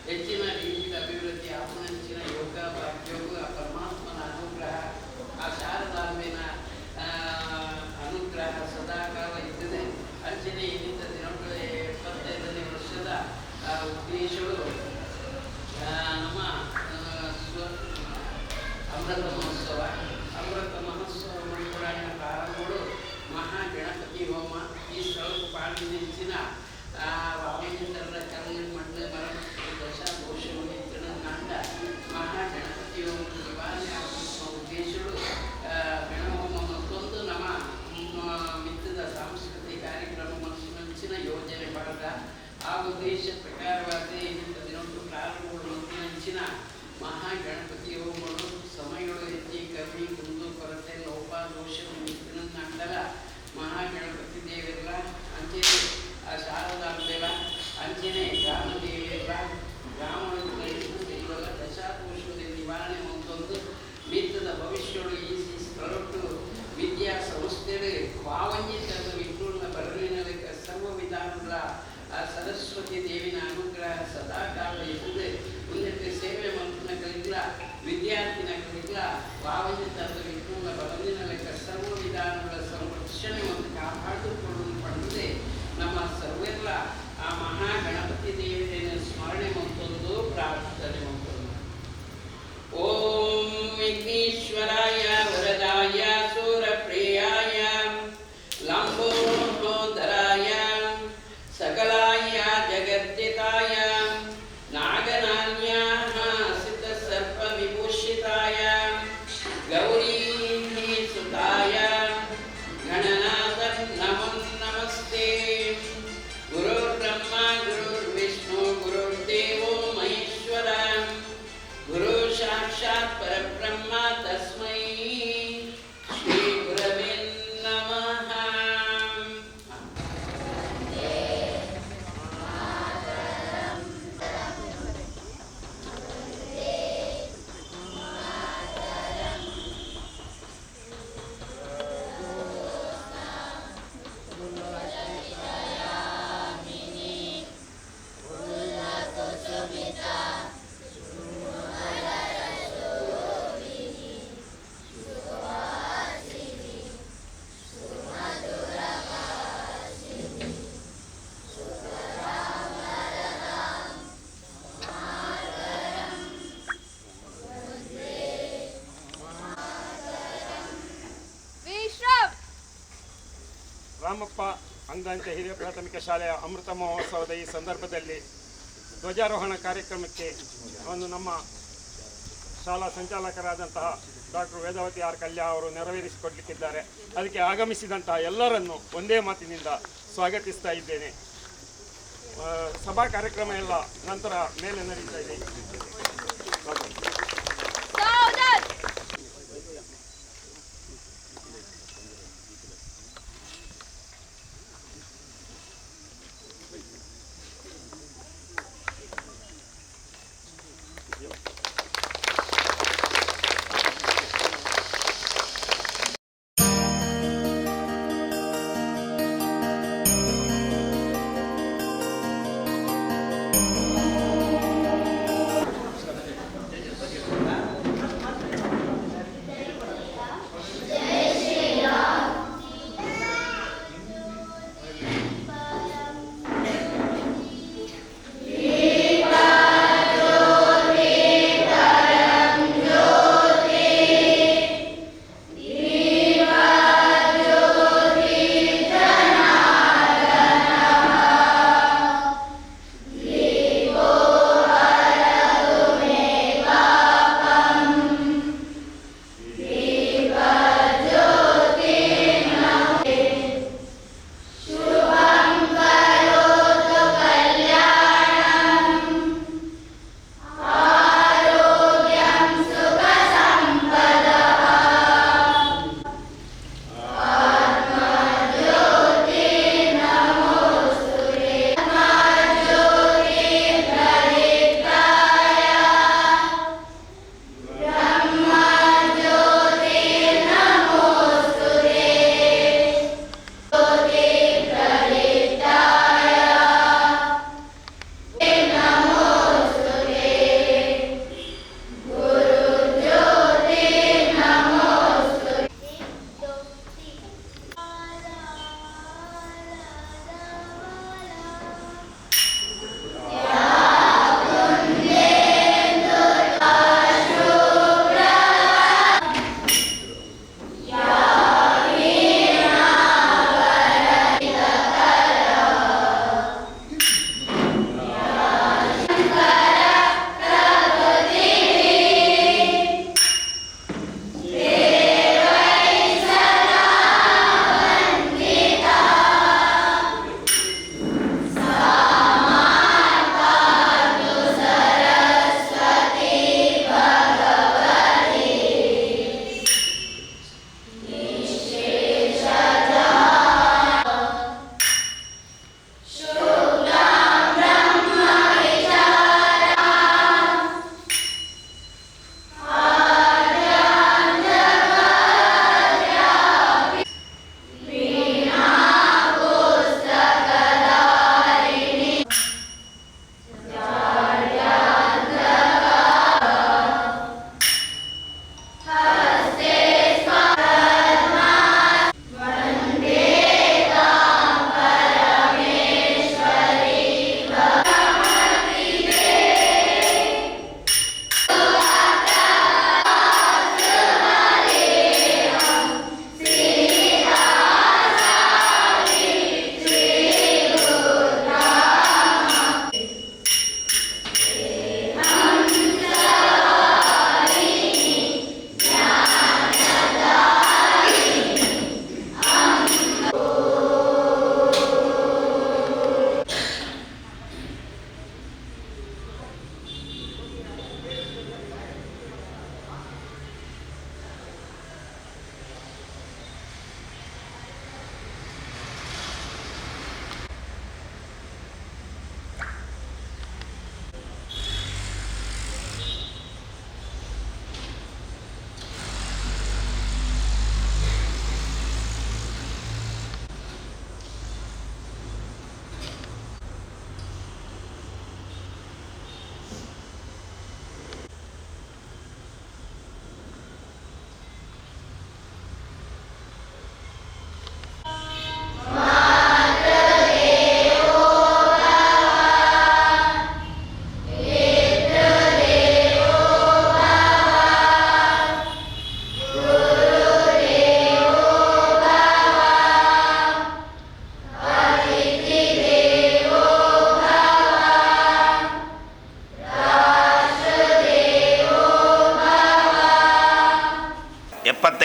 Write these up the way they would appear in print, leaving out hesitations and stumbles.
ಹೆಚ್ಚಿನ ರೀತಿಯ ಅಭಿವೃದ್ಧಿ ಆಪಣಂಚಿನ ಯೋಗ ಭಾಗ್ಯೋಗ ಪರಮಾತ್ಮನ ಅನುಗ್ರಹ ಆ ಶಾರದಾಂಬೆನ ಅನುಗ್ರಹ ಸದಾಕಾಲ ಇದ್ದದೆ. ಅಂಚನೆ ಇನ್ನಿಂದ ದಿನಗಳು 75ನೇ ವರ್ಷದ ಉದ್ದೇಶಗಳು ನಮ್ಮ ಅಮೃತ ಮಹೋತ್ಸವ. ಅಮೃತ ಮಹೋತ್ಸವ ಪುರಾಣ ಪ್ರಾರಂಭಗಳು ಮಹಾಗಣಪತಿ ಹೋಮ. ಈ ಸ್ಥಳಕ್ಕೂ ಪಾಲ್ಗೊಂಡಿನ ವಾಮೇಂದ್ರರ ಕಲ್ಲು ಮಣ್ಣು ಮರ ದಶ ದೋಷಗಳು ತಿಳನಾಂಡ ಮಹಾಗಣಪತಿ ಹೋಮ ನಿವಾರಣೆ ಆಗುವ ಉದ್ದೇಶಗಳು ಗಣಹೋಮ ಮತ್ತೊಂದು ನಮ್ಮ ಮಿತ್ತದ ಸಾಂಸ್ಕೃತಿಕ ಕಾರ್ಯಕ್ರಮ ಮನಸ್ಸಿನ ಯೋಜನೆ ಪಡೆದ ಆ ಉದ್ದೇಶ ಪ್ರಕಾರವಾದ ಇನ್ನಿಂದ ದಿನೊಂದು ಪ್ರಾರಂಭಗಳು ಮುಂದಿನ ಮಹಾಗಣಪತಿ ಹೋಮಗಳು ಸಮಯಗಳು ಹೆಚ್ಚಿ ಕಮ್ಮಿ ಕುಂದು ಕೊರತೆ ಲೋಪ ದೋಷಗಳು ಮಿತ್ರನಂಡಲ ಮಹಾಗಣಪತಿ ದೇವರ ಅಂಚನೆ ಶಾರದಾಂಬೆಲ ಅಂಚನೆ ಗ್ರಾಮದೇವಿಯರ ಗ್ರಾಮಗಳು ಇವಾಗ ದಶಾದೋಷದ ನಿವಾರಣೆ ಮತ್ತೊಂದು ಮಿತ್ತದ ಭವಿಷ್ಯಗಳು ಈ ಸ್ಥಳಟ್ಟು ವಿದ್ಯಾ ಸಂಸ್ಥೆಗಳು ಭಾವನ್ಯತದ ವಿಪೂರ್ಣ ಬರಲಿನಲ್ಲಿ ಸರ್ವ ವಿಧಾನಗಳ ಸರಸ್ವತಿ ದೇವಿನ ಅನುಗ್ರಹ ಸದಾಕಾಲ ಇರುತ್ತದೆ. ಉನ್ನತ ಸೇವೆ ಮಂತ್ರಗಳಿಲ್ಲ ವಿದ್ಯಾರ್ಥಿಗಳಿಲ್ಲ ಭಾವನ್ಯತದ ವಿಪೂರ್ಣ ಬರಲಿನಲ್ಲಿ ಸರ್ವ ವಿಧಾನಗಳ ಸಂರಕ್ಷಣೆ ಮತ್ತು ಕಾಪಾಡಿಕೊಳ್ಳಲು ಪಡೆದಿದೆ. ನಮ್ಮ ಸರ್ವೆಲ್ಲ ಆ ಮಹಾಗಣಪತಿ ದೇವಿಯನ್ನು ಸ್ಮರಣೆ ಮತ್ತೊಂದು ಪ್ರಾರ್ಥನೆ ಮತ್ತೊಂದು. ಓಂ ವಿಘ್ನೇಶ್ವರಾಯ ವರದಾಯ ಸೂರಪ್ರಿಯಾಯ ಲಂಬೋದರಾಯ ಸಕಲಾಯ ಜಗದ್ದಿತಾಯ ನಾಗನಾನ್ಯಾಹ ಸಿದ್ಧ ಸರ್ಪ ವಿಭೂಷಿತಾಯ ಗೌರೀ ಸುತಾಯ ಗಣನಾಥ ನಮೋ ನಮಸ್ತೆ. ಗುರುರ್ಬ್ರಹ್ಮ ಗುರುರ್ವಿಷ್ಣು ಗುರುರ್ದೇವೋ ಮಹೇಶ್ವರ ಗುರು ಸಾಕ್ಷಾತ್ ಪರಬ್ರಹ್ಮ ತಸ್ಮೈ ಶ್ರೀ ಗುರವೇ ನಮಃ. ರಾಮಪ್ಪ ಅಂಗಾಂಚ ಹಿರಿಯ ಪ್ರಾಥಮಿಕ ಶಾಲೆಯ ಅಮೃತ ಮಹೋತ್ಸವದ ಈ ಸಂದರ್ಭದಲ್ಲಿ ಧ್ವಜಾರೋಹಣ ಕಾರ್ಯಕ್ರಮಕ್ಕೆ ನಮ್ಮ ಶಾಲಾ ಸಂಚಾಲಕರಾದಂತಹ ಡಾಕ್ಟರ್ ವೇದಾವತಿ ಆರ್ ಕಲ್ಯಾ ಅವರು ನೆರವೇರಿಸಿಕೊಡ್ಲಿಕ್ಕಿದ್ದಾರೆ. ಅದಕ್ಕೆ ಆಗಮಿಸಿದಂತಹ ಎಲ್ಲರನ್ನು ಒಂದೇ ಮಾತಿನಿಂದ ಸ್ವಾಗತಿಸ್ತಾ ಇದ್ದೇನೆ. ಸಭಾ ಕಾರ್ಯಕ್ರಮ ಎಲ್ಲ ನಂತರ ಮೇಲೆ ನಡೀತಾ ಇದೆ.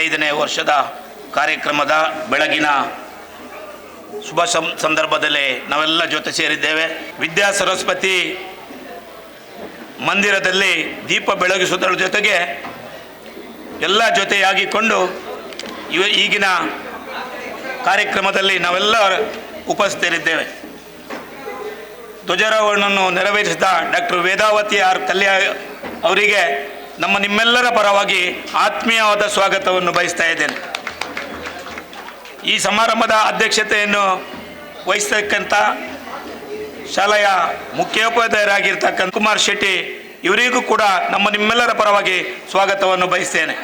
75ನೇ ವರ್ಷದ ಕಾರ್ಯಕ್ರಮದ ಬೆಳಗಿನ ಶುಭ ಸಂದರ್ಭದಲ್ಲಿ ನಾವೆಲ್ಲ ಜೊತೆ ಸೇರಿದ್ದೇವೆ. ವಿದ್ಯಾ ಸರಸ್ವತಿ ಮಂದಿರದಲ್ಲಿ ದೀಪ ಬೆಳಗಿಸುವುದರ ಜೊತೆಗೆ ಎಲ್ಲ ಜೊತೆಯಾಗಿಕೊಂಡು ಈಗಿನ ಕಾರ್ಯಕ್ರಮದಲ್ಲಿ ನಾವೆಲ್ಲ ಉಪಸ್ಥಿತರಿದ್ದೇವೆ. ಧ್ವಜಾರೋಹಣವನ್ನು ನೆರವೇರಿಸಿದ ಡಾಕ್ಟರ್ ವೇದಾವತಿ ಆರ್ ಕಲ್ಯಾಣ ಅವರಿಗೆ ನಿಮ್ಮೆಲ್ಲರ ಪರವಾಗಿ ಆತ್ಮೀಯವಾದ ಸ್ವಾಗತವನ್ನು ಬಯಸ್ತಾ ಇದ್ದೇನೆ. ಈ ಸಮಾರಂಭದ ಅಧ್ಯಕ್ಷತೆಯನ್ನು ವಹಿಸತಕ್ಕಂಥ ಶಾಲೆಯ ಮುಖ್ಯೋಪಾಧ್ಯಾಯರಾಗಿರ್ತಕ್ಕಂಥ ಕುಮಾರ್ ಶೆಟ್ಟಿ ಇವರಿಗೂ ಕೂಡ ನಿಮ್ಮೆಲ್ಲರ ಪರವಾಗಿ ಸ್ವಾಗತವನ್ನು ಬಯಸ್ತೇನೆ.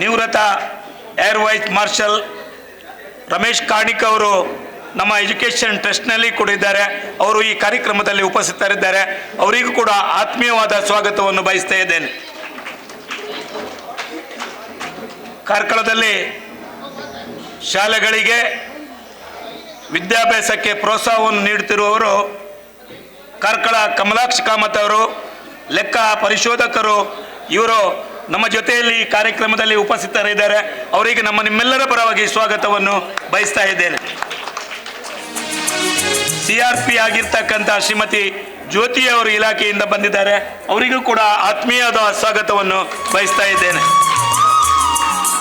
ನಿವೃತ್ತ air vice marshal Ramesh Karnik ಅವರು ನಮ್ಮ ಎಜುಕೇಷನ್ ಟ್ರಸ್ಟ್ನಲ್ಲಿ ಕೂಡ ಇದ್ದಾರೆ. ಅವರು ಈ ಕಾರ್ಯಕ್ರಮದಲ್ಲಿ ಉಪಸ್ಥಿತರಿದ್ದಾರೆ. ಅವರಿಗೂ ಕೂಡ ಆತ್ಮೀಯವಾದ ಸ್ವಾಗತವನ್ನು ಬಯಸ್ತಾ ಇದ್ದೇನೆ. ಕಾರ್ಕಳದಲ್ಲಿ ಶಾಲೆಗಳಿಗೆ ವಿದ್ಯಾಭ್ಯಾಸಕ್ಕೆ ಪ್ರೋತ್ಸಾಹವನ್ನು ನೀಡುತ್ತಿರುವವರು ಕಾರ್ಕಳ ಕಮಲಾಕ್ಷ ಕಾಮತ್ ಅವರು, ಲೆಕ್ಕ ಪರಿಶೋಧಕರು. ಇವರು ನಮ್ಮ ಜೊತೆಯಲ್ಲಿ ಈ ಕಾರ್ಯಕ್ರಮದಲ್ಲಿ ಉಪಸ್ಥಿತರಿದ್ದಾರೆ. ಅವರಿಗೆ ನಿಮ್ಮೆಲ್ಲರ ಪರವಾಗಿ ಸ್ವಾಗತವನ್ನು ಬಯಸ್ತಾ ಇದ್ದೇನೆ. CRP ಆಗಿರ್ತಕ್ಕಂಥ ಶ್ರೀಮತಿ ಜ್ಯೋತಿ ಅವರು ಇಲಾಖೆಯಿಂದ ಬಂದಿದ್ದಾರೆ. ಅವರಿಗೂ ಕೂಡ ಆತ್ಮೀಯವಾದ ಸ್ವಾಗತವನ್ನು ಬಯಸ್ತಾ ಇದ್ದೇನೆ.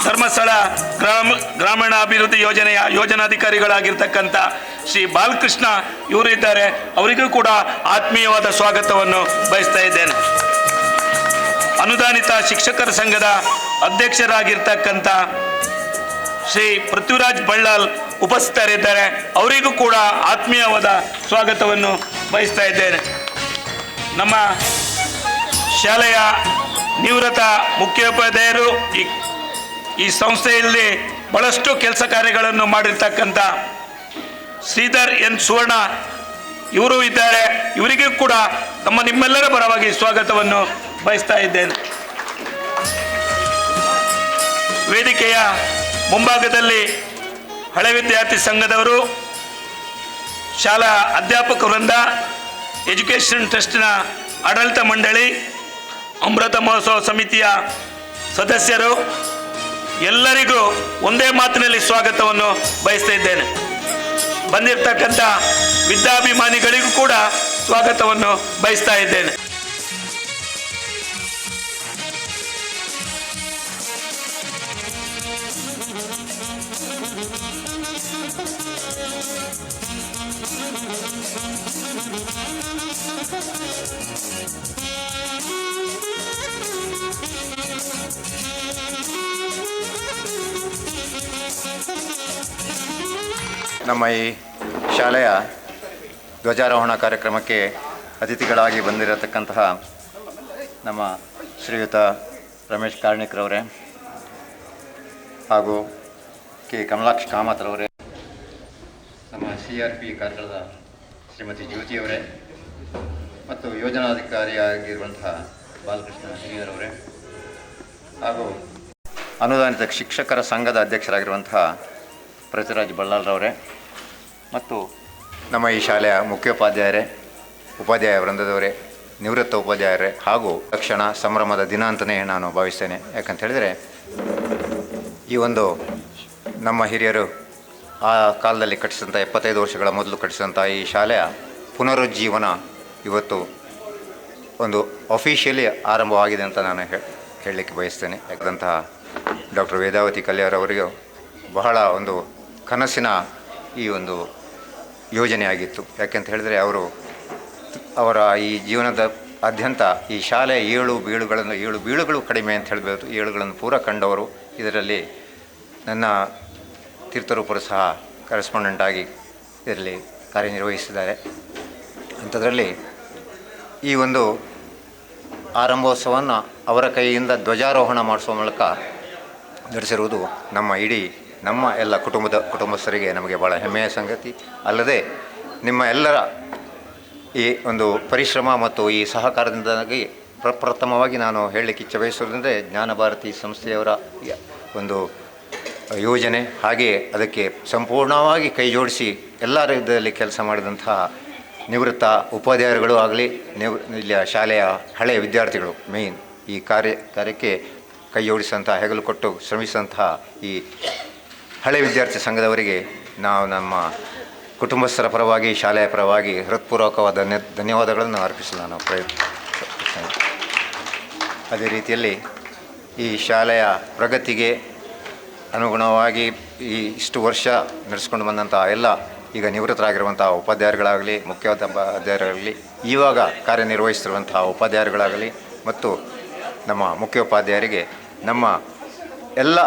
ಧರ್ಮಸ್ಥಳ ಗ್ರಾಮೀಣ ಅಭಿವೃದ್ಧಿ ಯೋಜನೆಯ ಯೋಜನಾಧಿಕಾರಿಗಳಾಗಿರ್ತಕ್ಕಂಥ ಶ್ರೀ ಬಾಲಕೃಷ್ಣ ಇವರು ಇದ್ದಾರೆ. ಅವರಿಗೂ ಕೂಡ ಆತ್ಮೀಯವಾದ ಸ್ವಾಗತವನ್ನು ಬಯಸ್ತಾ ಇದ್ದೇನೆ. ಅನುದಾನಿತ ಶಿಕ್ಷಕರ ಸಂಘದ ಅಧ್ಯಕ್ಷರಾಗಿರ್ತಕ್ಕಂಥ ಶ್ರೀ ಪೃಥ್ವಿರಾಜ್ ಬಳ್ಳಾಲ್ ಉಪಸ್ಥಿತರಿದ್ದಾರೆ. ಅವರಿಗೂ ಕೂಡ ಆತ್ಮೀಯವಾದ ಸ್ವಾಗತವನ್ನು ಬಯಸ್ತಾ ಇದ್ದೇನೆ. ನಮ್ಮ ಶಾಲೆಯ ನಿವೃತ್ತ ಮುಖ್ಯೋಪಾಧ್ಯಾಯರು ಈ ಸಂಸ್ಥೆಯಲ್ಲಿ ಬಹಳಷ್ಟು ಕೆಲಸ ಕಾರ್ಯಗಳನ್ನು ಮಾಡಿರ್ತಕ್ಕಂಥ ಶ್ರೀಧರ್ ಎನ್ ಸುವರ್ಣ ಇವರು ಇದ್ದಾರೆ. ಇವರಿಗೂ ಕೂಡ ನಿಮ್ಮೆಲ್ಲರ ಪರವಾಗಿ ಸ್ವಾಗತವನ್ನು ಬಯಸ್ತಾ ಇದ್ದೇನೆ. ವೇದಿಕೆಯ ಮುಂಭಾಗದಲ್ಲಿ ಹಳೆ ವಿದ್ಯಾರ್ಥಿ ಸಂಘದವರು, ಶಾಲಾ ಅಧ್ಯಾಪಕ ವೃಂದ, ಎಜುಕೇಷನ್ ಟ್ರಸ್ಟ್ನ ಆಡಳಿತ ಮಂಡಳಿ, ಅಮೃತ ಮಹೋತ್ಸವ ಸಮಿತಿಯ ಸದಸ್ಯರು ಎಲ್ಲರಿಗೂ ಒಂದೇ ಮಾತಿನಲ್ಲಿ ಸ್ವಾಗತವನ್ನು ಬಯಸ್ತಾ ಇದ್ದೇನೆ. ಬಂದಿರತಕ್ಕಂಥ ವಿದ್ಯಾಭಿಮಾನಿಗಳಿಗೂ ಕೂಡ ಸ್ವಾಗತವನ್ನು ಬಯಸ್ತಾ ಇದ್ದೇನೆ. ನಮ್ಮ ಈ ಶಾಲೆಯ ಧ್ವಜಾರೋಹಣ ಕಾರ್ಯಕ್ರಮಕ್ಕೆ ಅತಿಥಿಗಳಾಗಿ ಬಂದಿರತಕ್ಕಂತಹ ನಮ್ಮ ಶ್ರೀಯುತ ರಮೇಶ್ ಕಾರ್ಣಿಕ್ರವರೇ ಹಾಗೂ ಕೆ ಕಮಲಾಕ್ಷ ಕಾಮತ್ರವರೇ, ನಮ್ಮ CRP ಕಾರ್ಕಳದ ಶ್ರೀಮತಿ ಜ್ಯೋತಿಯವರೇ ಮತ್ತು ಯೋಜನಾಧಿಕಾರಿಯಾಗಿರುವಂತಹ ಬಾಲಕೃಷ್ಣ ಹಿರಿಯರವರೇ ಹಾಗೂ ಅನುದಾನಿತ ಶಿಕ್ಷಕರ ಸಂಘದ ಅಧ್ಯಕ್ಷರಾಗಿರುವಂತಹ ಪೃಥ್ವಿರಾಜ್ ಬಳ್ಳಾಲ್ರವರೇ ಮತ್ತು ನಮ್ಮ ಈ ಶಾಲೆಯ ಮುಖ್ಯೋಪಾಧ್ಯಾಯರೇ, ಉಪಾಧ್ಯಾಯ ವೃಂದದವರೇ, ನಿವೃತ್ತ ಉಪಾಧ್ಯಾಯರೇ ಹಾಗೂ ತಕ್ಷಣ ಸಂಭ್ರಮದ ದಿನ ಅಂತಲೇ ನಾನು ಭಾವಿಸ್ತೇನೆ. ಯಾಕಂತ ಹೇಳಿದರೆ ಈ ಒಂದು ನಮ್ಮ ಹಿರಿಯರು ಆ ಕಾಲದಲ್ಲಿ ಕಟ್ಟಿಸಿದಂಥ 75 ವರ್ಷಗಳ ಮೊದಲು ಕಟ್ಟಿಸಿದಂಥ ಈ ಶಾಲೆಯ ಪುನರುಜ್ಜೀವನ ಇವತ್ತು ಒಂದು ಅಫಿಷಿಯಲಿ ಆರಂಭವಾಗಿದೆ ಅಂತ ನಾನು ಹೇಳಲಿಕ್ಕೆ ಬಯಸ್ತೇನೆ. ಯಾಕಂತಹ ಡಾಕ್ಟರ್ ವೇದಾವತಿ ಕಲ್ಯಾಣರವರಿಗೂ ಬಹಳ ಒಂದು ಕನಸಿನ ಈ ಒಂದು ಯೋಜನೆಯಾಗಿತ್ತು. ಯಾಕೆಂತ ಹೇಳಿದರೆ ಅವರ ಈ ಜೀವನದ ಆದ್ಯಂತ ಈ ಶಾಲೆಯ 7 ಬೀಳುಗಳು ಕಡಿಮೆ ಅಂತ ಹೇಳಬಹುದು, 7ಗಳನ್ನು ಪೂರ ಕಂಡವರು. ಇದರಲ್ಲಿ ನನ್ನ ತೀರ್ಥರೂಪರು ಸಹ ಕರೆಸ್ಪಾಂಡೆಂಟ್ ಆಗಿ ಇದರಲ್ಲಿ ಕಾರ್ಯನಿರ್ವಹಿಸಿದ್ದಾರೆ. ಅಂಥದ್ರಲ್ಲಿ ಈ ಒಂದು ಆರಂಭೋತ್ಸವವನ್ನು ಅವರ ಕೈಯಿಂದ ಧ್ವಜಾರೋಹಣ ಮಾಡಿಸುವ ಮೂಲಕ ನಡೆಸಿರುವುದು ನಮ್ಮ ಎಲ್ಲ ಕುಟುಂಬಸ್ಥರಿಗೆ ನಮಗೆ ಭಾಳ ಹೆಮ್ಮೆಯ ಸಂಗತಿ. ಅಲ್ಲದೆ ನಿಮ್ಮ ಎಲ್ಲರ ಈ ಒಂದು ಪರಿಶ್ರಮ ಮತ್ತು ಈ ಸಹಕಾರದಿಂದಾಗಿ ಪ್ರಪ್ರಥಮವಾಗಿ ನಾನು ಹೇಳಲಿಕ್ಕೆ ಇಚ್ಛೆ ಬಯಸುವುದಂದರೆ ಜ್ಞಾನಭಾರತಿ ಸಂಸ್ಥೆಯವರ ಒಂದು ಯೋಜನೆ, ಹಾಗೆಯೇ ಅದಕ್ಕೆ ಸಂಪೂರ್ಣವಾಗಿ ಕೈ ಜೋಡಿಸಿ ಎಲ್ಲ ರೀತಿಯಲ್ಲಿ ಕೆಲಸ ಮಾಡಿದಂತಹ ನಿವೃತ್ತ ಉಪಾಧ್ಯಾಯರುಗಳು ಆಗಲಿ, ಇಲ್ಲಿಯ ಶಾಲೆಯ ಹಳೆಯ ವಿದ್ಯಾರ್ಥಿಗಳು ಮೇಯ್ನ್ ಈ ಕಾರ್ಯಕ್ಕೆ ಕೈ ಜೋಡಿಸಿದಂತಹ ಹೆಗಲು ಕೊಟ್ಟು ಶ್ರಮಿಸಿದಂತಹ ಈ ಹಳೆ ವಿದ್ಯಾರ್ಥಿ ಸಂಘದವರಿಗೆ ನಾವು ನಮ್ಮ ಕುಟುಂಬಸ್ಥರ ಪರವಾಗಿ ಶಾಲೆಯ ಪರವಾಗಿ ಹೃತ್ಪೂರ್ವಕವಾದ ಧನ್ಯವಾದಗಳನ್ನು ಅರ್ಪಿಸಲು ನಾನು ಪ್ರಯತ್ನಿಸ್ತೇನೆ. ಅದೇ ರೀತಿಯಲ್ಲಿ ಈ ಶಾಲೆಯ ಪ್ರಗತಿಗೆ ಅನುಗುಣವಾಗಿ ಇಷ್ಟು ವರ್ಷ ನಡೆಸ್ಕೊಂಡು ಬಂದಂಥ ಎಲ್ಲ ಈಗ ನಿವೃತ್ತರಾಗಿರುವಂಥ ಉಪಾಧ್ಯಾಯರುಗಳಾಗಲಿ, ಮುಖ್ಯೋಪಾಧ್ಯಾಯರಾಗಲಿ, ಇವಾಗ ಕಾರ್ಯನಿರ್ವಹಿಸ್ತಿರುವಂತಹ ಉಪಾಧ್ಯಾಯರುಗಳಾಗಲಿ ಮತ್ತು ನಮ್ಮ ಮುಖ್ಯೋಪಾಧ್ಯಾಯರಿಗೆ ನಮ್ಮ ಎಲ್ಲ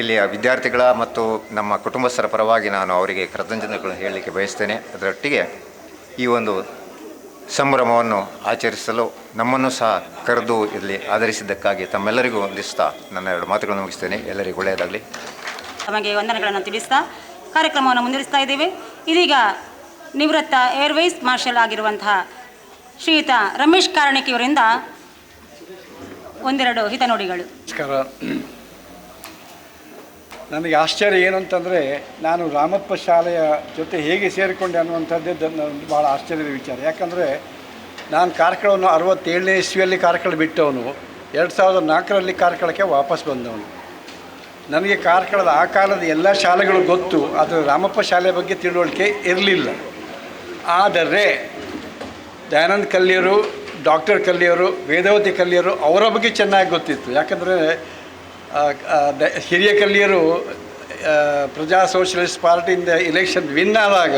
ಇಲ್ಲಿಯ ವಿದ್ಯಾರ್ಥಿಗಳ ಮತ್ತು ನಮ್ಮ ಕುಟುಂಬಸ್ಥರ ಪರವಾಗಿ ನಾನು ಅವರಿಗೆ ಕೃತಜ್ಞತೆಗಳನ್ನು ಹೇಳಲಿಕ್ಕೆ ಬಯಸ್ತೇನೆ. ಅದರೊಟ್ಟಿಗೆ ಈ ಒಂದು ಸಂಭ್ರಮವನ್ನು ಆಚರಿಸಲು ನಮ್ಮನ್ನು ಸಹ ಕರೆದು ಇಲ್ಲಿ ಆಧರಿಸಿದ್ದಕ್ಕಾಗಿ ತಮ್ಮೆಲ್ಲರಿಗೂ ವಂದಿಸ್ತಾ ನನ್ನ 2 ಮಾತುಗಳನ್ನು ಮುಗಿಸ್ತೇನೆ. ಎಲ್ಲರಿಗೂ ಒಳ್ಳೆಯದಾಗಲಿ. ತಮಗೆ ವಂದನೆಗಳನ್ನು ತಿಳಿಸ್ತಾ ಕಾರ್ಯಕ್ರಮವನ್ನು ಮುಂದುವರಿಸ್ತಾ ಇದ್ದೇವೆ. ಇದೀಗ ನಿವೃತ್ತ ಏರ್ವೇಸ್ ಮಾರ್ಷಲ್ ಆಗಿರುವಂತಹ ಶ್ರೀಯುತ ರಮೇಶ್ ಕಾರ್ಣಿಕ್ ಇವರಿಂದ ಒಂದೆರಡು ಹಿತನುಡಿಗಳು. ನಮಸ್ಕಾರ. ನನಗೆ ಆಶ್ಚರ್ಯ ಏನು ಅಂತಂದರೆ, ನಾನು ರಾಮಪ್ಪ ಶಾಲೆಯ ಜೊತೆ ಹೇಗೆ ಸೇರಿಕೊಂಡೆ ಅನ್ನುವಂಥದ್ದೇ ಭಾಳ ಆಶ್ಚರ್ಯದ ವಿಚಾರ. ಯಾಕಂದರೆ ನಾನು ಕಾರ್ಕಳವನ್ನು 67ನೇ ಇಸ್ವಿಯಲ್ಲಿ ಕಾರ್ಕಳ ಬಿಟ್ಟವನು, 2004ರಲ್ಲಿ ಕಾರ್ಕಳಕ್ಕೆ ವಾಪಸ್ ಬಂದವನು. ನನಗೆ ಕಾರ್ಕಳದ ಆ ಕಾಲದ ಎಲ್ಲ ಶಾಲೆಗಳು ಗೊತ್ತು, ಆದರೆ ರಾಮಪ್ಪ ಶಾಲೆ ಬಗ್ಗೆ ತಿಳುವಳಿಕೆ ಇರಲಿಲ್ಲ. ಆದರೆ ದಯಾನಂದ ಕಲ್ಲಿಯರು, ಡಾಕ್ಟರ್ ಕಲ್ಲಿಯರು, ವೇದವತಿ ಕಲ್ಲಿಯರು ಅವರ ಬಗ್ಗೆ ಚೆನ್ನಾಗಿ ಗೊತ್ತಿತ್ತು. ಯಾಕಂದರೆ ಹಿರಿಯ ಕಲ್ಲಿಯರು ಪ್ರಜಾ ಸೋಷಲಿಸ್ಟ್ ಪಾರ್ಟಿಯಿಂದ ಎಲೆಕ್ಷನ್ ವಿನ್ ಆದಾಗ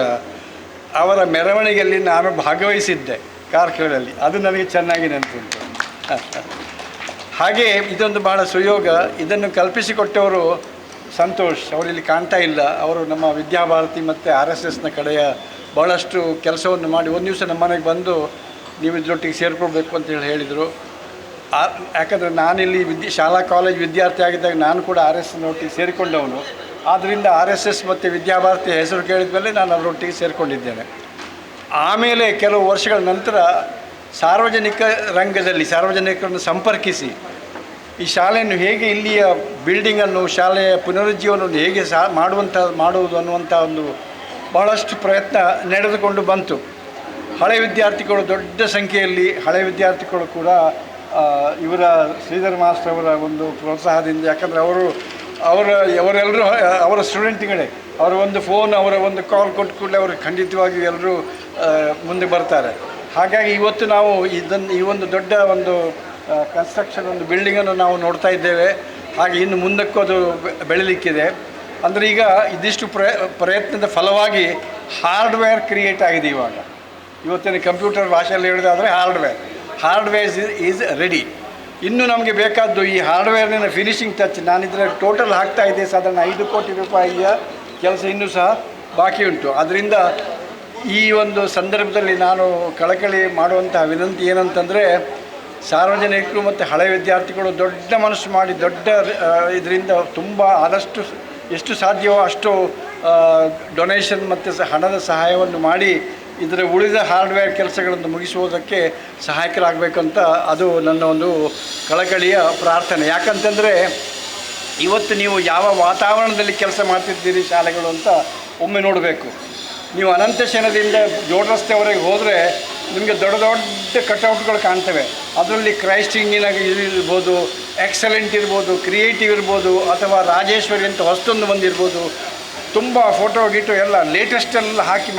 ಅವರ ಮೆರವಣಿಗೆಯಲ್ಲಿ ನಾನು ಭಾಗವಹಿಸಿದ್ದೆ ಕಾರ್ಕಳದಲ್ಲಿ. ಅದು ನನಗೆ ಚೆನ್ನಾಗಿ ನೆನಪುಂಟು. ಹಾಗೆ ಇದೊಂದು ಬಹಳ ಸುಯೋಗ. ಇದನ್ನು ಕಲ್ಪಿಸಿಕೊಟ್ಟವರು ಸಂತೋಷ್, ಅವರಿಲ್ಲಿ ಕಾಣ್ತಾ ಇಲ್ಲ. ಅವರು ನಮ್ಮ ವಿದ್ಯಾಭಾರತಿ ಮತ್ತು RSSನ ಕಡೆಯ ಭಾಳಷ್ಟು ಕೆಲಸವನ್ನು ಮಾಡಿ ಒಂದು ದಿವಸ ನಮ್ಮ ಮನೆಗೆ ಬಂದು ನೀವು ಇದರೊಟ್ಟಿಗೆ ಸೇರಿಕೊಳ್ಬೇಕು ಅಂತೇಳಿ ಹೇಳಿದರು. ಯಾಕಂದರೆ ನಾನಿಲ್ಲಿ ಶಾಲಾ ಕಾಲೇಜ್ ವಿದ್ಯಾರ್ಥಿ ಆಗಿದ್ದಾಗ ನಾನು ಕೂಡ RSSನೊಟ್ಟಿಗೆ ಸೇರಿಕೊಂಡವನು. ಆದ್ದರಿಂದ RSS ಮತ್ತು ವಿದ್ಯಾಭಾರತಿ ಹೆಸರು ಕೇಳಿದ ಮೇಲೆ ನಾನು ಅವರೊಟ್ಟಿಗೆ ಸೇರಿಕೊಂಡಿದ್ದೇನೆ. ಆಮೇಲೆ ಕೆಲವು ವರ್ಷಗಳ ನಂತರ ಸಾರ್ವಜನಿಕ ರಂಗದಲ್ಲಿ ಸಾರ್ವಜನಿಕರನ್ನು ಸಂಪರ್ಕಿಸಿ ಈ ಶಾಲೆಯನ್ನು ಹೇಗೆ, ಇಲ್ಲಿಯ ಬಿಲ್ಡಿಂಗನ್ನು, ಶಾಲೆಯ ಪುನರುಜ್ಜೀವನವನ್ನು ಹೇಗೆ ಮಾಡುವುದು ಅನ್ನುವಂಥ ಒಂದು ಬಹಳಷ್ಟು ಪ್ರಯತ್ನ ನಡೆದುಕೊಂಡು ಬಂತು. ಹಳೆ ವಿದ್ಯಾರ್ಥಿಗಳು ದೊಡ್ಡ ಸಂಖ್ಯೆಯಲ್ಲಿ, ಹಳೆ ವಿದ್ಯಾರ್ಥಿಗಳು ಕೂಡ ಇವರ ಶ್ರೀಧರ್ ಮಾಸ್ಟರ್ ಅವರ ಒಂದು ಪ್ರೋತ್ಸಾಹದಿಂದ, ಯಾಕಂದರೆ ಅವರೆಲ್ಲರೂ ಅವರ ಸ್ಟೂಡೆಂಟ್ಗಳೇ, ಅವರ ಒಂದು ಫೋನ್, ಅವರ ಒಂದು ಕಾಲ್ ಕೊಟ್ಟು ಕೂಡಲೇ ಅವರು ಖಂಡಿತವಾಗಿಯೂ ಎಲ್ಲರೂ ಮುಂದೆ ಬರ್ತಾರೆ. ಹಾಗಾಗಿ ಇವತ್ತು ನಾವು ಈ ಒಂದು ದೊಡ್ಡ ಒಂದು ಕನ್ಸ್ಟ್ರಕ್ಷನ್, ಒಂದು ಬಿಲ್ಡಿಂಗನ್ನು ನಾವು ನೋಡ್ತಾ ಇದ್ದೇವೆ. ಹಾಗೆ ಇನ್ನು ಮುಂದಕ್ಕೂ ಅದು ಬೆಳೀಲಿಕ್ಕಿದೆ. ಅಂದರೆ ಈಗ ಇದಿಷ್ಟು ಪ್ರಯತ್ನದ ಫಲವಾಗಿ ಹಾರ್ಡ್ವೇರ್ ಕ್ರಿಯೇಟ್ ಆಗಿದೆ. ಇವತ್ತಿನ ಕಂಪ್ಯೂಟರ್ ಭಾಷೆಯಲ್ಲಿ ಹೇಳೋದಾದರೆ ಹಾರ್ಡ್ವೇರ್ ಈಸ್ ರೆಡಿ. ಇನ್ನು ನಮಗೆ ಬೇಕಾದ್ದು ಈ ಹಾರ್ಡ್ವೇರ್ನ ಫಿನಿಶಿಂಗ್ ಟಚ್. ನಾನಿದ್ರೆ ಟೋಟಲ್ ಹಾಕ್ತಾ ಇದ್ದೆ ಸಾಧಾರಣ 5 ಕೋಟಿ ರೂಪಾಯಿಯ ಕೆಲಸ ಇನ್ನೂ ಸಹ ಬಾಕಿ ಉಂಟು. ಆದ್ದರಿಂದ ಈ ಒಂದು ಸಂದರ್ಭದಲ್ಲಿ ನಾನು ಕಳಕಳಿ ಮಾಡುವಂತಹ ವಿನಂತಿ ಏನಂತಂದರೆ, ಸಾರ್ವಜನಿಕರು ಮತ್ತು ಹಳೆ ವಿದ್ಯಾರ್ಥಿಗಳು ದೊಡ್ಡ ಮನಸ್ಸು ಮಾಡಿ, ದೊಡ್ಡ ಇದರಿಂದ ತುಂಬ ಆದಷ್ಟು ಎಷ್ಟು ಸಾಧ್ಯವೋ ಅಷ್ಟು ಡೊನೇಷನ್ ಮತ್ತು ಹಣದ ಸಹಾಯವನ್ನು ಮಾಡಿ ಇದರ ಉಳಿದ ಹಾರ್ಡ್ವೇರ್ ಕೆಲಸಗಳನ್ನು ಮುಗಿಸುವುದಕ್ಕೆ ಸಹಾಯಕರಾಗಬೇಕಂತ ಅದು ನನ್ನ ಒಂದು ಕಳಕಳಿಯ ಪ್ರಾರ್ಥನೆ. ಯಾಕಂತಂದರೆ ಇವತ್ತು ನೀವು ಯಾವ ವಾತಾವರಣದಲ್ಲಿ ಕೆಲಸ ಮಾಡ್ತಿದ್ದೀರಿ ಶಾಲೆಗಳು ಅಂತ ಒಮ್ಮೆ ನೋಡಬೇಕು. ನೀವು ಅನಂತಶಯನದಿಂದ ಜೋಡ್ ರಸ್ತೆವರೆಗೆ ಹೋದರೆ ನಿಮಗೆ ದೊಡ್ಡ ದೊಡ್ಡ ಕಟೌಟ್ಗಳು ಕಾಣ್ತವೆ. ಅದರಲ್ಲಿ ಕ್ರೈಸ್ಟ್ ಇಂಜಿನಾಗ ಇರ್ಬೋದು, ಎಕ್ಸಲೆಂಟ್ ಇರ್ಬೋದು, ಕ್ರಿಯೇಟಿವ್ ಇರ್ಬೋದು, ಅಥವಾ ರಾಜೇಶ್ವರಿ ಅಂತ ಹೊಸದೊಂದು ಬಂದಿರ್ಬೋದು. ತುಂಬ ಫೋಟೋ ಗೀಟೋ ಎಲ್ಲ ಲೇಟೆಸ್ಟೆಲ್ಲ ಹಾಕಿ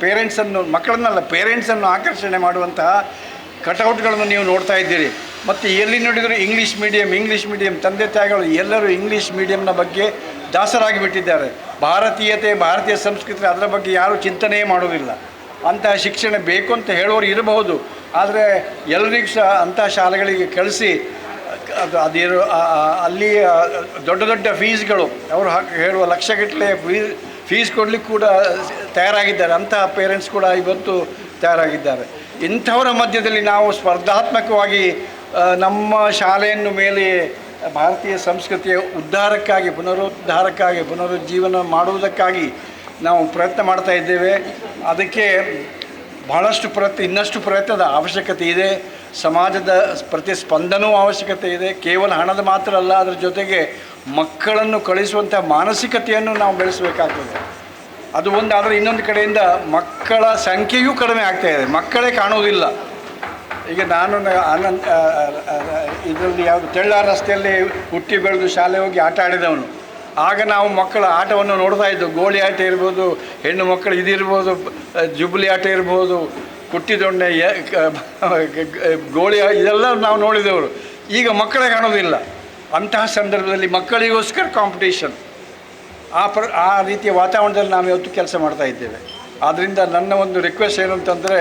ಪೇರೆಂಟ್ಸನ್ನು ಆಕರ್ಷಣೆ ಮಾಡುವಂತಹ ಕಟೌಟ್ಗಳನ್ನು ನೀವು ನೋಡ್ತಾ ಇದ್ದೀರಿ. ಮತ್ತು ಎಲ್ಲಿ ನೋಡಿದರೂ ಇಂಗ್ಲೀಷ್ ಮೀಡಿಯಂ ತಂದೆ ತಾಯಿಗಳು ಎಲ್ಲರೂ ಇಂಗ್ಲೀಷ್ ಮೀಡಿಯಂನ ಬಗ್ಗೆ ದಾಸರಾಗಿ ಬಿಟ್ಟಿದ್ದಾರೆ. ಭಾರತೀಯ ಸಂಸ್ಕೃತಿ ಅದರ ಬಗ್ಗೆ ಯಾರೂ ಚಿಂತನೆಯೇ ಮಾಡೋದಿಲ್ಲ. ಅಂತಹ ಶಿಕ್ಷಣ ಬೇಕು ಅಂತ ಹೇಳೋರು ಇರಬಹುದು, ಆದರೆ ಎಲ್ಲರಿಗೂ ಸಹ ಅಂತಹ ಶಾಲೆಗಳಿಗೆ ಕಳಿಸಿ ಅದೇನು ಅಲ್ಲಿ ದೊಡ್ಡ ಫೀಸ್ಗಳು, ಅವರು ಹೇಳುವ ಲಕ್ಷಗಟ್ಟಲೆ ಫೀಸ್ ಕೊಡಲಿಕ್ಕೆ ಕೂಡ ತಯಾರಾಗಿದ್ದಾರೆ. ಅಂತಹ ಪೇರೆಂಟ್ಸ್ ಕೂಡ ಇವತ್ತು ತಯಾರಾಗಿದ್ದಾರೆ. ಇಂಥವರ ಮಧ್ಯದಲ್ಲಿ ನಾವು ಸ್ಪರ್ಧಾತ್ಮಕವಾಗಿ ನಮ್ಮ ಶಾಲೆಯನ್ನು ಮೇಲೆ ಭಾರತೀಯ ಸಂಸ್ಕೃತಿಯ ಪುನರುಜ್ಜೀವನ ಮಾಡುವುದಕ್ಕಾಗಿ ನಾವು ಪ್ರಯತ್ನ ಮಾಡ್ತಾ ಇದ್ದೇವೆ. ಅದಕ್ಕೆ ಬಹಳಷ್ಟು ಇನ್ನಷ್ಟು ಪ್ರಯತ್ನದ ಅವಶ್ಯಕತೆ ಇದೆ. ಸಮಾಜದ ಪ್ರತಿಸ್ಪಂದನವೂ ಅವಶ್ಯಕತೆ ಇದೆ. ಕೇವಲ ಹಣದ ಮಾತ್ರ ಅಲ್ಲ, ಅದರ ಜೊತೆಗೆ ಮಕ್ಕಳನ್ನು ಕಳಿಸುವಂಥ ಮಾನಸಿಕತೆಯನ್ನು ನಾವು ಬೆಳೆಸಬೇಕಾಗ್ತದೆ. ಅದು ಒಂದಾದರೆ ಇನ್ನೊಂದು ಕಡೆಯಿಂದ ಮಕ್ಕಳ ಸಂಖ್ಯೆಯೂ ಕಡಿಮೆ ಆಗ್ತಾಯಿದೆ. ಮಕ್ಕಳೇ ಕಾಣುವುದಿಲ್ಲ. ಈಗ ನಾನು ಇದರಲ್ಲಿ ಯಾವುದು ತೆಳ್ಳಾರ ರಸ್ತೆಯಲ್ಲಿ ಹುಟ್ಟಿ ಬೆಳೆದು ಶಾಲೆ ಹೋಗಿ ಆಟ ಆಡಿದವನು. ಆಗ ನಾವು ಮಕ್ಕಳ ಆಟವನ್ನು ನೋಡ್ತಾ ಇದ್ದೆವು. ಗೋಳಿ ಆಟ ಇರ್ಬೋದು, ಹೆಣ್ಣು ಮಕ್ಕಳು ಇದಿರ್ಬೋದು, ಜುಬ್ಲಿ ಆಟ ಇರ್ಬೋದು, ಕುಟ್ಟಿದೊಣ್ಣೆ, ಗೋಳಿ ಇದೆಲ್ಲ ನಾವು ನೋಡಿದವರು. ಈಗ ಮಕ್ಕಳೇ ಕಾಣೋದಿಲ್ಲ. ಅಂತಹ ಸಂದರ್ಭದಲ್ಲಿ ಮಕ್ಕಳಿಗೋಸ್ಕರ ಕಾಂಪಿಟೇಷನ್, ಆ ರೀತಿಯ ವಾತಾವರಣದಲ್ಲಿ ನಾವು ಇವತ್ತು ಕೆಲಸ ಮಾಡ್ತಾ ಇದ್ದೇವೆ. ಆದ್ದರಿಂದ ನನ್ನ ಒಂದು ರಿಕ್ವೆಸ್ಟ್ ಏನು ಅಂತಂದರೆ,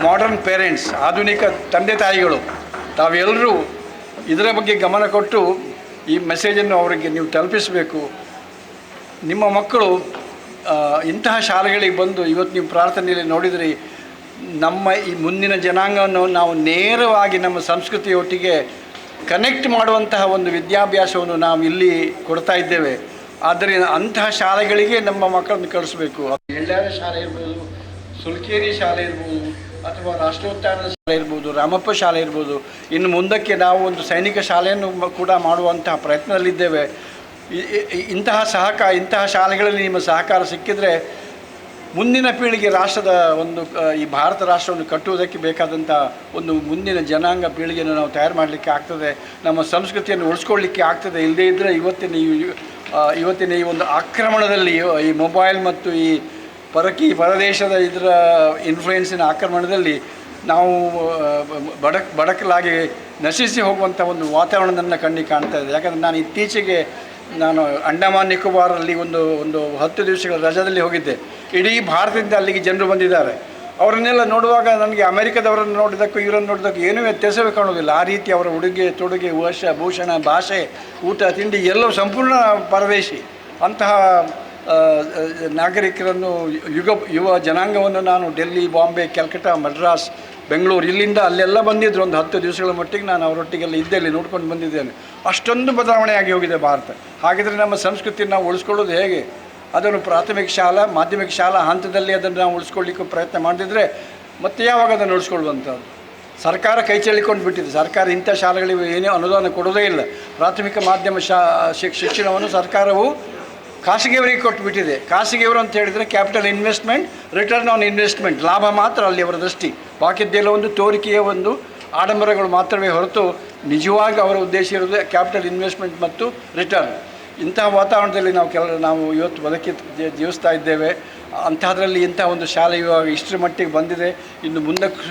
ಮಾಡರ್ನ್ ಪೇರೆಂಟ್ಸ್, ಆಧುನಿಕ ತಂದೆ ತಾಯಿಗಳು, ತಾವೆಲ್ಲರೂ ಇದರ ಬಗ್ಗೆ ಗಮನ ಕೊಟ್ಟು ಈ ಮೆಸೇಜನ್ನು ಅವರಿಗೆ ನೀವು ತಲುಪಿಸಬೇಕು. ನಿಮ್ಮ ಮಕ್ಕಳು ಇಂತಹ ಶಾಲೆಗಳಿಗೆ ಬಂದು ಇವತ್ತು ನೀವು ಪ್ರಾರ್ಥನೆಯಲ್ಲಿ ನೋಡಿದ್ರಿ, ನಮ್ಮ ಈ ಮುಂದಿನ ಜನಾಂಗವನ್ನು ನಾವು ನೇರವಾಗಿ ನಮ್ಮ ಸಂಸ್ಕೃತಿಯೊಟ್ಟಿಗೆ ಕನೆಕ್ಟ್ ಮಾಡುವಂತಹ ಒಂದು ವಿದ್ಯಾಭ್ಯಾಸವನ್ನು ನಾವು ಇಲ್ಲಿ ಕೊಡ್ತಾ ಇದ್ದೇವೆ. ಆದ್ದರಿಂದ ಅಂತಹ ಶಾಲೆಗಳಿಗೆ ನಮ್ಮ ಮಕ್ಕಳನ್ನು ಕಳಿಸ್ಬೇಕು. ಎಳ್ಳಾರ ಶಾಲೆ ಇರ್ಬೋದು, ಸುಲ್ಕೇರಿ ಶಾಲೆ ಇರ್ಬೋದು, ಅಥವಾ ರಾಷ್ಟ್ರೋತ್ಥಾನದ ಶಾಲೆ ಇರ್ಬೋದು, ರಾಮಪ್ಪ ಶಾಲೆ ಇರ್ಬೋದು. ಇನ್ನು ಮುಂದಕ್ಕೆ ನಾವು ಒಂದು ಸೈನಿಕ ಶಾಲೆಯನ್ನು ಕೂಡ ಮಾಡುವಂತಹ ಪ್ರಯತ್ನದಲ್ಲಿದ್ದೇವೆ. ಇಂತಹ ಶಾಲೆಗಳಲ್ಲಿ ನಿಮ್ಮ ಸಹಕಾರ ಸಿಕ್ಕಿದರೆ ಮುಂದಿನ ಪೀಳಿಗೆ ರಾಷ್ಟ್ರದ ಒಂದು ಈ ಭಾರತ ರಾಷ್ಟ್ರವನ್ನು ಕಟ್ಟುವುದಕ್ಕೆ ಬೇಕಾದಂಥ ಒಂದು ಮುಂದಿನ ಜನಾಂಗ ಪೀಳಿಗೆಯನ್ನು ನಾವು ತಯಾರು ಮಾಡಲಿಕ್ಕೆ ಆಗ್ತದೆ. ನಮ್ಮ ಸಂಸ್ಕೃತಿಯನ್ನು ಉಳಿಸ್ಕೊಳ್ಳಿಕ್ಕೆ ಆಗ್ತದೆ. ಇಲ್ಲದೇ ಇದ್ದರೆ ಇವತ್ತಿನ ಈ ಒಂದು ಆಕ್ರಮಣದಲ್ಲಿ, ಈ ಮೊಬೈಲ್ ಮತ್ತು ಈ ಪರದೇಶದ ಇದರ ಇನ್ಫ್ಲೂಯೆನ್ಸಿನ ಆಕ್ರಮಣದಲ್ಲಿ ನಾವು ಬಡಕಲಾಗಿ ನಶಿಸಿ ಹೋಗುವಂಥ ಒಂದು ವಾತಾವರಣ ನನ್ನ ಕಣ್ಣಿಗೆ ಕಾಣ್ತಾ ಇದೆ. ಯಾಕಂದರೆ ನಾನು ಇತ್ತೀಚೆಗೆ ಅಂಡಮಾನ್ ನಿಕೋಬಾರಲ್ಲಿ ಒಂದು 10 ದಿವಸಗಳ ರಜದಲ್ಲಿ ಹೋಗಿದ್ದೆ. ಇಡೀ ಭಾರತದಿಂದ ಅಲ್ಲಿಗೆ ಜನರು ಬಂದಿದ್ದಾರೆ. ಅವರನ್ನೆಲ್ಲ ನೋಡುವಾಗ ನನಗೆ ಅಮೆರಿಕದವರನ್ನು ನೋಡಿದ್ದಕ್ಕೂ ಇವರನ್ನು ನೋಡಿದ್ದಕ್ಕೂ ಏನೂ ವ್ಯತ್ಯಾಸವೇ ಕಾಣೋದಿಲ್ಲ. ಆ ರೀತಿ ಅವರ ಉಡುಗೆ ತೊಡುಗೆ, ವೇಷಭೂಷಣ, ಭಾಷೆ, ಊಟ ತಿಂಡಿ ಎಲ್ಲವೂ ಸಂಪೂರ್ಣ ಪರದೇಶಿ. ಅಂತಹ ನಾಗರಿಕರನ್ನು ಯುವ ಜನಾಂಗವನ್ನು ನಾನು ಡೆಲ್ಲಿ, ಬಾಂಬೆ, ಕಲ್ಕತ್ತಾ, ಮಡ್ರಾಸ್, ಬೆಂಗಳೂರು, ಇಲ್ಲಿಂದ ಅಲ್ಲೆಲ್ಲ ಬಂದಿದ್ದರು. ಒಂದು 10 ದಿವಸಗಳ ಮಟ್ಟಿಗೆ ನಾನು ಅವರೊಟ್ಟಿಗೆಲ್ಲ ಇದ್ದೆ, ಇಲ್ಲಿ ನೋಡ್ಕೊಂಡು ಬಂದಿದ್ದೇನೆ. ಅಷ್ಟೊಂದು ಬದಲಾವಣೆಯಾಗಿ ಹೋಗಿದೆ ಭಾರತ. ಹಾಗಿದ್ರೆ ನಮ್ಮ ಸಂಸ್ಕೃತಿಯನ್ನು ನಾವು ಉಳಿಸ್ಕೊಳ್ಳೋದು ಹೇಗೆ? ಅದನ್ನು ಪ್ರಾಥಮಿಕ ಶಾಲಾ, ಮಾಧ್ಯಮಿಕ ಶಾಲಾ ಹಂತದಲ್ಲಿ ಅದನ್ನು ನಾವು ಉಳಿಸ್ಕೊಳ್ಳಿಕ್ಕೆ ಪ್ರಯತ್ನ ಮಾಡಿದರೆ ಮತ್ತೆ ಯಾವಾಗ ಅದನ್ನು ಉಳಿಸ್ಕೊಳ್ಳುವಂಥದ್ದು? ಸರ್ಕಾರ ಕೈ ಚೆಲ್ಲಿಕೊಂಡು ಬಿಟ್ಟಿದೆ. ಸರ್ಕಾರ ಇಂಥ ಶಾಲೆಗಳಿಗೆ ಏನೇ ಅನುದಾನ ಕೊಡೋದೇ ಇಲ್ಲ. ಪ್ರಾಥಮಿಕ ಮಾಧ್ಯಮ ಶಿಕ್ಷಣವನ್ನು ಸರ್ಕಾರವು ಖಾಸಗಿಯವರಿಗೆ ಕೊಟ್ಟುಬಿಟ್ಟಿದೆ. ಖಾಸಗಿಯವರು ಅಂತ ಹೇಳಿದರೆ capital investment, return on investment, ಲಾಭ ಮಾತ್ರ ಅಲ್ಲಿ ಅವರ ದೃಷ್ಟಿ. ಬಾಕಿದ್ದೆಲ್ಲ ಒಂದು ತೋರಿಕೆಯ ಒಂದು ಆಡಂಬರಗಳು ಮಾತ್ರವೇ ಹೊರತು ನಿಜವಾಗಿ ಅವರ ಉದ್ದೇಶ ಇರೋದು ಕ್ಯಾಪಿಟಲ್ ಇನ್ವೆಸ್ಟ್ಮೆಂಟ್ ಮತ್ತು ರಿಟರ್ನ್. ಇಂತಹ ವಾತಾವರಣದಲ್ಲಿ ನಾವು ಇವತ್ತು ಜೀವಿಸ್ತಾ ಇದ್ದೇವೆ. ಅಂಥದ್ರಲ್ಲಿ ಇಂಥ ಒಂದು ಶಾಲೆ ಇವಾಗ ಇಷ್ಟರ ಮಟ್ಟಿಗೆ ಬಂದಿದೆ. ಇನ್ನು ಮುಂದಕ್ಕೆ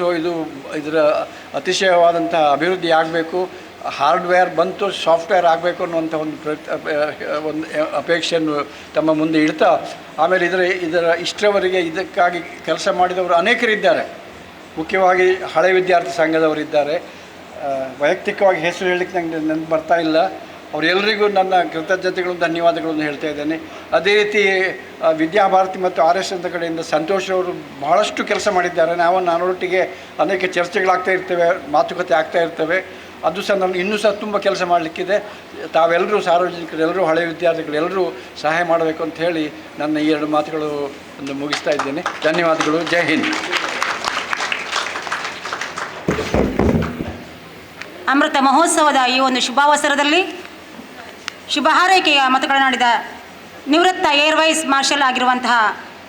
ಇದರ ಅತಿಶಯವಾದಂಥ ಅಭಿವೃದ್ಧಿ ಆಗಬೇಕು. ಹಾರ್ಡ್ವೇರ್ ಬಂತು, ಸಾಫ್ಟ್ವೇರ್ ಆಗಬೇಕು ಅನ್ನುವಂಥ ಒಂದು ಅಪೇಕ್ಷೆಯನ್ನು ತಮ್ಮ ಮುಂದೆ ಇಡ್ತಾ, ಆಮೇಲೆ ಇದರ ಇಷ್ಟರವರೆಗೆ ಇದಕ್ಕಾಗಿ ಕೆಲಸ ಮಾಡಿದವರು ಅನೇಕರಿದ್ದಾರೆ. ಮುಖ್ಯವಾಗಿ ಹಳೆ ವಿದ್ಯಾರ್ಥಿ ಸಂಘದವರಿದ್ದಾರೆ. ವೈಯಕ್ತಿಕವಾಗಿ ಹೆಸರು ಹೇಳಲಿಕ್ಕೆ ನನಗೆ ನೆನಪು ಬರ್ತಾ ಇಲ್ಲ. ಅವರೆಲ್ಲರಿಗೂ ನನ್ನ ಕೃತಜ್ಞತೆಗಳು, ಧನ್ಯವಾದಗಳನ್ನು ಹೇಳ್ತಾ ಇದ್ದೇನೆ. ಅದೇ ರೀತಿ ವಿದ್ಯಾಭಾರತಿ ಮತ್ತು RSS ಕಡೆಯಿಂದ ಸಂತೋಷ್ ಅವರು ಬಹಳಷ್ಟು ಕೆಲಸ ಮಾಡಿದ್ದಾರೆ. ನಾನೊಟ್ಟಿಗೆ ಅನೇಕ ಚರ್ಚೆಗಳಾಗ್ತಾ ಇರ್ತೇವೆ, ಮಾತುಕತೆ ಆಗ್ತಾ ಇರ್ತೇವೆ. ಅದು ಸಹ ನಾನು ಇನ್ನೂ ಸಹ ತುಂಬ ಕೆಲಸ ಮಾಡಲಿಕ್ಕಿದೆ. ತಾವೆಲ್ಲರೂ, ಸಾರ್ವಜನಿಕರೆಲ್ಲರೂ, ಹಳೆಯ ವಿದ್ಯಾರ್ಥಿಗಳೆಲ್ಲರೂ ಸಹಾಯ ಮಾಡಬೇಕು ಅಂತ ಹೇಳಿ ನನ್ನ ಈ 2 ಮಾತುಗಳು ಮುಗಿಸ್ತಾ ಇದ್ದೇನೆ. ಧನ್ಯವಾದಗಳು. ಜೈ ಹಿಂದ್. ಅಮೃತ ಮಹೋತ್ಸವದ ಈ ಒಂದು ಶುಭಾವಸರದಲ್ಲಿ ಶುಭ ಹಾರೈಕೆಯ ಮಾತುಗಳನ್ನಾಡಿದ ನಿವೃತ್ತ ಏರ್ವೈಸ್ ಮಾರ್ಷಲ್ ಆಗಿರುವಂತಹ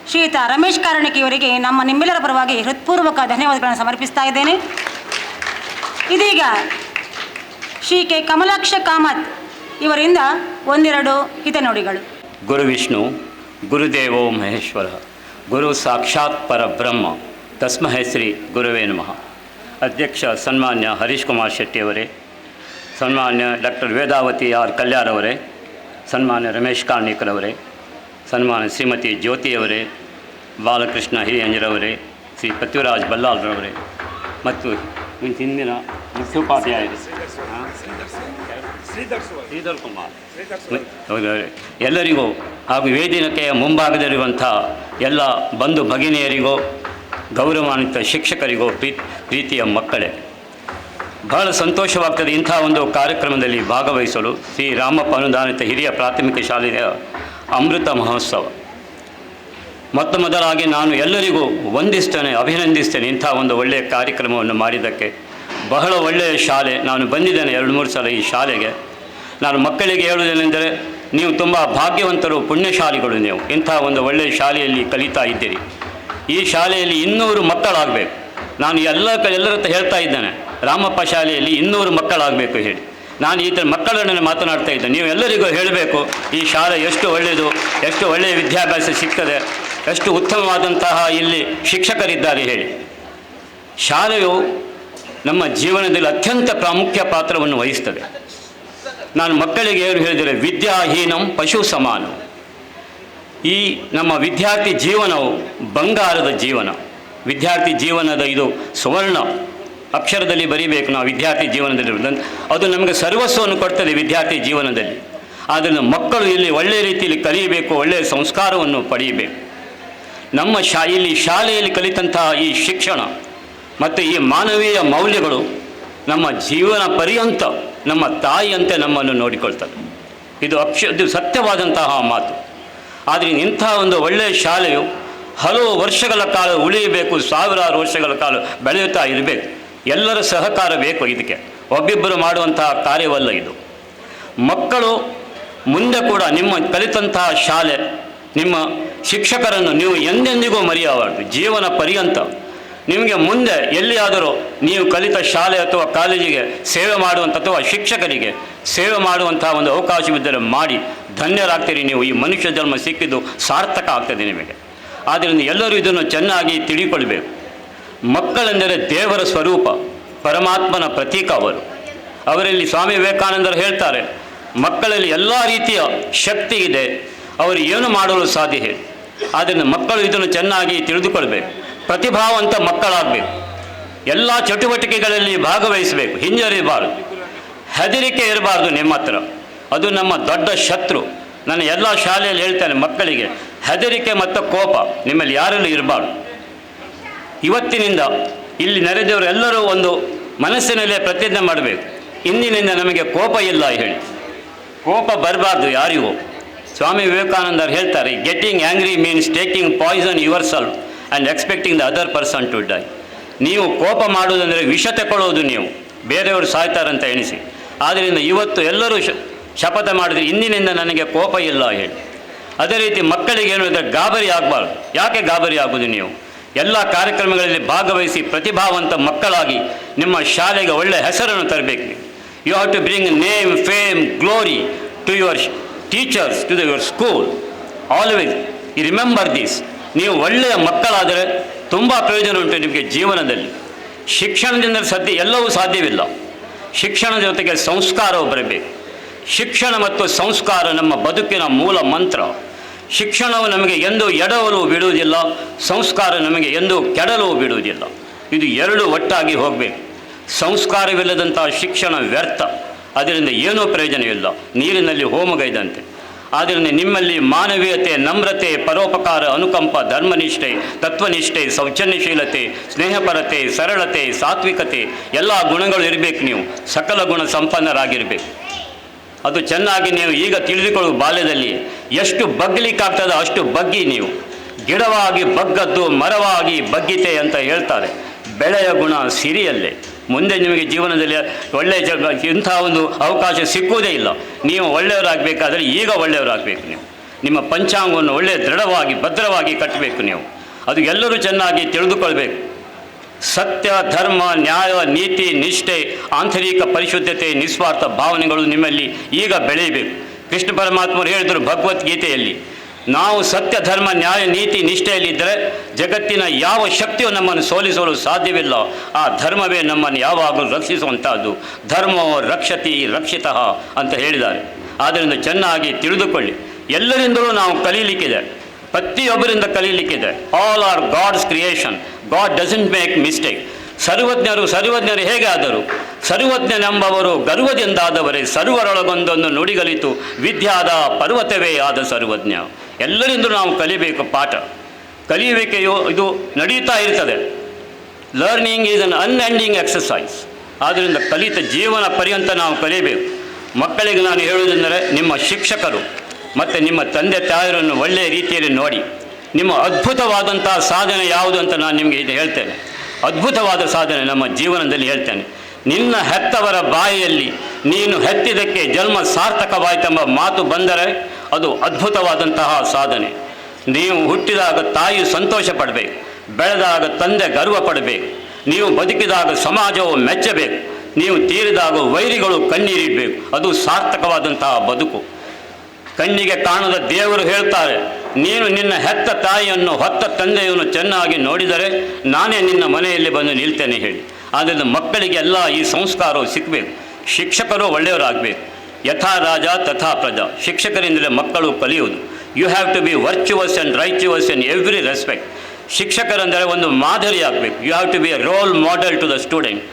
ಶ್ರೀಯುತ ರಮೇಶ್ ಕಾರಣಿಕೆಯವರಿಗೆ ನಿಮ್ಮೆಲ್ಲರ ಪರವಾಗಿ ಹೃತ್ಪೂರ್ವಕ ಧನ್ಯವಾದಗಳನ್ನು ಸಮರ್ಪಿಸ್ತಾ ಇದ್ದೇನೆ. ಇದೀಗ ಶ್ರೀ ಕೆ ಕಮಲಾಕ್ಷ ಕಾಮತ್ ಇವರಿಂದ 1-2 ಹಿತನುಡಿಗಳು. ಗುರು ವಿಷ್ಣು, ಗುರುದೇವೋ ಮಹೇಶ್ವರ, ಗುರು ಸಾಕ್ಷಾತ್ ಪರಬ್ರಹ್ಮ, ತಸ್ಮೈ ಶ್ರೀ ಗುರುವೇ ನಮಃ. ಅಧ್ಯಕ್ಷ ಸನ್ಮಾನ್ಯ ಹರೀಶ್ ಕುಮಾರ್ ಶೆಟ್ಟಿಯವರೇ, ಸನ್ಮಾನ್ಯ ಡಾಕ್ಟರ್ ವೇದಾವತಿ ಆರ್ ಕಲ್ಯಾರವರೇ, ಸನ್ಮಾನ್ಯ ರಮೇಶ್ ಕಾರ್ಣಿಕರವರೇ, ಸನ್ಮಾನ್ಯ ಶ್ರೀಮತಿ ಜ್ಯೋತಿಯವರೇ, ಬಾಲಕೃಷ್ಣ ಹಿರಿಯಂಜರವರೇ, ಶ್ರೀ ಪೃಥ್ವಿರಾಜ್ ಬಲ್ಲಾಲ್ರವರೇ ಮತ್ತು ಹಿಂದಿನ ಮುಖ್ಯೋಪಾಧ್ಯಾಯರು ಶ್ರೀಧರ್ ಕುಮಾರ್ ಎಲ್ಲರಿಗೂ ಹಾಗೂ ವೇದಿಕೆಯ ಮುಂಭಾಗದಲ್ಲಿರುವಂಥ ಎಲ್ಲ ಬಂಧು ಭಗಿನಿಯರಿಗೂ, ಗೌರವಾನ್ವಿತ ಶಿಕ್ಷಕರಿಗೂ, ಪ್ರೀತಿಯ ಮಕ್ಕಳೇ, ಬಹಳ ಸಂತೋಷವಾಗ್ತದೆ ಇಂಥ ಒಂದು ಕಾರ್ಯಕ್ರಮದಲ್ಲಿ ಭಾಗವಹಿಸಲು. ಶ್ರೀ ರಾಮಪ್ಪ ಅನುದಾನಿತ ಹಿರಿಯ ಪ್ರಾಥಮಿಕ ಶಾಲೆಯ ಅಮೃತ ಮಹೋತ್ಸವ. ಮೊದಲಾಗಿ ನಾನು ಎಲ್ಲರಿಗೂ ಅಭಿನಂದಿಸ್ತೇನೆ ಇಂಥ ಒಂದು ಒಳ್ಳೆಯ ಕಾರ್ಯಕ್ರಮವನ್ನು ಮಾಡಿದ್ದಕ್ಕೆ. ಬಹಳ ಒಳ್ಳೆಯ ಶಾಲೆ. ನಾನು ಬಂದಿದ್ದೇನೆ 2-3 ಸಲ ಈ ಶಾಲೆಗೆ. ನಾನು ಮಕ್ಕಳಿಗೆ ಹೇಳುವುದೇನೆಂದರೆ, ನೀವು ತುಂಬ ಭಾಗ್ಯವಂತರು, ಪುಣ್ಯಶಾಲಿಗಳು. ನೀವು ಇಂಥ ಒಂದು ಒಳ್ಳೆಯ ಶಾಲೆಯಲ್ಲಿ ಕಲಿತಾ ಇದ್ದೀರಿ. ಈ ಶಾಲೆಯಲ್ಲಿ 200 ಮಕ್ಕಳಾಗಬೇಕು. ನಾನು ಎಲ್ಲರ ಹತ್ರ ಹೇಳ್ತಾ ಇದ್ದೇನೆ, ರಾಮಪ್ಪ ಶಾಲೆಯಲ್ಲಿ 200 ಮಕ್ಕಳಾಗಬೇಕು ಹೇಳಿ. ನಾನು ಈ ಥರ ಮಕ್ಕಳನ್ನು ಮಾತನಾಡ್ತಾ ಇದ್ದೇನೆ. ನೀವು ಎಲ್ಲರಿಗೂ ಹೇಳಬೇಕು, ಈ ಶಾಲೆ ಎಷ್ಟು ಒಳ್ಳೆಯದು, ಎಷ್ಟು ಒಳ್ಳೆಯ ವಿದ್ಯಾಭ್ಯಾಸ ಸಿಗ್ತದೆ, ಎಷ್ಟು ಉತ್ತಮವಾದಂತಹ ಇಲ್ಲಿ ಶಿಕ್ಷಕರಿದ್ದಾರೆ ಹೇಳಿ. ಶಾಲೆಯು ನಮ್ಮ ಜೀವನದಲ್ಲಿ ಅತ್ಯಂತ ಪ್ರಾಮುಖ್ಯ ಪಾತ್ರವನ್ನು ವಹಿಸ್ತದೆ. ನಾನು ಮಕ್ಕಳಿಗೆ ಏನು ಹೇಳಿದರೆ, ವಿದ್ಯಾಹೀನಂ ಪಶು ಸಮಾನ. ಈ ನಮ್ಮ ವಿದ್ಯಾರ್ಥಿ ಜೀವನವು ಬಂಗಾರದ ಜೀವನ. ವಿದ್ಯಾರ್ಥಿ ಜೀವನದ ಇದು ಸುವರ್ಣ ಅಕ್ಷರದಲ್ಲಿ ಬರೀಬೇಕು ನಾವು ವಿದ್ಯಾರ್ಥಿ ಜೀವನದಲ್ಲಿ. ಅದು ನಮಗೆ ಸರ್ವಸ್ವವನ್ನು ಕೊಡ್ತದೆ ವಿದ್ಯಾರ್ಥಿ ಜೀವನದಲ್ಲಿ. ಆದ್ದರಿಂದ ಮಕ್ಕಳು ಇಲ್ಲಿ ಒಳ್ಳೆಯ ರೀತಿಯಲ್ಲಿ ಕಲಿಯಬೇಕು, ಒಳ್ಳೆಯ ಸಂಸ್ಕಾರವನ್ನು ಪಡೆಯಬೇಕು. ನಮ್ಮ ಇಲ್ಲಿ ಶಾಲೆಯಲ್ಲಿ ಕಲಿತಂತಹ ಈ ಶಿಕ್ಷಣ ಮತ್ತು ಈ ಮಾನವೀಯ ಮೌಲ್ಯಗಳು ನಮ್ಮ ಜೀವನ ಪರ್ಯಂತ ನಮ್ಮ ತಾಯಿಯಂತೆ ನಮ್ಮನ್ನು ನೋಡಿಕೊಳ್ತದೆ. ಇದು ಸತ್ಯವಾದಂತಹ ಮಾತು. ಆದರೆ ಇಂಥ ಒಂದು ಒಳ್ಳೆಯ ಶಾಲೆಯು ಹಲವು ವರ್ಷಗಳ ಕಾಲ ಉಳಿಯಬೇಕು, ಸಾವಿರಾರು ವರ್ಷಗಳ ಕಾಲ ಬೆಳೆಯುತ್ತಾ ಇರಬೇಕು. ಎಲ್ಲರ ಸಹಕಾರ ಬೇಕು. ಇದಕ್ಕೆ ಒಬ್ಬಿಬ್ಬರು ಮಾಡುವಂತಹ ಕಾರ್ಯವಲ್ಲ ಇದು. ಮಕ್ಕಳು ಮುಂದೆ ಕೂಡ ನಿಮ್ಮ ಕಲಿತಂತಹ ಶಾಲೆ, ನಿಮ್ಮ ಶಿಕ್ಷಕರನ್ನು ನೀವು ಎಂದೆಂದಿಗೂ ಮರೆಯಬಾರದು. ಜೀವನ ಪರ್ಯಂತ ನಿಮಗೆ ಮುಂದೆ ಎಲ್ಲಿಯಾದರೂ ನೀವು ಕಲಿತ ಶಾಲೆ ಅಥವಾ ಕಾಲೇಜಿಗೆ ಸೇವೆ ಮಾಡುವಂಥ ಅಥವಾ ಶಿಕ್ಷಕರಿಗೆ ಸೇವೆ ಮಾಡುವಂತಹ ಒಂದು ಅವಕಾಶವಿದ್ದರೆ ಮಾಡಿ ಧನ್ಯರಾಗ್ತೀರಿ. ನೀವು ಈ ಮನುಷ್ಯ ಜನ್ಮ ಸಿಕ್ಕಿದ್ದು ಸಾರ್ಥಕ ಆಗ್ತದೆ ನಿಮಗೆ. ಆದ್ದರಿಂದ ಎಲ್ಲರೂ ಇದನ್ನು ಚೆನ್ನಾಗಿ ತಿಳಿದುಕೊಳ್ಬೇಕು. ಮಕ್ಕಳೆಂದರೆ ದೇವರ ಸ್ವರೂಪ, ಪರಮಾತ್ಮನ ಪ್ರತೀಕ ಅವರು. ಅವರಲ್ಲಿ ಸ್ವಾಮಿ ವಿವೇಕಾನಂದರು ಹೇಳ್ತಾರೆ, ಮಕ್ಕಳಲ್ಲಿ ಎಲ್ಲ ರೀತಿಯ ಶಕ್ತಿ ಇದೆ, ಅವರು ಏನು ಮಾಡಲು ಸಾಧ್ಯ ಹೇಳಿ. ಆದ್ದರಿಂದ ಮಕ್ಕಳು ಇದನ್ನು ಚೆನ್ನಾಗಿ ತಿಳಿದುಕೊಳ್ಬೇಕು. ಪ್ರತಿಭಾವಂತ ಮಕ್ಕಳಾಗಬೇಕು. ಎಲ್ಲ ಚಟುವಟಿಕೆಗಳಲ್ಲಿ ಭಾಗವಹಿಸಬೇಕು, ಹಿಂಜರಿಬಾರದು, ಹೆದರಿಕೆ ಇರಬಾರ್ದು ನಿಮ್ಮ ಹತ್ರ. ಅದು ನಮ್ಮ ದೊಡ್ಡ ಶತ್ರು. ನಾನು ಎಲ್ಲ ಶಾಲೆಯಲ್ಲಿ ಹೇಳ್ತೇನೆ ಮಕ್ಕಳಿಗೆ, ಹೆದರಿಕೆ ಮತ್ತು ಕೋಪ ನಿಮ್ಮಲ್ಲಿ ಯಾರಲ್ಲೂ ಇರಬಾರ್ದು. ಇವತ್ತಿನಿಂದ ಇಲ್ಲಿ ನೆರೆದವರು ಎಲ್ಲರೂ ಒಂದು ಮನಸ್ಸಿನಲ್ಲೇ ಪ್ರತಿಜ್ಞೆ ಮಾಡಬೇಕು, ಇಂದಿನಿಂದ ನಮಗೆ ಕೋಪ ಇಲ್ಲ ಹೇಳಿ. ಕೋಪ ಬರಬಾರ್ದು ಯಾರಿಗೂ. ಸ್ವಾಮಿ ವಿವೇಕಾನಂದರು ಹೇಳ್ತಾರೆ, getting angry means taking poison yourself and expecting the other person to die. ನೀವು ಕೋಪ ಮಾಡುವುದಂದರೆ ವಿಷ ತಗೊಳ್ಳೋದು, ನೀವು ಬೇರೆಯವರು ಸಾಯ್ತಾರಂತ ಎಣಿಸಿ. ಆದ್ದರಿಂದ ಇವತ್ತು ಎಲ್ಲರೂ ಶಪಥ ಮಾಡಿದ್ರೆ ಇಂದಿನಿಂದ ನನಗೆ ಕೋಪ ಇಲ್ಲ ಹೇಳಿ. ಅದೇ ರೀತಿ ಮಕ್ಕಳಿಗೆ ಏನು ಹೇಳಿದರೆ ಗಾಬರಿ ಆಗಬಾರ್ದು. ಯಾಕೆ ಗಾಬರಿ ಆಗೋದು? ನೀವು ಎಲ್ಲ ಕಾರ್ಯಕ್ರಮಗಳಲ್ಲಿ ಭಾಗವಹಿಸಿ ಪ್ರತಿಭಾವಂತ ಮಕ್ಕಳಾಗಿ ನಿಮ್ಮ ಶಾಲೆಗೆ ಒಳ್ಳೆಯ ಹೆಸರನ್ನು ತರಬೇಕು. You have to bring name, fame, glory to your teachers, to your school. Always remember this. ನೀವು ಒಳ್ಳೆಯ ಮಕ್ಕಳಾದರೆ ತುಂಬ ಪ್ರಯೋಜನ ಉಂಟು ನಿಮಗೆ ಜೀವನದಲ್ಲಿ. ಶಿಕ್ಷಣದಿಂದ ಎಲ್ಲವೂ ಸಾಧ್ಯವಿಲ್ಲ. ಶಿಕ್ಷಣದ ಜೊತೆಗೆ ಸಂಸ್ಕಾರವು ಬರಬೇಕು. ಶಿಕ್ಷಣ ಮತ್ತು ಸಂಸ್ಕಾರ ನಮ್ಮ ಬದುಕಿನ ಮೂಲ ಮಂತ್ರ. ಶಿಕ್ಷಣವು ನಮಗೆ ಎಂದೂ ಎಡವಲು ಬಿಡುವುದಿಲ್ಲ, ಸಂಸ್ಕಾರ ನಮಗೆ ಎಂದೂ ಕೆಡಲು ಬಿಡುವುದಿಲ್ಲ. ಇದು ಎರಡು ಒಟ್ಟಾಗಿ ಹೋಗಬೇಕು. ಸಂಸ್ಕಾರವಿಲ್ಲದಂತಹ ಶಿಕ್ಷಣ ವ್ಯರ್ಥ, ಅದರಿಂದ ಏನೂ ಪ್ರಯೋಜನವಿಲ್ಲ, ನೀರಿನಲ್ಲಿ ಹೋಮಗೈದಂತೆ. ಆದ್ದರಿಂದ ನಿಮ್ಮಲ್ಲಿ ಮಾನವೀಯತೆ, ನಮ್ರತೆ, ಪರೋಪಕಾರ, ಅನುಕಂಪ, ಧರ್ಮನಿಷ್ಠೆ, ತತ್ವನಿಷ್ಠೆ, ಸೌಜನ್ಯಶೀಲತೆ, ಸ್ನೇಹಪರತೆ, ಸರಳತೆ, ಸಾತ್ವಿಕತೆ ಎಲ್ಲ ಗುಣಗಳು ಇರಬೇಕು. ನೀವು ಸಕಲ ಗುಣ ಸಂಪನ್ನರಾಗಿರಬೇಕು. ಅದು ಚೆನ್ನಾಗಿ ನೀವು ಈಗ ತಿಳಿದುಕೊಳ್ಳುವ ಬಾಲ್ಯದಲ್ಲಿ ಎಷ್ಟು ಬಗ್ಲಿಕ್ಕಾಗ್ತದೆ ಅಷ್ಟು ಬಗ್ಗಿ. ನೀವು ಗಿಡವಾಗಿ ಬಗ್ಗದ್ದು ಮರವಾಗಿ ಬಗ್ಗಿತೆ ಅಂತ ಹೇಳ್ತಾರೆ. ಬೆಳೆಯ ಗುಣ ಸಿರಿಯಲ್ಲೇ. ಮುಂದೆ ನಿಮಗೆ ಜೀವನದಲ್ಲಿ ಒಳ್ಳೆಯ ಇಂಥ ಒಂದು ಅವಕಾಶ ಸಿಕ್ಕುವುದೇ ಇಲ್ಲ. ನೀವು ಒಳ್ಳೆಯವರಾಗಬೇಕಾದ್ರೆ ಈಗ ಒಳ್ಳೆಯವರಾಗಬೇಕು. ನೀವು ನಿಮ್ಮ ಪಂಚಾಂಗವನ್ನು ಒಳ್ಳೆಯ ದೃಢವಾಗಿ ಭದ್ರವಾಗಿ ಕಟ್ಟಬೇಕು. ನೀವು ಅದು ಎಲ್ಲರೂ ಚೆನ್ನಾಗಿ ತಿಳಿದುಕೊಳ್ಬೇಕು. ಸತ್ಯ, ಧರ್ಮ, ನ್ಯಾಯ, ನೀತಿ, ನಿಷ್ಠೆ, ಆಂತರಿಕ ಪರಿಶುದ್ಧತೆ, ನಿಸ್ವಾರ್ಥ ಭಾವನೆಗಳು ನಿಮ್ಮಲ್ಲಿ ಈಗ ಬೆಳೆಯಬೇಕು. ಕೃಷ್ಣ ಪರಮಾತ್ಮರು ಹೇಳಿದರು ಭಗವದ್ಗೀತೆಯಲ್ಲಿ, ನಾವು ಸತ್ಯ, ಧರ್ಮ, ನ್ಯಾಯ, ನೀತಿ, ನಿಷ್ಠೆಯಲ್ಲಿದ್ದರೆ ಜಗತ್ತಿನ ಯಾವ ಶಕ್ತಿಯು ನಮ್ಮನ್ನು ಸೋಲಿಸಲು ಸಾಧ್ಯವಿಲ್ಲ. ಆ ಧರ್ಮವೇ ನಮ್ಮನ್ನು ಯಾವಾಗಲೂ ರಕ್ಷಿಸುವಂಥದ್ದು. ಧರ್ಮೋ ರಕ್ಷತಿ ರಕ್ಷಿತಃ ಅಂತ ಹೇಳಿದ್ದಾರೆ. ಆದ್ದರಿಂದ ಚೆನ್ನಾಗಿ ತಿಳಿದುಕೊಳ್ಳಿ. ಎಲ್ಲರಿಂದಲೂ ನಾವು ಕಲೀಲಿಕ್ಕಿದೆ, ಪ್ರತಿಯೊಬ್ಬರಿಂದ ಕಲೀಲಿಕ್ಕಿದೆ. All are God's creation. God doesn't make mistake. ಸರ್ವಜ್ಞರು ಹೇಗೆ ಆದರು? ಸರ್ವಜ್ಞನೆಂಬವರು ಗರ್ವದಿಂದಾದವರೇ, ಸರ್ವರೊಳಗೊಂದೊಂದು ನುಡಿಗಲಿತು ವಿದ್ಯಾದ ಪರ್ವತವೇ ಆದ ಸರ್ವಜ್ಞ. ಎಲ್ಲರಿಂದಲೂ ನಾವು ಕಲಿಬೇಕು. ಪಾಠ ಕಲಿಯುವಿಕೆಯು ಇದು ನಡೀತಾ ಇರ್ತದೆ. Learning is an unending exercise. ಆದ್ದರಿಂದ ಕಲಿತ ಜೀವನ ಪರ್ಯಂತ ನಾವು ಕಲಿಯಬೇಕು. ಮಕ್ಕಳಿಗೆ ನಾನು ಹೇಳುವುದೆಂದರೆ, ನಿಮ್ಮ ಶಿಕ್ಷಕರು ಮತ್ತು ನಿಮ್ಮ ತಂದೆ ತಾಯರನ್ನು ಒಳ್ಳೆಯ ರೀತಿಯಲ್ಲಿ ನೋಡಿ. ನಿಮ್ಮ ಅದ್ಭುತವಾದಂತಹ ಸಾಧನೆ ಯಾವುದು ಅಂತ ನಾನು ನಿಮಗೆ ಇದು ಹೇಳ್ತೇನೆ. ಅದ್ಭುತವಾದ ಸಾಧನೆ ನಮ್ಮ ಜೀವನದಲ್ಲಿ ಹೇಳ್ತೇನೆ. ನಿನ್ನ ಹೆತ್ತವರ ಬಾಯಿಯಲ್ಲಿ ನೀನು ಹೆತ್ತಿದ್ದಕ್ಕೆ ಜನ್ಮ ಸಾರ್ಥಕವಾಯಿತೆಂಬ ಮಾತು ಬಂದರೆ ಅದು ಅದ್ಭುತವಾದಂತಹ ಸಾಧನೆ. ನೀವು ಹುಟ್ಟಿದಾಗ ತಾಯಿ ಸಂತೋಷ ಪಡಬೇಕು, ಬೆಳೆದಾಗ ತಂದೆ ಗರ್ವ ಪಡಬೇಕು. ನೀವು ಬದುಕಿದಾಗ ಸಮಾಜವು ಮೆಚ್ಚಬೇಕು, ನೀವು ತೀರಿದಾಗ ವೈರಿಗಳು ಕಣ್ಣೀರಿಡಬೇಕು. ಅದು ಸಾರ್ಥಕವಾದಂತಹ ಬದುಕು. ಕಣ್ಣಿಗೆ ಕಾಣದ ದೇವರು ಹೇಳ್ತಾರೆ, ನೀನು ನಿನ್ನ ಹೆತ್ತ ತಾಯಿಯನ್ನು ಹೊತ್ತ ತಂದೆಯನ್ನು ಚೆನ್ನಾಗಿ ನೋಡಿದರೆ ನಾನೇ ನಿನ್ನ ಮನೆಯಲ್ಲಿ ಬಂದು ನಿಲ್ತೇನೆ ಹೇಳಿ. ಆದ್ದರಿಂದ ಮಕ್ಕಳಿಗೆಲ್ಲ ಈ ಸಂಸ್ಕಾರವು ಸಿಕ್ಕಬೇಕು. ಶಿಕ್ಷಕರು ಒಳ್ಳೆಯವರಾಗಬೇಕು. ಯಥಾ ರಾಜ ತಥಾ ಪ್ರಜಾ. ಶಿಕ್ಷಕರಿಂದಲೇ ಮಕ್ಕಳು ಕಲಿಯುವುದು. You have to be virtuous and righteous in every respect. ಶಿಕ್ಷಕರೆಂದರೆ ಒಂದು ಮಾದರಿ ಆಗಬೇಕು. You have to be a role model to the student.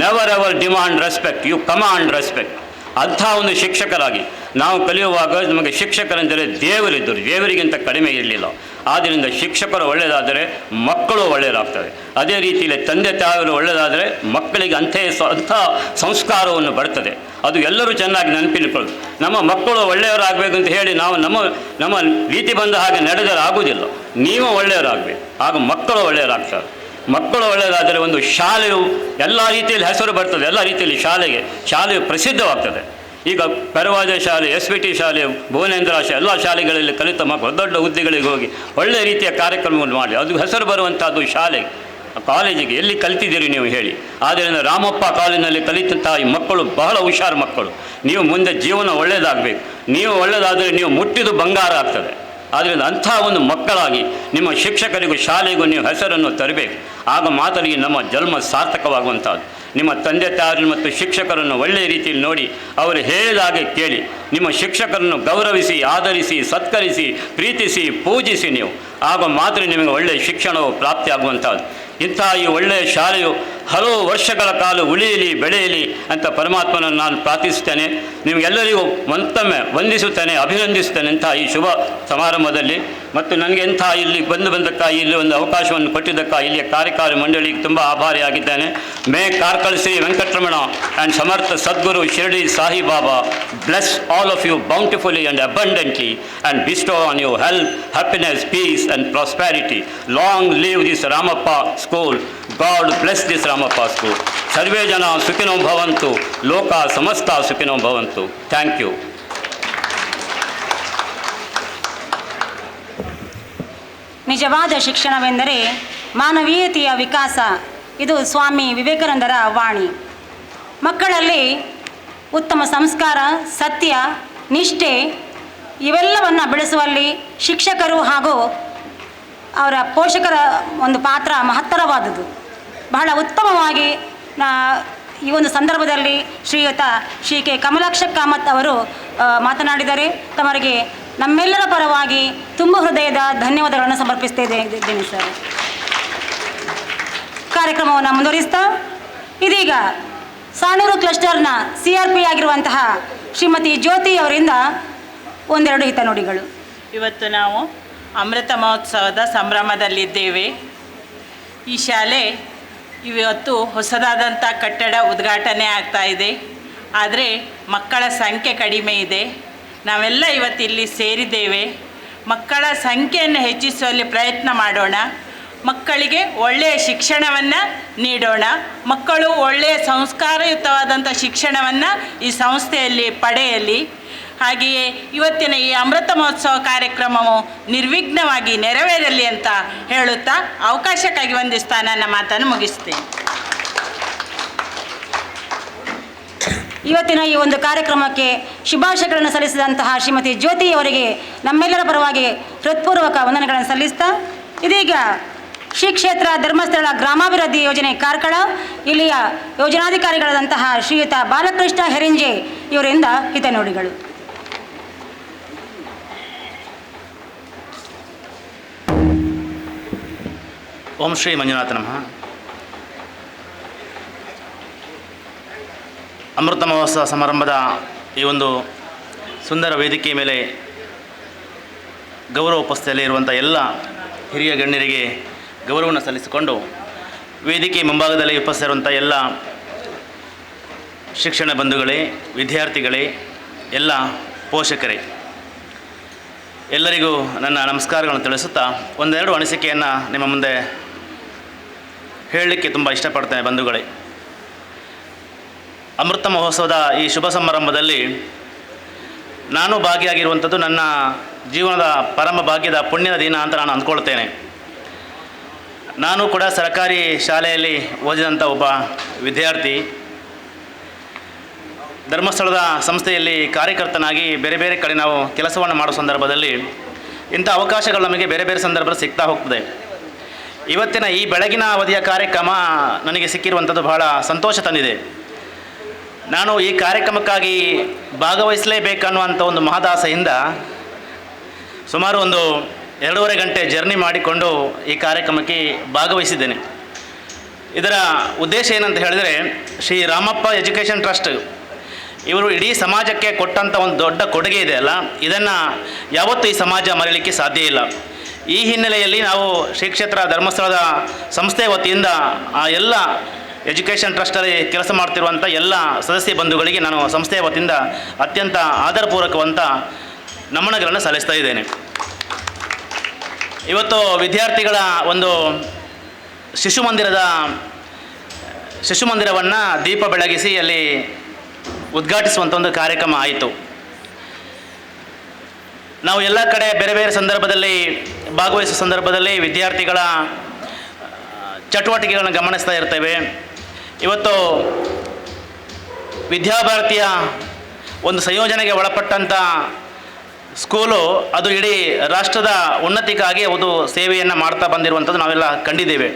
Never ever demand respect, you command respect. ಅಂಥ ಒಂದು ಶಿಕ್ಷಕರಾಗಿ ನಾವು ಕಲಿಯುವಾಗ ನಮಗೆ ಶಿಕ್ಷಕರೆಂದರೆ ದೇವರಿದ್ದರು, ದೇವರಿಗಿಂತ ಕಡಿಮೆ ಇರಲಿಲ್ಲ. ಆದ್ದರಿಂದ ಶಿಕ್ಷಕರು ಒಳ್ಳೆಯದಾದರೆ ಮಕ್ಕಳು ಒಳ್ಳೆಯದಾಗ್ತವೆ. ಅದೇ ರೀತಿಯಲ್ಲಿ ತಂದೆ ತಾಯಿಯವರು ಒಳ್ಳೆಯದಾದರೆ ಮಕ್ಕಳಿಗೆ ಅಂಥ ಸಂಸ್ಕಾರವನ್ನು ಬರ್ತದೆ. ಅದು ಎಲ್ಲರೂ ಚೆನ್ನಾಗಿ ನೆನಪಿಟ್ಟುಕೊಳ್ಳೋದು. ನಮ್ಮ ಮಕ್ಕಳು ಒಳ್ಳೆಯವರಾಗಬೇಕು ಅಂತ ಹೇಳಿ ನಾವು ನಮ್ಮ ರೀತಿ ಬಂದ ಹಾಗೆ ನಡೆದರೆ ಆಗುವುದಿಲ್ಲ. ನೀವು ಒಳ್ಳೆಯವರಾಗಬೇಕು, ಆಗ ಮಕ್ಕಳು ಒಳ್ಳೆಯವರಾಗ್ತಾರೆ. ಮಕ್ಕಳು ಒಳ್ಳೆಯದಾದರೆ ಒಂದು ಶಾಲೆಯು ಎಲ್ಲ ರೀತಿಯಲ್ಲಿ ಹೆಸರು ಬರ್ತದೆ. ಎಲ್ಲ ರೀತಿಯಲ್ಲಿ ಶಾಲೆಯು ಪ್ರಸಿದ್ಧವಾಗ್ತದೆ. ಈಗ ಪೆರವಾಜ ಶಾಲೆ, SVT ಶಾಲೆ, ಭುವನೇಂದ್ರ ಶಾಲೆ, ಎಲ್ಲ ಶಾಲೆಗಳಲ್ಲಿ ಕಲಿತ ಮಕ್ಕಳು ದೊಡ್ಡ ಹುದ್ದೆಗಳಿಗೆ ಹೋಗಿ ಒಳ್ಳೆಯ ರೀತಿಯ ಕಾರ್ಯಕ್ರಮವನ್ನು ಮಾಡಿ ಅದು ಹೆಸರು ಬರುವಂಥದ್ದು ಶಾಲೆ, ಕಾಲೇಜಿಗೆ. ಎಲ್ಲಿ ಕಲಿತಿದ್ದೀರಿ ನೀವು ಹೇಳಿ. ಆದ್ದರಿಂದ ರಾಮಪ್ಪ ಕಾಲೇಜಿನಲ್ಲಿ ಕಲಿತಂತಹ ಈ ಮಕ್ಕಳು ಬಹಳ ಹುಷಾರು ಮಕ್ಕಳು. ನೀವು ಮುಂದೆ ಜೀವನ ಒಳ್ಳೆಯದಾಗಬೇಕು. ನೀವು ಒಳ್ಳೆಯದಾದರೆ ನೀವು ಮುಟ್ಟಿದ್ದು ಬಂಗಾರ ಆಗ್ತದೆ. ಆದ್ದರಿಂದ ಅಂಥ ಒಂದು ಮಕ್ಕಳಾಗಿ ನಿಮ್ಮ ಶಿಕ್ಷಕರಿಗೂ ಶಾಲೆಗೂ ನೀವು ಹೆಸರನ್ನು ತರಬೇಕು. ಆಗ ಮಾತ್ರ ನಮ್ಮ ಜನ್ಮ ಸಾರ್ಥಕವಾಗುವಂಥದ್ದು. ನಿಮ್ಮ ತಂದೆ ತಾಯಿ ಮತ್ತು ಶಿಕ್ಷಕರನ್ನು ಒಳ್ಳೆಯ ರೀತಿಯಲ್ಲಿ ನೋಡಿ ಅವರು ಹೇಳಿದ ಹಾಗೆ ಕೇಳಿ. ನಿಮ್ಮ ಶಿಕ್ಷಕರನ್ನು ಗೌರವಿಸಿ, ಆದರಿಸಿ, ಸತ್ಕರಿಸಿ, ಪ್ರೀತಿಸಿ, ಪೂಜಿಸಿ ನೀವು. ಆಗ ಮಾತ್ರ ನಿಮಗೆ ಒಳ್ಳೆಯ ಶಿಕ್ಷಣವು ಪ್ರಾಪ್ತಿಯಾಗುವಂಥದ್ದು. ಇಂಥ ಈ ಒಳ್ಳೆಯ ಶಾಲೆಯು ಹಲವು ವರ್ಷಗಳ ಕಾಲ ಉಳಿಯಲಿ, ಬೆಳೆಯಲಿ ಅಂತ ಪರಮಾತ್ಮನನ್ನು ನಾನು ಪ್ರಾರ್ಥಿಸುತ್ತೇನೆ. ನಿಮಗೆಲ್ಲರಿಗೂ ಮತ್ತೊಮ್ಮೆ ವಂದಿಸುತ್ತೇನೆ, ಅಭಿನಂದಿಸುತ್ತೇನೆ ಇಂಥ ಈ ಶುಭ ಸಮಾರಂಭದಲ್ಲಿ. ಮತ್ತು ನನಗೆ ಇಂಥ ಇಲ್ಲಿ ಬಂದಕ್ಕಾಗಿ ಇಲ್ಲಿ ಒಂದು ಅವಕಾಶವನ್ನು ಕೊಟ್ಟಿದ್ದಕ್ಕಾಗಿ ಇಲ್ಲಿಯ ಕಾರ್ಯಕಾರಿ ಮಂಡಳಿಗೆ ತುಂಬ ಆಭಾರಿಯಾಗಿದ್ದೇನೆ. May Karkala Shri Venkataramana and Samartha Sadguru Shirdi Sai Baba bless all of you bountifully and abundantly and bestow on you health, happiness, peace and prosperity. Long live this Ramappa school. God bless this Ramappa school. Sarve jana sukhino bhavantu, loka samasta sukhino bhavantu. Thank you. ನಿಜವಾದ ಶಿಕ್ಷಣವೆಂದರೆ ಮಾನವೀಯತೆಯ ವಿಕಾಸ. ಇದು ಸ್ವಾಮಿ ವಿವೇಕಾನಂದರ ವಾಣಿ. ಮಕ್ಕಳಲ್ಲಿ ಉತ್ತಮ ಸಂಸ್ಕಾರ, ಸತ್ಯ, ನಿಷ್ಠೆ ಇವೆಲ್ಲವನ್ನು ಬೆಳೆಸುವಲ್ಲಿ ಶಿಕ್ಷಕರು ಹಾಗೂ ಅವರ ಪೋಷಕರ ಒಂದು ಪಾತ್ರ ಮಹತ್ತರವಾದುದು. ಬಹಳ ಉತ್ತಮವಾಗಿ ಈ ಒಂದು ಸಂದರ್ಭದಲ್ಲಿ ಶ್ರೀಯುತ ಶ್ರೀ ಕೆ ಕಮಲಾಕ್ಷ ಕಾಮತ್ ಅವರು ಮಾತನಾಡಿದರೆ ತಮಗೆ ನಮ್ಮೆಲ್ಲರ ಪರವಾಗಿ ತುಂಬ ಹೃದಯದ ಧನ್ಯವಾದಗಳನ್ನು ಸಮರ್ಪಿಸ್ತಿದ್ದೇನೆ ಸರ್. ಕಾರ್ಯಕ್ರಮವನ್ನು ಮುಂದುವರಿಸ್ತಾ ಇದೀಗ ಸಾಣೂರು ಕ್ಲಸ್ಟರ್ನ CRP ಆಗಿರುವಂತಹ ಶ್ರೀಮತಿ ಜ್ಯೋತಿ ಅವರಿಂದ ಒಂದೆರಡು ಹಿತನುಡಿಗಳು. ಇವತ್ತು ನಾವು ಅಮೃತ ಮಹೋತ್ಸವದ ಸಂಭ್ರಮದಲ್ಲಿದ್ದೇವೆ. ಈ ಶಾಲೆ ಇವತ್ತು ಹೊಸದಾದಂಥ ಕಟ್ಟಡ ಉದ್ಘಾಟನೆ ಆಗ್ತಾ ಇದೆ. ಆದರೆ ಮಕ್ಕಳ ಸಂಖ್ಯೆ ಕಡಿಮೆ ಇದೆ. ನಾವೆಲ್ಲ ಇವತ್ತು ಇಲ್ಲಿ ಸೇರಿದ್ದೇವೆ. ಮಕ್ಕಳ ಸಂಖ್ಯೆಯನ್ನು ಹೆಚ್ಚಿಸುವಲ್ಲಿ ಪ್ರಯತ್ನ ಮಾಡೋಣ. ಮಕ್ಕಳಿಗೆ ಒಳ್ಳೆಯ ಶಿಕ್ಷಣವನ್ನು ನೀಡೋಣ. ಮಕ್ಕಳು ಒಳ್ಳೆಯ ಸಂಸ್ಕಾರಯುತವಾದಂಥ ಶಿಕ್ಷಣವನ್ನು ಈ ಸಂಸ್ಥೆಯಲ್ಲಿ ಪಡೆಯಲಿ. ಹಾಗೆಯೇ ಇವತ್ತಿನ ಈ ಅಮೃತ ಮಹೋತ್ಸವ ಕಾರ್ಯಕ್ರಮವು ನಿರ್ವಿಘ್ನವಾಗಿ ನೆರವೇರಲಿ ಅಂತ ಹೇಳುತ್ತಾ ಅವಕಾಶಕ್ಕಾಗಿ ವಂದಿಸ್ತಾ ನನ್ನ ಮಾತನ್ನು ಮುಗಿಸ್ತೇನೆ. ಇವತ್ತಿನ ಈ ಒಂದು ಕಾರ್ಯಕ್ರಮಕ್ಕೆ ಶುಭಾಶಯಗಳನ್ನು ಸಲ್ಲಿಸಿದಂತಹ ಶ್ರೀಮತಿ ಜ್ಯೋತಿ ಅವರಿಗೆ ನಮ್ಮೆಲ್ಲರ ಪರವಾಗಿ ಹೃತ್ಪೂರ್ವಕ ವಂದನೆಗಳನ್ನು ಸಲ್ಲಿಸ್ತಾ ಇದೀಗ ಶ್ರೀ ಕ್ಷೇತ್ರ ಧರ್ಮಸ್ಥಳ ಗ್ರಾಮಾಭಿವೃದ್ಧಿ ಯೋಜನೆ ಕಾರ್ಕಳ ಇಲ್ಲಿಯ ಯೋಜನಾಧಿಕಾರಿಗಳಾದಂತಹ ಶ್ರೀಯುತ ಬಾಲಕೃಷ್ಣ ಹೆರಿಂಜೆ ಇವರಿಂದ ಹಿತನುಡಿಗಳು. ಓಂ ಶ್ರೀ ಮಂಜುನಾಥ ನಮಃ. ಅಮೃತ ಮಹೋತ್ಸವ ಸಮಾರಂಭದ ಈ ಒಂದು ಸುಂದರ ವೇದಿಕೆಯ ಮೇಲೆ ಗೌರವ ಉಪಸ್ಥಿತಿಯಲ್ಲಿ ಇರುವಂಥ ಎಲ್ಲ ಹಿರಿಯ ಗಣ್ಯರಿಗೆ ಗೌರವವನ್ನು ಸಲ್ಲಿಸಿಕೊಂಡು ವೇದಿಕೆ ಮುಂಭಾಗದಲ್ಲಿ ಉಪಸ್ಥಿತಿರುವಂಥ ಎಲ್ಲ ಶಿಕ್ಷಣ ಬಂಧುಗಳೇ, ವಿದ್ಯಾರ್ಥಿಗಳೇ, ಎಲ್ಲ ಪೋಷಕರೇ, ಎಲ್ಲರಿಗೂ ನನ್ನ ನಮಸ್ಕಾರಗಳನ್ನು ತಿಳಿಸುತ್ತಾ ಒಂದೆರಡು ಅನಿಸಿಕೆಯನ್ನು ನಿಮ್ಮ ಮುಂದೆ ಹೇಳಲಿಕ್ಕೆ ತುಂಬ ಇಷ್ಟಪಡ್ತೇನೆ. ಬಂಧುಗಳೇ, ಅಮೃತ ಮಹೋತ್ಸವದ ಈ ಶುಭ ಸಮಾರಂಭದಲ್ಲಿ ನಾನು ಭಾಗಿಯಾಗಿರುವಂಥದ್ದು ನನ್ನ ಜೀವನದ ಪರಮ ಭಾಗ್ಯದ ಪುಣ್ಯದ ದಿನ ಅಂತ ನಾನು ಅಂದ್ಕೊಳ್ತೇನೆ. ನಾನು ಕೂಡ ಸರ್ಕಾರಿ ಶಾಲೆಯಲ್ಲಿ ಓದಿದಂಥ ಒಬ್ಬ ವಿದ್ಯಾರ್ಥಿ. ಧರ್ಮಸ್ಥಳದ ಸಂಸ್ಥೆಯಲ್ಲಿ ಕಾರ್ಯಕರ್ತನಾಗಿ ಬೇರೆ ಬೇರೆ ಕಡೆ ನಾವು ಕೆಲಸವನ್ನು ಮಾಡೋ ಸಂದರ್ಭದಲ್ಲಿ ಇಂಥ ಅವಕಾಶಗಳು ನಮಗೆ ಬೇರೆ ಬೇರೆ ಸಂದರ್ಭದಲ್ಲಿ ಸಿಗ್ತಾ ಹೋಗ್ತದೆ. ಇವತ್ತಿನ ಈ ಬೆಳಗಿನ ಅವಧಿಯ ಕಾರ್ಯಕ್ರಮ ನನಗೆ ಸಿಕ್ಕಿರುವಂಥದ್ದು ಬಹಳ ಸಂತೋಷ ತಂದಿದೆ. ನಾನು ಈ ಕಾರ್ಯಕ್ರಮಕ್ಕಾಗಿ ಭಾಗವಹಿಸಲೇಬೇಕನ್ನುವಂಥ ಒಂದು ಮಹದಾಸೆಯಿಂದ ಸುಮಾರು ಒಂದು 2.5 ಗಂಟೆ ಜರ್ನಿ ಮಾಡಿಕೊಂಡು ಈ ಕಾರ್ಯಕ್ರಮಕ್ಕೆ ಭಾಗವಹಿಸಿದ್ದೇನೆ. ಇದರ ಉದ್ದೇಶ ಏನಂತ ಹೇಳಿದರೆ, ಶ್ರೀ ರಾಮಪ್ಪ ಎಜುಕೇಷನ್ ಟ್ರಸ್ಟ್ ಇವರು ಇಡೀ ಸಮಾಜಕ್ಕೆ ಕೊಟ್ಟಂಥ ಒಂದು ದೊಡ್ಡ ಕೊಡುಗೆ ಇದೆ ಅಲ್ಲ, ಇದನ್ನು ಯಾವತ್ತೂ ಈ ಸಮಾಜ ಮರೀಲಿಕ್ಕೆ ಸಾಧ್ಯ ಇಲ್ಲ. ಈ ಹಿನ್ನೆಲೆಯಲ್ಲಿ ನಾವು ಶ್ರೀ ಕ್ಷೇತ್ರ ಧರ್ಮಸ್ಥಳದ ಸಂಸ್ಥೆ ವತಿಯಿಂದ ಆ ಎಲ್ಲ ಎಜುಕೇಷನ್ ಟ್ರಸ್ಟಲ್ಲಿ ಕೆಲಸ ಮಾಡ್ತಿರುವಂಥ ಎಲ್ಲ ಸದಸ್ಯ ಬಂಧುಗಳಿಗೆ ನಾನು ಸಂಸ್ಥೆಯ ವತಿಯಿಂದ ಅತ್ಯಂತ ಆದರಪೂರ್ವಕವಂತ ನಮನಗಳನ್ನು ಸಲ್ಲಿಸ್ತಾ ಇದ್ದೇನೆ. ಇವತ್ತು ವಿದ್ಯಾರ್ಥಿಗಳ ಒಂದು ಶಿಶು ಮಂದಿರವನ್ನು ದೀಪ ಬೆಳಗಿಸಿ ಅಲ್ಲಿ ಉದ್ಘಾಟಿಸುವಂಥ ಒಂದು ಕಾರ್ಯಕ್ರಮ ಆಯಿತು. ನಾವು ಎಲ್ಲ ಕಡೆ ಬೇರೆ ಬೇರೆ ಸಂದರ್ಭದಲ್ಲಿ ಭಾಗವಹಿಸುವ ಸಂದರ್ಭದಲ್ಲಿ ವಿದ್ಯಾರ್ಥಿಗಳ ಚಟುವಟಿಕೆಗಳನ್ನು ಗಮನಿಸ್ತಾ ಇರ್ತೇವೆ. ಇವತ್ತು ವಿದ್ಯಾಭಾರತಿಯ ಒಂದು ಸಂಯೋಜನೆಗೆ ಒಳಪಟ್ಟಂಥ ಸ್ಕೂಲು ಅದು ಇಡೀ ರಾಷ್ಟ್ರದ ಉನ್ನತಿಗಾಗಿ ಒಂದು ಸೇವೆಯನ್ನು ಮಾಡ್ತಾ ಬಂದಿರುವಂಥದ್ದು ನಾವೆಲ್ಲ ಕಂಡಿದ್ದೇವೆ.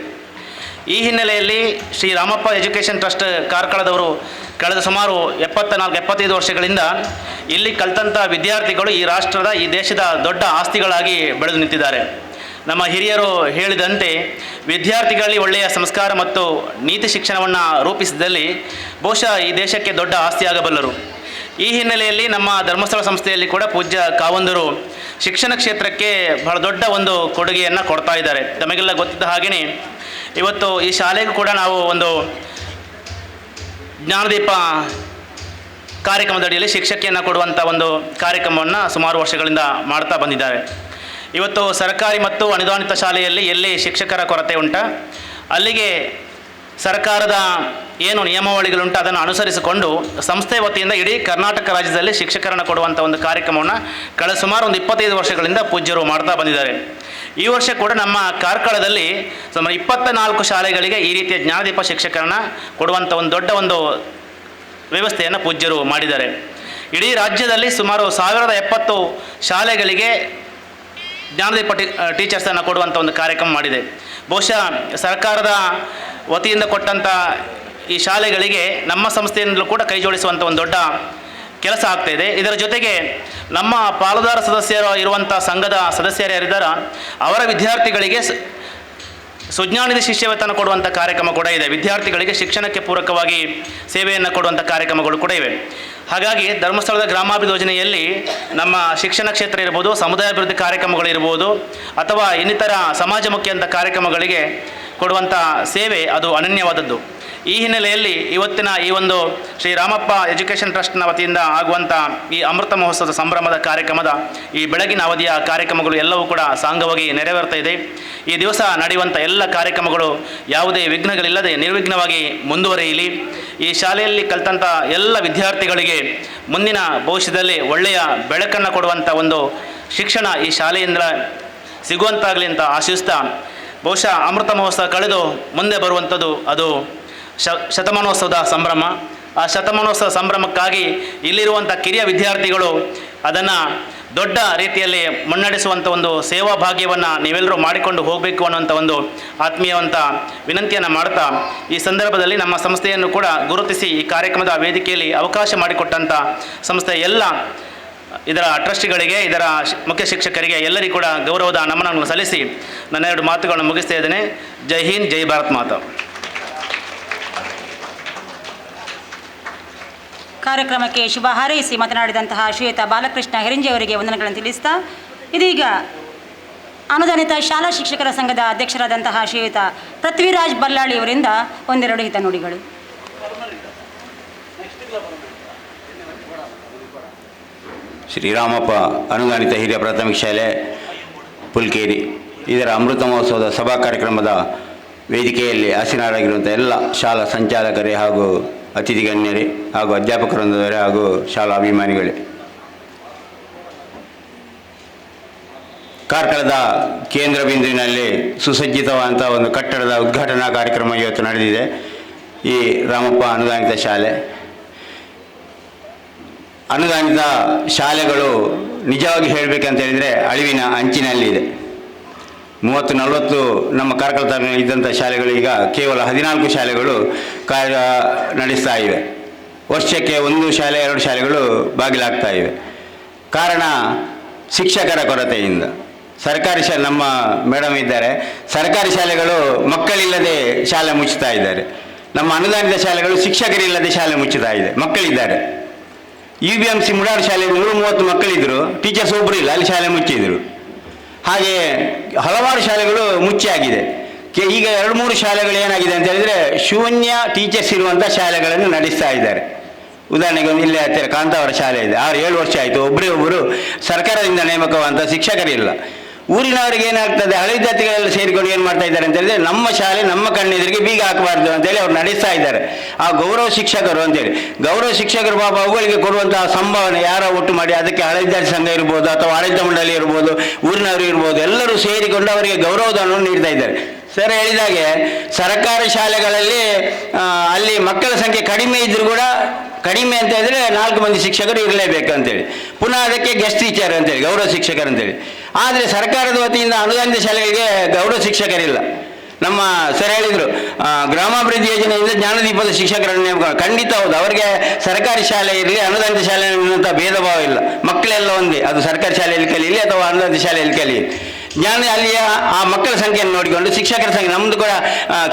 ಈ ಹಿನ್ನೆಲೆಯಲ್ಲಿ ಶ್ರೀ ರಾಮಪ್ಪ ಎಜುಕೇಷನ್ ಟ್ರಸ್ಟ್ ಕಾರ್ಕಳದವರು ಕಳೆದ ಸುಮಾರು 74-75 ವರ್ಷಗಳಿಂದ ಇಲ್ಲಿ ಕಲಿತಂಥ ವಿದ್ಯಾರ್ಥಿಗಳು ಈ ರಾಷ್ಟ್ರದ ಈ ದೇಶದ ದೊಡ್ಡ ಆಸ್ತಿಗಳಾಗಿ ಬೆಳೆದು ನಿಂತಿದ್ದಾರೆ. ನಮ್ಮ ಹಿರಿಯರು ಹೇಳಿದಂತೆ ವಿದ್ಯಾರ್ಥಿಗಳಲ್ಲಿ ಒಳ್ಳೆಯ ಸಂಸ್ಕಾರ ಮತ್ತು ನೀತಿ ಶಿಕ್ಷಣವನ್ನು ರೂಪಿಸಿದಲ್ಲಿ ಬಹುಶಃ ಈ ದೇಶಕ್ಕೆ ದೊಡ್ಡ ಆಸ್ತಿಯಾಗಬಲ್ಲರು. ಈ ಹಿನ್ನೆಲೆಯಲ್ಲಿ ನಮ್ಮ ಧರ್ಮಸ್ಥಳ ಸಂಸ್ಥೆಯಲ್ಲಿ ಕೂಡ ಪೂಜ್ಯ ಕಾವಂದರು ಶಿಕ್ಷಣ ಕ್ಷೇತ್ರಕ್ಕೆ ಬಹಳ ದೊಡ್ಡ ಒಂದು ಕೊಡುಗೆಯನ್ನು ಕೊಡ್ತಾ ಇದ್ದಾರೆ. ತಮಗೆಲ್ಲ ಗೊತ್ತಿದ್ದ ಹಾಗೆಯೇ ಇವತ್ತು ಈ ಶಾಲೆಗೂ ಕೂಡ ನಾವು ಒಂದು ಜ್ಞಾನದೀಪ ಕಾರ್ಯಕ್ರಮದ ಅಡಿಯಲ್ಲಿ ಶಿಕ್ಷಕಿಯನ್ನು ಕೊಡುವಂಥ ಒಂದು ಕಾರ್ಯಕ್ರಮವನ್ನು ಸುಮಾರು ವರ್ಷಗಳಿಂದ ಮಾಡ್ತಾ ಬಂದಿದ್ದಾರೆ. ಇವತ್ತು ಸರ್ಕಾರಿ ಮತ್ತು ಅನುದಾನಿತ ಶಾಲೆಯಲ್ಲಿ ಎಲ್ಲಿ ಶಿಕ್ಷಕರ ಕೊರತೆ ಉಂಟು ಅಲ್ಲಿಗೆ ಸರ್ಕಾರದ ಏನು ನಿಯಮಾವಳಿಗಳುಂಟು ಅದನ್ನು ಅನುಸರಿಸಿಕೊಂಡು ಸಂಸ್ಥೆ ವತಿಯಿಂದ ಇಡೀ ಕರ್ನಾಟಕ ರಾಜ್ಯದಲ್ಲಿ ಶಿಕ್ಷಕರನ್ನು ಕೊಡುವಂಥ ಒಂದು ಕಾರ್ಯಕ್ರಮವನ್ನು ಕಳೆದ ಸುಮಾರು ಒಂದು 25 ವರ್ಷಗಳಿಂದ ಪೂಜ್ಯರು ಮಾಡ್ತಾ ಬಂದಿದ್ದಾರೆ. ಈ ವರ್ಷ ಕೂಡ ನಮ್ಮ ಕಾರ್ಕಳದಲ್ಲಿ ಸುಮಾರು 24 ಶಾಲೆಗಳಿಗೆ ಈ ರೀತಿಯ ಜ್ಞಾನದೀಪ ಶಿಕ್ಷಕರನ್ನು ಕೊಡುವಂಥ ಒಂದು ದೊಡ್ಡ ಒಂದು ವ್ಯವಸ್ಥೆಯನ್ನು ಪೂಜ್ಯರು ಮಾಡಿದ್ದಾರೆ. ಇಡೀ ರಾಜ್ಯದಲ್ಲಿ ಸುಮಾರು 1070 ಶಾಲೆಗಳಿಗೆ ಜ್ಞಾನದೀಪ ಟೀಚರ್ಸನ್ನು ಕೊಡುವಂಥ ಒಂದು ಕಾರ್ಯಕ್ರಮ ಮಾಡಿದೆ. ಬಹುಶಃ ಸರ್ಕಾರದ ವತಿಯಿಂದ ಕೊಟ್ಟಂಥ ಈ ಶಾಲೆಗಳಿಗೆ ನಮ್ಮ ಸಂಸ್ಥೆಯಿಂದಲೂ ಕೂಡ ಕೈ ಜೋಡಿಸುವಂಥ ಒಂದು ದೊಡ್ಡ ಕೆಲಸ ಆಗ್ತಾಯಿದೆ. ಇದರ ಜೊತೆಗೆ ನಮ್ಮ ಪಾಲುದಾರ ಸದಸ್ಯರು ಇರುವಂಥ ಸಂಘದ ಸದಸ್ಯರು ಯಾರಿದ್ದಾರ ಅವರ ವಿದ್ಯಾರ್ಥಿಗಳಿಗೆ ಸುಜ್ಞಾನಿಧಿ ಶಿಷ್ಯವೇತನ ಕೊಡುವಂಥ ಕಾರ್ಯಕ್ರಮ ಕೂಡ ಇದೆ. ವಿದ್ಯಾರ್ಥಿಗಳಿಗೆ ಶಿಕ್ಷಣಕ್ಕೆ ಪೂರಕವಾಗಿ ಸೇವೆಯನ್ನು ಕೊಡುವಂಥ ಕಾರ್ಯಕ್ರಮಗಳು ಕೂಡ ಇವೆ. ಹಾಗಾಗಿ ಧರ್ಮಸ್ಥಳದ ಗ್ರಾಮಾಭಿವೃದ್ಧಿ ಯೋಜನೆಯಲ್ಲಿ ನಮ್ಮ ಶಿಕ್ಷಣ ಕ್ಷೇತ್ರ ಇರ್ಬೋದು, ಸಮುದಾಯ ಅಭಿವೃದ್ಧಿ ಕಾರ್ಯಕ್ರಮಗಳಿರ್ಬೋದು ಅಥವಾ ಇನ್ನಿತರ ಸಮಾಜಮುಖಿ ಅಂತ ಕಾರ್ಯಕ್ರಮಗಳಿಗೆ ಕೊಡುವಂಥ ಸೇವೆ ಅದು ಅನನ್ಯವಾದದ್ದು. ಈ ಹಿನ್ನೆಲೆಯಲ್ಲಿ ಇವತ್ತಿನ ಈ ಒಂದು ಶ್ರೀ ರಾಮಪ್ಪ ಎಜುಕೇಷನ್ ಟ್ರಸ್ಟ್ನ ವತಿಯಿಂದ ಆಗುವಂಥ ಈ ಅಮೃತ ಮಹೋತ್ಸವದ ಸಂಭ್ರಮದ ಕಾರ್ಯಕ್ರಮದ ಈ ಬೆಳಗಿನ ಅವಧಿಯ ಕಾರ್ಯಕ್ರಮಗಳು ಎಲ್ಲವೂ ಕೂಡ ಸಾಂಗವಾಗಿ ನೆರವೇರ್ತಾ ಇದೆ. ಈ ದಿವಸ ನಡೆಯುವಂಥ ಎಲ್ಲ ಕಾರ್ಯಕ್ರಮಗಳು ಯಾವುದೇ ವಿಘ್ನಗಳಿಲ್ಲದೆ ನಿರ್ವಿಘ್ನವಾಗಿ ಮುಂದುವರಿಯಲಿ. ಈ ಶಾಲೆಯಲ್ಲಿ ಕಲಿತಂಥ ಎಲ್ಲ ವಿದ್ಯಾರ್ಥಿಗಳಿಗೆ ಮುಂದಿನ ಭವಿಷ್ಯದಲ್ಲಿ ಒಳ್ಳೆಯ ಬೆಳಕನ್ನು ಕೊಡುವಂಥ ಒಂದು ಶಿಕ್ಷಣ ಈ ಶಾಲೆಯಿಂದ ಸಿಗುವಂತಾಗಲಿ ಅಂತ ಆಶಿಸ್ತಾ, ಬಹುಶಃ ಅಮೃತ ಮಹೋತ್ಸವ ಕಳೆದು ಮುಂದೆ ಬರುವಂಥದ್ದು ಅದು ಶತಮಾನೋತ್ಸವದ ಸಂಭ್ರಮ. ಆ ಶತಮಾನೋತ್ಸವ ಸಂಭ್ರಮಕ್ಕಾಗಿ ಇಲ್ಲಿರುವಂಥ ಕಿರಿಯ ವಿದ್ಯಾರ್ಥಿಗಳು ಅದನ್ನು ದೊಡ್ಡ ರೀತಿಯಲ್ಲಿ ಮುನ್ನಡೆಸುವಂಥ ಒಂದು ಸೇವಾ ಭಾಗ್ಯವನ್ನು ನೀವೆಲ್ಲರೂ ಮಾಡಿಕೊಂಡು ಹೋಗಬೇಕು ಅನ್ನುವಂಥ ಒಂದು ಆತ್ಮೀಯವಂತ ವಿನಂತಿಯನ್ನು ಮಾಡ್ತಾ, ಈ ಸಂದರ್ಭದಲ್ಲಿ ನಮ್ಮ ಸಂಸ್ಥೆಯನ್ನು ಕೂಡ ಗುರುತಿಸಿ ಈ ಕಾರ್ಯಕ್ರಮದ ವೇದಿಕೆಯಲ್ಲಿ ಅವಕಾಶ ಮಾಡಿಕೊಟ್ಟಂಥ ಸಂಸ್ಥೆ ಎಲ್ಲ ಇದರ ಟ್ರಸ್ಟಿಗಳಿಗೆ, ಇದರ ಮುಖ್ಯ ಶಿಕ್ಷಕರಿಗೆ ಎಲ್ಲರಿಗೂ ಕೂಡ ಗೌರವದ ನಮನವನ್ನು ಸಲ್ಲಿಸಿ ನನ್ನ 2 ಮಾತುಗಳನ್ನು ಮುಗಿಸ್ತಾ ಇದ್ದೇನೆ. ಜೈ ಹಿಂದ್, ಜೈ ಭಾರತ್ ಮಾತಾ. ಕಾರ್ಯಕ್ರಮಕ್ಕೆ ಶುಭ ಹಾರೈಸಿ ಮಾತನಾಡಿದಂತಹ ಶ್ರೀಯುತ ಬಾಲಕೃಷ್ಣ ಹೆರಿಂಜೆ ಅವರಿಗೆ ವಂದನೆಗಳನ್ನು ತಿಳಿಸ್ತಾ, ಇದೀಗ ಅನುದಾನಿತ ಶಾಲಾ ಶಿಕ್ಷಕರ ಸಂಘದ ಅಧ್ಯಕ್ಷರಾದಂತಹ ಶ್ರೀಯುತ ಪೃಥ್ವಿರಾಜ್ ಬಲ್ಲಾಳಿ ಅವರಿಂದ ಒಂದೆರಡು ಹಿತನುಡಿಗಳು. ಶ್ರೀರಾಮಪ್ಪ ಅನುದಾನಿತ ಹಿರಿಯ ಪ್ರಾಥಮಿಕ ಶಾಲೆ ಪುಲ್ಕೇರಿ ಇದರ ಅಮೃತ ಮಹೋತ್ಸವದ ಸಭಾ ಕಾರ್ಯಕ್ರಮದ ವೇದಿಕೆಯಲ್ಲಿ ಆಸೀನರಾಗಿರುವಂಥ ಎಲ್ಲ ಶಾಲಾ ಸಂಚಾಲಕರೇ ಹಾಗೂ ಅತಿಥಿ ಗಣ್ಯರೇ ಹಾಗೂ ಅಧ್ಯಾಪಕರೊಂದವರೇ ಹಾಗೂ ಶಾಲಾ ಅಭಿಮಾನಿಗಳೇ, ಕಾರ್ಕಳದ ಕೇಂದ್ರ ಬಿಂದುವಿನಲ್ಲಿ ಸುಸಜ್ಜಿತವಾದಂಥ ಒಂದು ಕಟ್ಟಡದ ಉದ್ಘಾಟನಾ ಕಾರ್ಯಕ್ರಮ ಇವತ್ತು ನಡೆದಿದೆ. ಈ ರಾಮಪ್ಪ ಅನುದಾನಿತ ಶಾಲೆ, ಅನುದಾನಿತ ಶಾಲೆಗಳು ನಿಜವಾಗಿ ಹೇಳಬೇಕಂತ ಹೇಳಿದರೆ ಅಳಿವಿನ ಅಂಚಿನಲ್ಲಿದೆ. 30-40 ನಮ್ಮ ಕಾರ್ಕಳ ತಾಲೂಕಿನಲ್ಲಿ ಇದ್ದಂಥ ಶಾಲೆಗಳು ಈಗ ಕೇವಲ 14 ಶಾಲೆಗಳು ಕಾರ್ಯ ನಡೆಸ್ತಾ ಇವೆ. ವರ್ಷಕ್ಕೆ 1 ಶಾಲೆ 2 ಶಾಲೆಗಳು ಬಾಗಿಲಾಗ್ತಾ ಇವೆ. ಕಾರಣ ಶಿಕ್ಷಕರ ಕೊರತೆಯಿಂದ. ಸರ್ಕಾರಿ ಶಾಲೆ, ನಮ್ಮ ಮೇಡಮ್ ಇದ್ದಾರೆ, ಸರ್ಕಾರಿ ಶಾಲೆಗಳು ಮಕ್ಕಳಿಲ್ಲದೆ ಶಾಲೆ ಮುಚ್ಚುತ್ತಾ ಇದ್ದಾರೆ. ನಮ್ಮ ಅನುದಾನಿತ ಶಾಲೆಗಳು ಶಿಕ್ಷಕರಿಲ್ಲದೆ ಶಾಲೆ ಮುಚ್ಚುತ್ತಾ ಇದೆ, ಮಕ್ಕಳಿದ್ದಾರೆ. UBMC ಮುಡಾರು ಶಾಲೆಯಲ್ಲಿ 130 ಮಕ್ಕಳಿದ್ದರು, ಟೀಚರ್ಸ್ ಒಬ್ಬರು ಇಲ್ಲ, ಅಲ್ಲಿ ಶಾಲೆ ಮುಚ್ಚಿದರು. ಹಾಗೆ ಹಲವಾರು ಶಾಲೆಗಳು ಮುಚ್ಚಿಯಾಗಿದೆ. ಈಗ 2-3 ಶಾಲೆಗಳು ಏನಾಗಿದೆ ಅಂತ ಹೇಳಿದರೆ ಶೂನ್ಯ ಟೀಚರ್ಸ್ ಇರುವಂಥ ಶಾಲೆಗಳನ್ನು ನಡೆಸ್ತಾ ಇದ್ದಾರೆ. ಉದಾಹರಣೆಗೆ ಒಂದು ಇಲ್ಲೇ ಹತ್ತಿರ ಕಾಂತಾವರ ಶಾಲೆ ಇದೆ, 6-7 ವರ್ಷ ಆಯಿತು, ಒಬ್ಬರು ಸರ್ಕಾರದಿಂದ ನೇಮಕವಾದಂಥ ಶಿಕ್ಷಕರಿಲ್ಲ. ಊರಿನವರಿಗೆ ಏನಾಗ್ತದೆ, ಹಳೆ ವಿದ್ಯಾರ್ಥಿಗಳೆಲ್ಲ ಸೇರಿಕೊಂಡು ಏನು ಮಾಡ್ತಾ ಇದ್ದಾರೆ ಅಂತ ಹೇಳಿದ್ರೆ ನಮ್ಮ ಶಾಲೆ ನಮ್ಮ ಕಣ್ಣೆದುರಿಗೆ ಬೀಗ ಹಾಕಬಾರ್ದು ಅಂತೇಳಿ ಅವ್ರು ನಡೆಸ್ತಾ ಇದ್ದಾರೆ. ಆ ಗೌರವ ಶಿಕ್ಷಕರು ಅಂತೇಳಿ, ಗೌರವ ಶಿಕ್ಷಕರು ಪಾಪ ಅವುಗಳಿಗೆ ಕೊಡುವಂತಹ ಸಂಭಾವನೆ ಯಾರೋ ಒಟ್ಟು ಮಾಡಿ ಅದಕ್ಕೆ ಹಳೆ ವಿದ್ಯಾರ್ಥಿ ಸಂಘ ಇರ್ಬೋದು ಅಥವಾ ಆಡಳಿತ ಮಂಡಳಿ ಇರ್ಬೋದು, ಊರಿನವರು ಇರ್ಬೋದು, ಎಲ್ಲರೂ ಸೇರಿಕೊಂಡು ಅವರಿಗೆ ಗೌರವಧನವನ್ನು ನೀಡ್ತಾ ಇದ್ದಾರೆ. ಸರ್ ಹೇಳಿದಾಗೆ ಸರ್ಕಾರಿ ಶಾಲೆಗಳಲ್ಲಿ ಅಲ್ಲಿ ಮಕ್ಕಳ ಸಂಖ್ಯೆ ಕಡಿಮೆ ಇದ್ದರೂ ಕೂಡ, ಕಡಿಮೆ ಅಂತ ಹೇಳಿದ್ರೆ 4 ಮಂದಿ ಶಿಕ್ಷಕರು ಇರಲೇಬೇಕು ಅಂತೇಳಿ, ಪುನಃ ಅದಕ್ಕೆ ಗೆಸ್ಟ್ ಟೀಚರ್ ಅಂತೇಳಿ ಗೌರವ ಶಿಕ್ಷಕರು ಅಂತೇಳಿ. ಆದರೆ ಸರ್ಕಾರದ ವತಿಯಿಂದ ಅನುದಾನಿತ ಶಾಲೆಗಳಿಗೆ ಗೌರವ ಶಿಕ್ಷಕರಿಲ್ಲ. ನಮ್ಮ ಸರ್ ಹೇಳಿದರು ಗ್ರಾಮಾಭಿವೃದ್ಧಿ ಯೋಜನೆಯಿಂದ ಜ್ಞಾನದೀಪದ ಶಿಕ್ಷಕರನ್ನು ನೇಮಕ. ಖಂಡಿತ ಹೌದು, ಅವರಿಗೆ ಸರ್ಕಾರಿ ಶಾಲೆ ಇರಲಿ ಅನುದಾನಿತ ಶಾಲೆ ಅನ್ನುವಂಥ ಭೇದ ಭಾವ ಇಲ್ಲ, ಮಕ್ಕಳೆಲ್ಲ ಒಂದೇ, ಅದು ಸರ್ಕಾರಿ ಶಾಲೆಯಲ್ಲಿ ಕಲೀಲಿ ಅಥವಾ ಅನುದಾನಿತ ಶಾಲೆಯಲ್ಲಿ ಕಲೀಲಿ. ಅಲ್ಲಿಯ ಆ ಮಕ್ಕಳ ಸಂಖ್ಯೆಯನ್ನು ನೋಡಿಕೊಂಡು ಶಿಕ್ಷಕರ ಸಂಖ್ಯೆ, ನಮ್ಮದು ಕೂಡ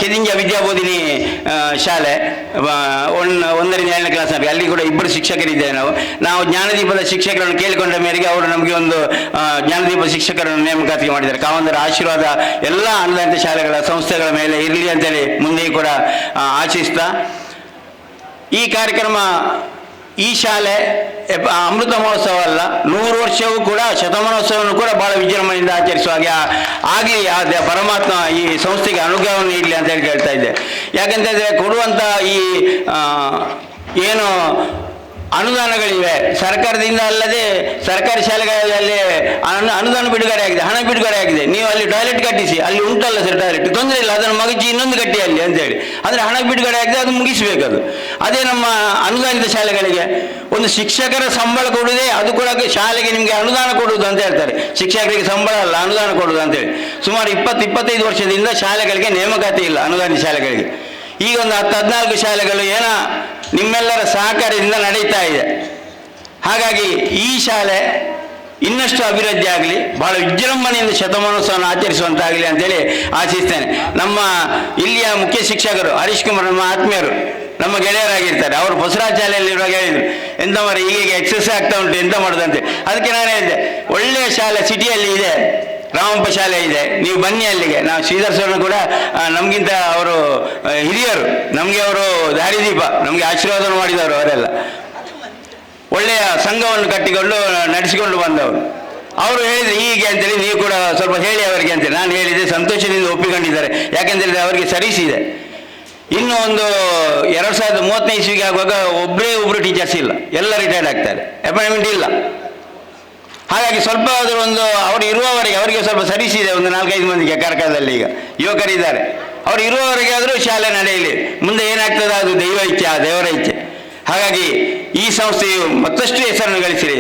ಕೆದಿಂಜ ವಿದ್ಯಾಬೋಧಿನಿ ಶಾಲೆ 1ರಿಂದ 7ನೇ ಕ್ಲಾಸ್ ಆಗಿ ಅಲ್ಲಿ ಕೂಡ 2 ಶಿಕ್ಷಕರಿದ್ದೇವೆ. ನಾವು ಜ್ಞಾನದೀಪದ ಶಿಕ್ಷಕರನ್ನು ಕೇಳಿಕೊಂಡ ಮೇರೆಗೆ ಅವರು ನಮಗೆ ಒಂದು ಜ್ಞಾನದೀಪ ಶಿಕ್ಷಕರನ್ನು ನೇಮಕಾತಿ ಮಾಡಿದ್ದಾರೆ. ಕಾವಂದರ ಆಶೀರ್ವಾದ ಎಲ್ಲ ಅನುದಾನಿತ ಶಾಲೆಗಳ ಸಂಸ್ಥೆಗಳ ಮೇಲೆ ಇರಲಿ ಅಂತೇಳಿ ಮುಂದೆಯೂ ಕೂಡ ಆಶಿಸ್ತಾ, ಈ ಕಾರ್ಯಕ್ರಮ, ಈ ಶಾಲೆ ಅಮೃತ ಮಹೋತ್ಸವ ಅಲ್ಲ, 100 ವರ್ಷವೂ ಕೂಡ ಶತಮಾನೋತ್ಸವವನ್ನು ಕೂಡ ಭಾಳ ವಿಜೃಂಭಣೆಯಿಂದ ಆಚರಿಸುವ ಹಾಗೆ ಆಗಲಿ, ಆ ಪರಮಾತ್ಮ ಈ ಸಂಸ್ಥೆಗೆ ಅನುಗ್ರಹವನ್ನು ನೀಡಲಿ ಅಂತ ಹೇಳಿ ಕೇಳ್ತಾ ಇದ್ದೆ. ಯಾಕಂತಂದರೆ ಕೊಡುವಂಥ ಈ ಏನು ಅನುದಾನಗಳಿವೆ ಸರ್ಕಾರದಿಂದ ಅಲ್ಲದೆ ಸರ್ಕಾರಿ ಶಾಲೆಗಳಲ್ಲಿ ಅನುದಾನ ಬಿಡುಗಡೆ ಆಗಿದೆ, ಹಣ ಬಿಡುಗಡೆ ಆಗಿದೆ. ನೀವು ಅಲ್ಲಿ ಟಾಯ್ಲೆಟ್ ಕಟ್ಟಿಸಿ, ಅಲ್ಲಿ ಉಂಟಲ್ಲ ಸರ್ ಟಾಯ್ಲೆಟ್, ತೊಂದರೆ ಇಲ್ಲ, ಅದನ್ನು ಮಗಚಿ ಇನ್ನೊಂದು ಕಟ್ಟಿ ಅಲ್ಲಿ ಅಂತೇಳಿ, ಅಂದರೆ ಹಣ ಬಿಡುಗಡೆ ಆಗಿದೆ, ಅದು ಮುಗಿಸಬೇಕದು. ಅದೇ ನಮ್ಮ ಅನುದಾನಿತ ಶಾಲೆಗಳಿಗೆ ಒಂದು ಶಿಕ್ಷಕರ ಸಂಬಳ ಕೊಡುವುದೇ, ಅದು ಕೂಡ ಶಾಲೆಗೆ ನಿಮಗೆ ಅನುದಾನ ಕೊಡುವುದು ಅಂತ ಹೇಳ್ತಾರೆ. ಶಿಕ್ಷಕರಿಗೆ ಸಂಬಳ ಅಲ್ಲ, ಅನುದಾನ ಕೊಡುವುದು ಅಂತೇಳಿ. ಸುಮಾರು 20-25 ವರ್ಷದಿಂದ ಶಾಲೆಗಳಿಗೆ ನೇಮಕಾತಿ ಇಲ್ಲ, ಅನುದಾನಿತ ಶಾಲೆಗಳಿಗೆ. ಈಗ ಒಂದು 10-14 ಶಾಲೆಗಳು ಏನೋ ನಿಮ್ಮೆಲ್ಲರ ಸಹಕಾರದಿಂದ ನಡೀತಾ ಇದೆ. ಹಾಗಾಗಿ ಈ ಶಾಲೆ ಇನ್ನಷ್ಟು ಅಭಿವೃದ್ಧಿ ಆಗಲಿ, ಭಾಳ ವಿಜೃಂಭಣೆಯಿಂದ ಶತಮಾನೋತ್ಸವವನ್ನು ಆಚರಿಸುವಂತಾಗಲಿ ಅಂತೇಳಿ ಆಶಿಸ್ತೇನೆ. ನಮ್ಮ ಇಲ್ಲಿಯ ಮುಖ್ಯ ಶಿಕ್ಷಕರು ಹರೀಶ್ ಕುಮಾರ್ ನಮ್ಮ ಆತ್ಮೀಯರು, ನಮ್ಮ ಗೆಳೆಯರಾಗಿರ್ತಾರೆ. ಅವರು ಬಸವರಾಜ್ ಶಾಲೆಯಲ್ಲಿರುವಾಗ ಹೇಳಿದರು, ಎಂತ ಮರ ಈಗ ಎಕ್ಸಸ್ ಆಗ್ತಾ ಉಂಟು, ಎಂತ ಮಾಡೋದಂತೆ. ಅದಕ್ಕೆ ನಾನು ಹೇಳಿದೆ, ಒಳ್ಳೆಯ ಶಾಲೆ ಸಿಟಿಯಲ್ಲಿ ಇದೆ, ರಾಮಪ್ಪ ಶಾಲೆ ಇದೆ, ನೀವು ಬನ್ನಿ ಅಲ್ಲಿಗೆ. ನಾವು ಶ್ರೀಧರ್ ಸರ್ನ ಕೂಡ ನಮಗಿಂತ ಅವರು ಹಿರಿಯರು, ನಮಗೆ ಅವರು ದಾರಿದೀಪ, ನಮಗೆ ಆಶೀರ್ವಾದ ಮಾಡಿದವರು. ಅವರೆಲ್ಲ ಒಳ್ಳೆಯ ಸಂಘವನ್ನು ಕಟ್ಟಿಕೊಂಡು ನಡೆಸಿಕೊಂಡು ಬಂದವರು. ಅವರು ಹೇಳಿದರು ಹೀಗೆ ಅಂತೇಳಿ, ನೀವು ಕೂಡ ಸ್ವಲ್ಪ ಹೇಳಿ ಅವರಿಗೆ ಅಂತೇಳಿ. ನಾನು ಹೇಳಿದೆ, ಸಂತೋಷದಿಂದ ಒಪ್ಪಿಕೊಂಡಿದ್ದಾರೆ. ಯಾಕೆಂತೇಳಿದರೆ ಅವರಿಗೆ ಸರಿಸಿದೆ. ಇನ್ನು ಒಂದು 2030 ಇಸ್ವಿಗೆ ಆಗುವಾಗ ಒಬ್ಬರು ಟೀಚರ್ಸ್ ಇಲ್ಲ, ಎಲ್ಲ ರಿಟೈರ್ಡ್ ಆಗ್ತಾರೆ, ಅಪಾಯಿಂಟ್ಮೆಂಟ್ ಇಲ್ಲ. ಹಾಗಾಗಿ ಸ್ವಲ್ಪ ಆದರೂ ಒಂದು ಅವರು ಇರುವವರೆಗೆ ಅವರಿಗೆ ಸ್ವಲ್ಪ ಸರಿಸಿದೆ. ಒಂದು 4-5 ಮಂದಿಗೆ ಕಾರ್ಕಳದಲ್ಲಿ ಈಗ ಯುವಕರಿದ್ದಾರೆ, ಅವರು ಇರುವವರೆಗೆ ಆದರೂ ಶಾಲೆ ನಡೆಯಲಿ. ಮುಂದೆ ಏನಾಗ್ತದೆ ಅದು ದೈವ ಇಚ್ಛೆ, ಆ ದೇವರ ಇಚ್ಛೆ. ಹಾಗಾಗಿ ಈ ಸಂಸ್ಥೆಯು ಮತ್ತಷ್ಟು ಹೆಸರನ್ನು ಗಳಿಸಿದೆ.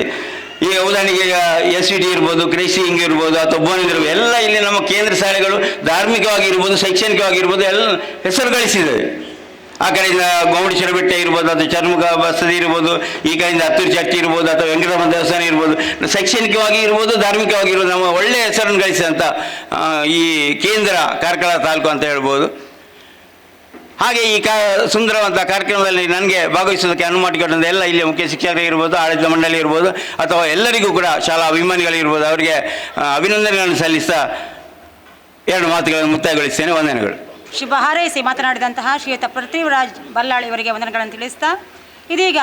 ಈಗ ಉದಾಹರಣೆಗೆ ಈಗ SVT ಇರ್ಬೋದು, ಕ್ರೈಸಿಂಗ್ ಇರ್ಬೋದು ಅಥವಾ ಬೋನಿಂಗ್ ಇರ್ಬೋದು, ಎಲ್ಲ ಇಲ್ಲಿ ನಮ್ಮ ಕೇಂದ್ರ ಶಾಲೆಗಳು ಧಾರ್ಮಿಕವಾಗಿರ್ಬೋದು, ಶೈಕ್ಷಣಿಕವಾಗಿರ್ಬೋದು ಎಲ್ಲ ಹೆಸರು ಗಳಿಸಿದೆ. ಆ ಕಡೆಯಿಂದ ಗೋಮಟೇಶ್ವರ ಬೆಟ್ಟ ಇರ್ಬೋದು, ಅಥವಾ ಚರ್ಮುಖ ಬಸದಿ ಇರ್ಬೋದು, ಈ ಕಡೆಯಿಂದ ಹತ್ತೂರು ಚರ್ಚ್ ಇರ್ಬೋದು, ಅಥವಾ ವೆಂಕಟರಮಣ ದೇವಸ್ಥಾನ ಇರ್ಬೋದು, ಶೈಕ್ಷಣಿಕವಾಗಿ ಇರ್ಬೋದು, ಧಾರ್ಮಿಕವಾಗಿರ್ಬೋದು, ನಮ್ಮ ಒಳ್ಳೆಯ ಹೆಸರನ್ನು ಗಳಿಸಿದಂಥ ಈ ಕೇಂದ್ರ ಕಾರ್ಕಳ ತಾಲೂಕು ಅಂತ ಹೇಳ್ಬೋದು. ಹಾಗೆ ಈ ಸುಂದರವಂಥ ಕಾರ್ಯಕ್ರಮದಲ್ಲಿ ನನಗೆ ಭಾಗವಹಿಸೋದಕ್ಕೆ ಅನುವು ಮಾಡಿಕೊಟ್ಟಂಥ ಎಲ್ಲ ಇಲ್ಲಿಯ ಮುಖ್ಯ ಶಿಕ್ಷಕರಿರ್ಬೋದು, ಆಡಳಿತ ಮಂಡಳಿ ಇರ್ಬೋದು, ಅಥವಾ ಎಲ್ಲರಿಗೂ ಕೂಡ ಶಾಲಾ ಅಭಿಮಾನಿಗಳಿರ್ಬೋದು, ಅವರಿಗೆ ಅಭಿನಂದನೆಗಳನ್ನು ಸಲ್ಲಿಸ್ತಾ 2 ಮಾತುಗಳನ್ನು ಮುಕ್ತಾಯಗೊಳಿಸ್ತೇನೆ. ವಂದನೆಗಳು. ಶುಭ ಹಾರೈಸಿ ಮಾತನಾಡಿದಂತಹ ಶ್ರೀಯುತ ಪೃಥ್ವಿರಾಜ್ ಬಲ್ಲಾಳ್ ಇವರಿಗೆ ವಂದನೆಗಳನ್ನು ತಿಳಿಸ್ತಾ, ಇದೀಗ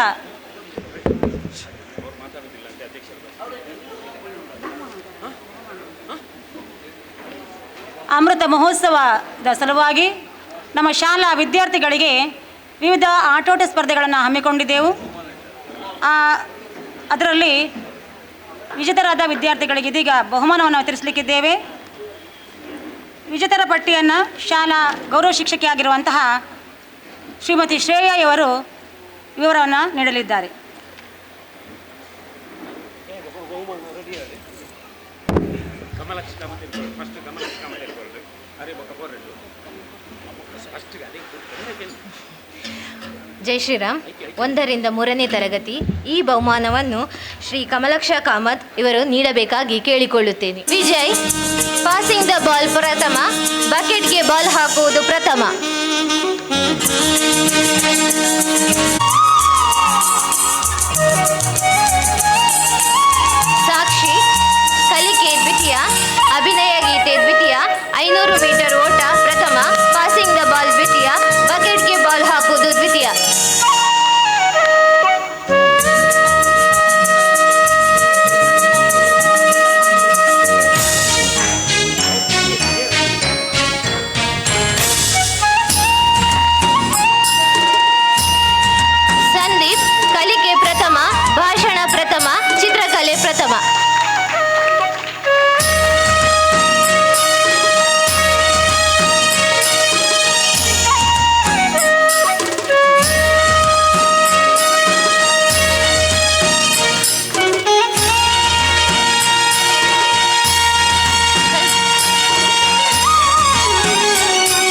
ಅಮೃತ ಮಹೋತ್ಸವದ ಸಲುವಾಗಿ ನಮ್ಮ ಶಾಲಾ ವಿದ್ಯಾರ್ಥಿಗಳಿಗೆ ವಿವಿಧ ಆಟೋಟ ಸ್ಪರ್ಧೆಗಳನ್ನು ಹಮ್ಮಿಕೊಂಡಿದ್ದೆವು. ಅದರಲ್ಲಿ ವಿಜೇತರಾದ ವಿದ್ಯಾರ್ಥಿಗಳಿಗೆ ಇದೀಗ ಬಹುಮಾನವನ್ನು ವಿತರಿಸಲಿಕ್ಕಿದ್ದೇವೆ. ವಿಜೇತರ ಪಟ್ಟಿಯನ್ನು ಶಾಲಾ ಗೌರವ ಶಿಕ್ಷಕಿಯಾಗಿರುವಂತಹ ಶ್ರೀಮತಿ ಶ್ರೇಯಾ ಇವರು ವಿವರವನ್ನು ನೀಡಲಿದ್ದಾರೆ. ಜೈ ಶ್ರೀರಾಮ್. 1ರಿಂದ 3ನೇ ತರಗತಿ ಈ ಬಹುಮಾನವನ್ನು ಶ್ರೀ ಕಮಲಕ್ಷ ಕಾಮತ್ ಇವರು ನೀಡಬೇಕಾಗಿ ಕೇಳಿಕೊಳ್ಳುತ್ತೇನೆ. ವಿಜಯ್ ಪಾಸಿಂಗ್ ದ ಬಾಲ್ ಪ್ರಥಮ, ಬಕೆಟ್ಗೆ ಬಾಲ್ ಹಾಕುವುದು ಪ್ರಥಮ. ಸಾಕ್ಷಿ ಕಲಿಕೆ ದ್ವಿತೀಯ, ಅಭಿನಯ ಗೀತೆ ದ್ವಿತೀಯ, 500 ಮೀಟರ್ ಓಟ ಪ್ರಥಮ, ಪಾಸಿಂಗ್ ದ ಬಾಲ್ ದ್ವಿತೀಯ, ಬಕೆಟ್ಗೆ ಬಾಲ್ ಹಾಕುವುದು ದ್ವಿತೀಯ. ಸಂದೀಪ್ ಕಲಿಕೆ ಪ್ರಥಮ, ಭಾಷಣ ಪ್ರಥಮ, ಚಿತ್ರಕಲೆ ಪ್ರಥಮ.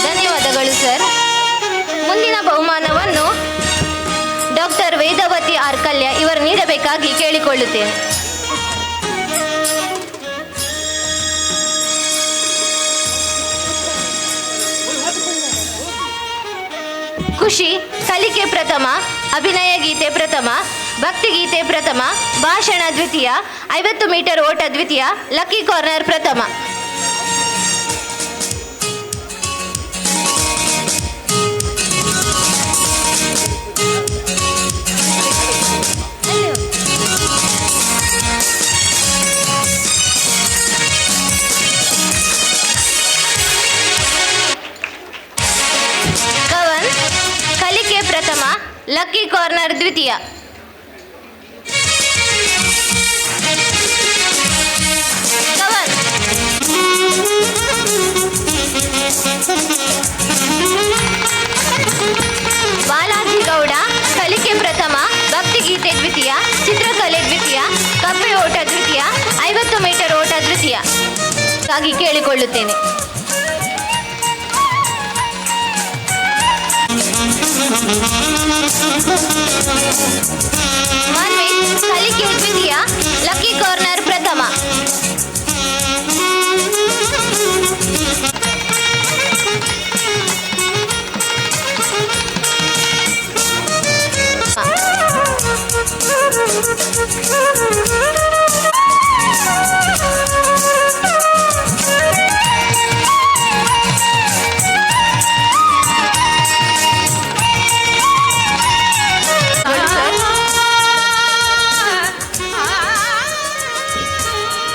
ಧನ್ಯವಾದಗಳು ಸರ್. ಮುಂದಿನ ಬಹುಮಾನವನ್ನು ಡಾಕ್ಟರ್ ವೇದವತಿ ಆರ್ ಕಲ್ಯ ಇವರು ನೀಡಬೇಕಾಗಿ ಕೇಳಿಕೊಳ್ಳುತ್ತೇನೆ. ಖುಷಿ ಕಲಿಕೆ ಪ್ರಥಮ, ಅಭಿನಯ ಗೀತೆ ಪ್ರಥಮ, ಭಕ್ತಿಗೀತೆ ಪ್ರಥಮ, ಭಾಷಣ ದ್ವಿತೀಯ, 50 ಮೀಟರ್ ಓಟ ದ್ವಿತೀಯ, ಲಕ್ಕಿ ಕಾರ್ನರ್ ಪ್ರಥಮ. ಕವನ್ ಕಲಿಕೆ ಪ್ರಥಮ, ಲಕ್ಕಿ ಕಾರ್ನರ್ ದ್ವಿತೀಯ. ಕವನ್ ಬಾಲಾಜಿ ಗೌಡ ಕಲಿಕೆ ಪ್ರಥಮ, ಭಕ್ತಿಗೀತೆ ದ್ವಿತೀಯ, ಚಿತ್ರಕಲೆ ದ್ವಿತೀಯ, ಕಪ್ಪೆ ಓಟ ದ್ವಿತೀಯ, 50 ಮೀಟರ್ ಓಟ ದ್ವಿತೀಯ ಆಗಿ ಕೇಳಿಕೊಳ್ಳುತ್ತೇನೆ. ಮನ್ವಿತ್ ಕಲಿಕೆ ದ್ವಿತೀಯ, ಲಕ್ಕಿ ಕಾರ್ನರ್ ಪ್ರಥಮ.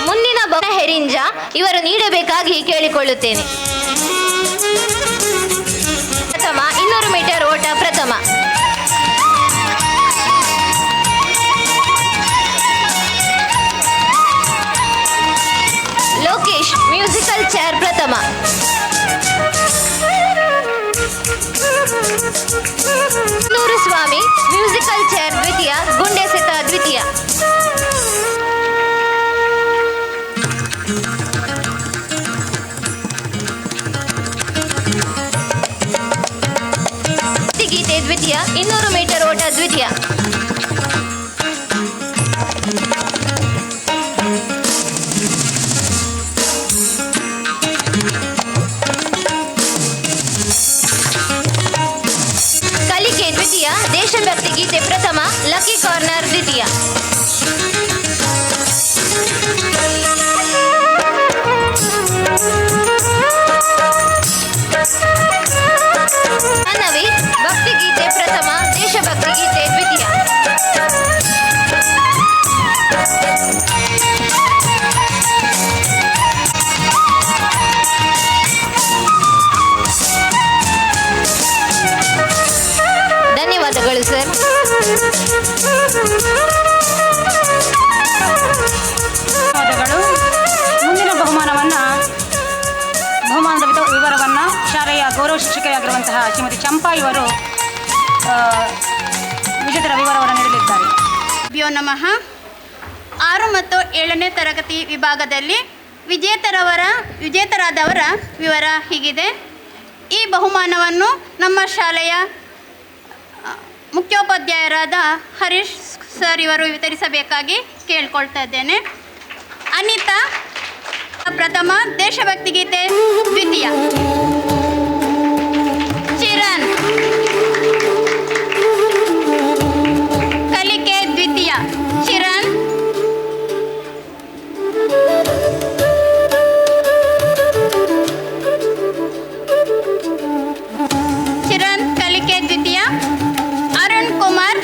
ಮುಂದಿನ ಹೆರಿಂಜ ಇವರು ನೀಡಬೇಕಾಗಿ ಕೇಳಿಕೊಳ್ಳುತ್ತೇನೆ. ಪ್ರಥಮ 200 ಮೀಟರ್ ಓಟ ಪ್ರಥಮ. ಲೋಕೇಶ್ ಮ್ಯೂಸಿಕಲ್ ಚೇರ್ ಪ್ರಥಮ. ನೂರು ಸ್ವಾಮಿ ಮ್ಯೂಸಿಕಲ್ ಚೇರ್ ದ್ವಿತೀಯ, ಗುಂಡೆ ಸೆತ ದ್ವಿತೀಯ. ಗೀತೆ ದ್ವಿತೀಯ, 200 ಮೀಟರ್ ಓಟ ದ್ವಿತೀಯ. ಕಲಿಕೆ ದ್ವಿತೀಯ, ದೇಶಭಕ್ತಿ ಗೀತೆ ಪ್ರಥಮ, ಲಕ್ಕಿ ಕಾರ್ನರ್ ದ್ವಿತೀಯ. ಮನವಿ ಭಕ್ತಿಗೀತೆ ಪ್ರಥಮ, ದೇಶಭಕ್ತಿ ಗೀತೆ ದ್ವಿತೀಯ. ಧನ್ಯವಾದಗಳು ಸರ್. ಶಾಲೆಯ ಗೌರವ ಶಿಕ್ಷಕಿಯಾಗಿರುವಂತಹ ಶ್ರೀಮತಿ ಚಂಪಾ ಇವರು ವಿಜೇತರ ವಿವರವನ್ನು ನೀಡಲಿದ್ದಾರೆ. ಭ್ಯೋ ನಮಃ. 6 ಮತ್ತು 7ನೇ ತರಗತಿ ವಿಭಾಗದಲ್ಲಿ ವಿಜೇತರಾದವರ ವಿವರ ಹೀಗಿದೆ. ಈ ಬಹುಮಾನವನ್ನು ನಮ್ಮ ಶಾಲೆಯ ಮುಖ್ಯೋಪಾಧ್ಯಾಯರಾದ ಹರೀಶ್ ಸರ್ ಇವರು ವಿತರಿಸಬೇಕಾಗಿ ಕೇಳ್ಕೊಳ್ತಾ ಇದ್ದೇನೆ. ಅನಿತಾ ಪ್ರಥಮ, ದೇಶಭಕ್ತಿ ಗೀತೆ ದ್ವಿತೀಯ. ಚಿರನ್ ಕಲಿಕೆ ದ್ವಿತೀಯ. ಚಿರನ್ ಕಲಿಕೆ ದ್ವಿತೀಯ. ಅರುಣ್ ಕುಮಾರ್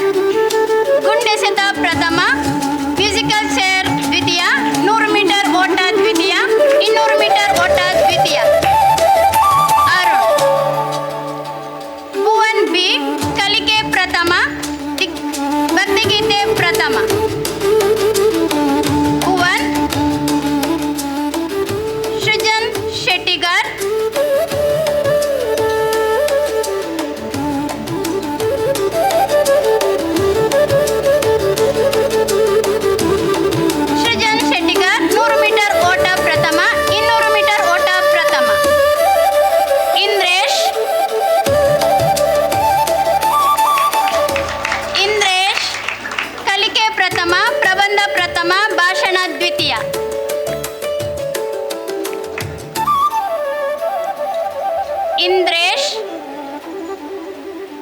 ಗುಂಡೆಸೆತ ಪ್ರಥಮ, ಮ್ಯೂಸಿಕಲ್ ಚೇರ್ ದ್ವಿತೀಯ. 100 ಮೀಟರ್ ಓಟ ದ್ವಿತೀಯ. 200 ಮೀಟರ್ ಓಟ ದ್ವಿತೀಯ. ಅರುಣ್. ಭುವನ್ ಬಿ ಕಲಿಕೆ ಪ್ರಥಮ, ಭಕ್ತಿಗೀತೆ ಪ್ರಥಮ. ಭುವನ್. ಸೃಜನ್ ಶೆಟ್ಟಿಗಾರ್ ದ್ವಿತೀಯ. ಇಂದ್ರೇಶ್.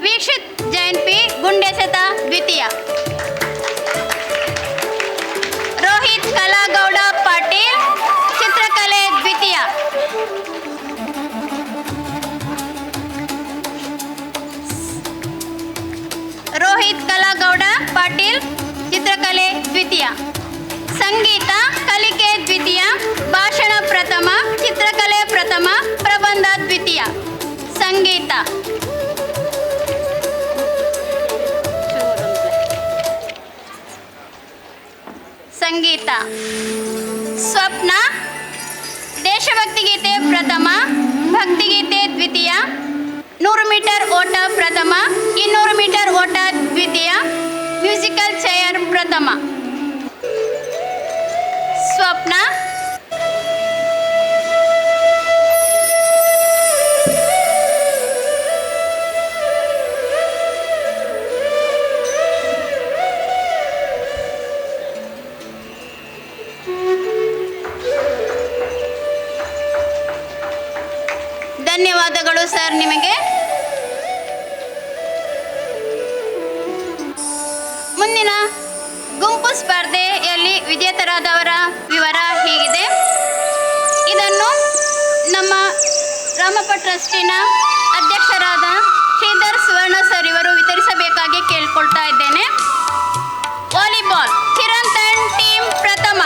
ವೀಕ್ಷಿತ್ ಜೈನ್ ಪಿ ಗುಂಡೆಸೆತ ದ್ವಿತೀಯ. ರೋಹಿತ್ ಕಲಾಗೌಡ ಪಾಟೀಲ್ ಚಿತ್ರಕಲೆ ದ್ವಿತೀಯ. ರೋಹಿತ್ ಕಲಾಗೌಡ ಪಾಟೀಲ್ ಚಿತ್ರಕಲೆ ದ್ವಿತೀಯ. ಸಂಗೀತ ಕಲಿಕೆ ದ್ವಿತೀಯ. ಭಾಷಣ ಪ್ರಥಮ, ಚಿತ್ರಕಲೆ ಪ್ರಥಮ, ಪ್ರಬಂಧ ದ್ವಿತೀಯ. ಸಂಗೀತ. ಸಂಗೀತ. ಸ್ವಪ್ನ ದೇಶಭಕ್ತಿ ಗೀತೆ ಪ್ರಥಮ, ಭಕ್ತಿಗೀತೆ ದ್ವಿತೀಯ. 100 ಮೀಟರ್ ಓಟ ಪ್ರಥಮ, 200 ಮೀಟರ್ ಓಟ ದ್ವಿತೀಯ. ಮ್ಯೂಸಿಕಲ್ ಚೇರ್ ಪ್ರಥಮ. ಸ್ವಪ್ನ. ಧನ್ಯವಾದಗಳು ಸರ್ ನಿಮಗೆ. ಮುಂದಿನ ಗುಂಪು ಸ್ಪರ್ಧೆಯಲ್ಲಿ ವಿಜೇತರಾದವರ ವಿವರ ಹೀಗಿದೆ. ಇದನ್ನು ನಮ್ಮ ರಾಮಪ್ಪ ಟ್ರಸ್ಟಿನ ಅಧ್ಯಕ್ಷರಾದ ಶ್ರೀಧರ್ ಸುವರ್ಣ ಸರ್ ಇವರು ವಿತರಿಸಬೇಕಾಗಿ ಕೇಳ್ಕೊಳ್ತಾ ಇದ್ದೇನೆ. ವಾಲಿಬಾಲ್ ಚಿರಂತನ್ ಟೀಮ್ ಪ್ರಥಮ.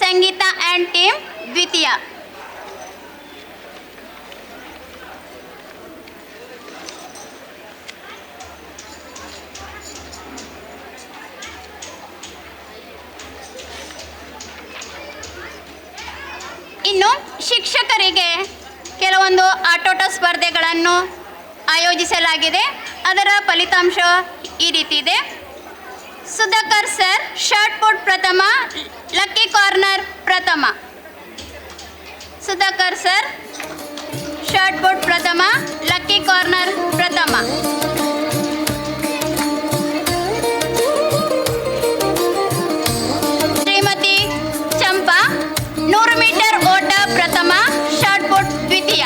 ಸಂಗೀತ ಆ್ಯಂಡ್ ಟೀಮ್ ದ್ವಿತೀಯ. ಇನ್ನು ಶಿಕ್ಷಕರಿಗೆ ಕೆಲವೊಂದು ಆಟೋಟ ಸ್ಪರ್ಧೆಗಳನ್ನು ಆಯೋಜಿಸಲಾಗಿದೆ. ಅದರ ಫಲಿತಾಂಶ ಈ ರೀತಿ ಇದೆ. ಸುಧಾಕರ್ ಸರ್ ಶಾರ್ಟ್ ಪುಟ್ ಪ್ರಥಮ, ಲಕ್ಕಿ ಕಾರ್ನರ್ ಪ್ರಥಮ. ಸುಧಾಕರ್ ಸರ್ ಶಾರ್ಟ್ ಪುಟ್ ಪ್ರಥಮ, ಲಕ್ಕಿ ಕಾರ್ನರ್ ಪ್ರಥಮ. ಶ್ರೀಮತಿ ಚಂಪಾ 100 ಮೀಟರ್ ಓಟ ಪ್ರಥಮ, ಶಾರ್ಟ್ ಪುಟ್ ದ್ವಿತೀಯ.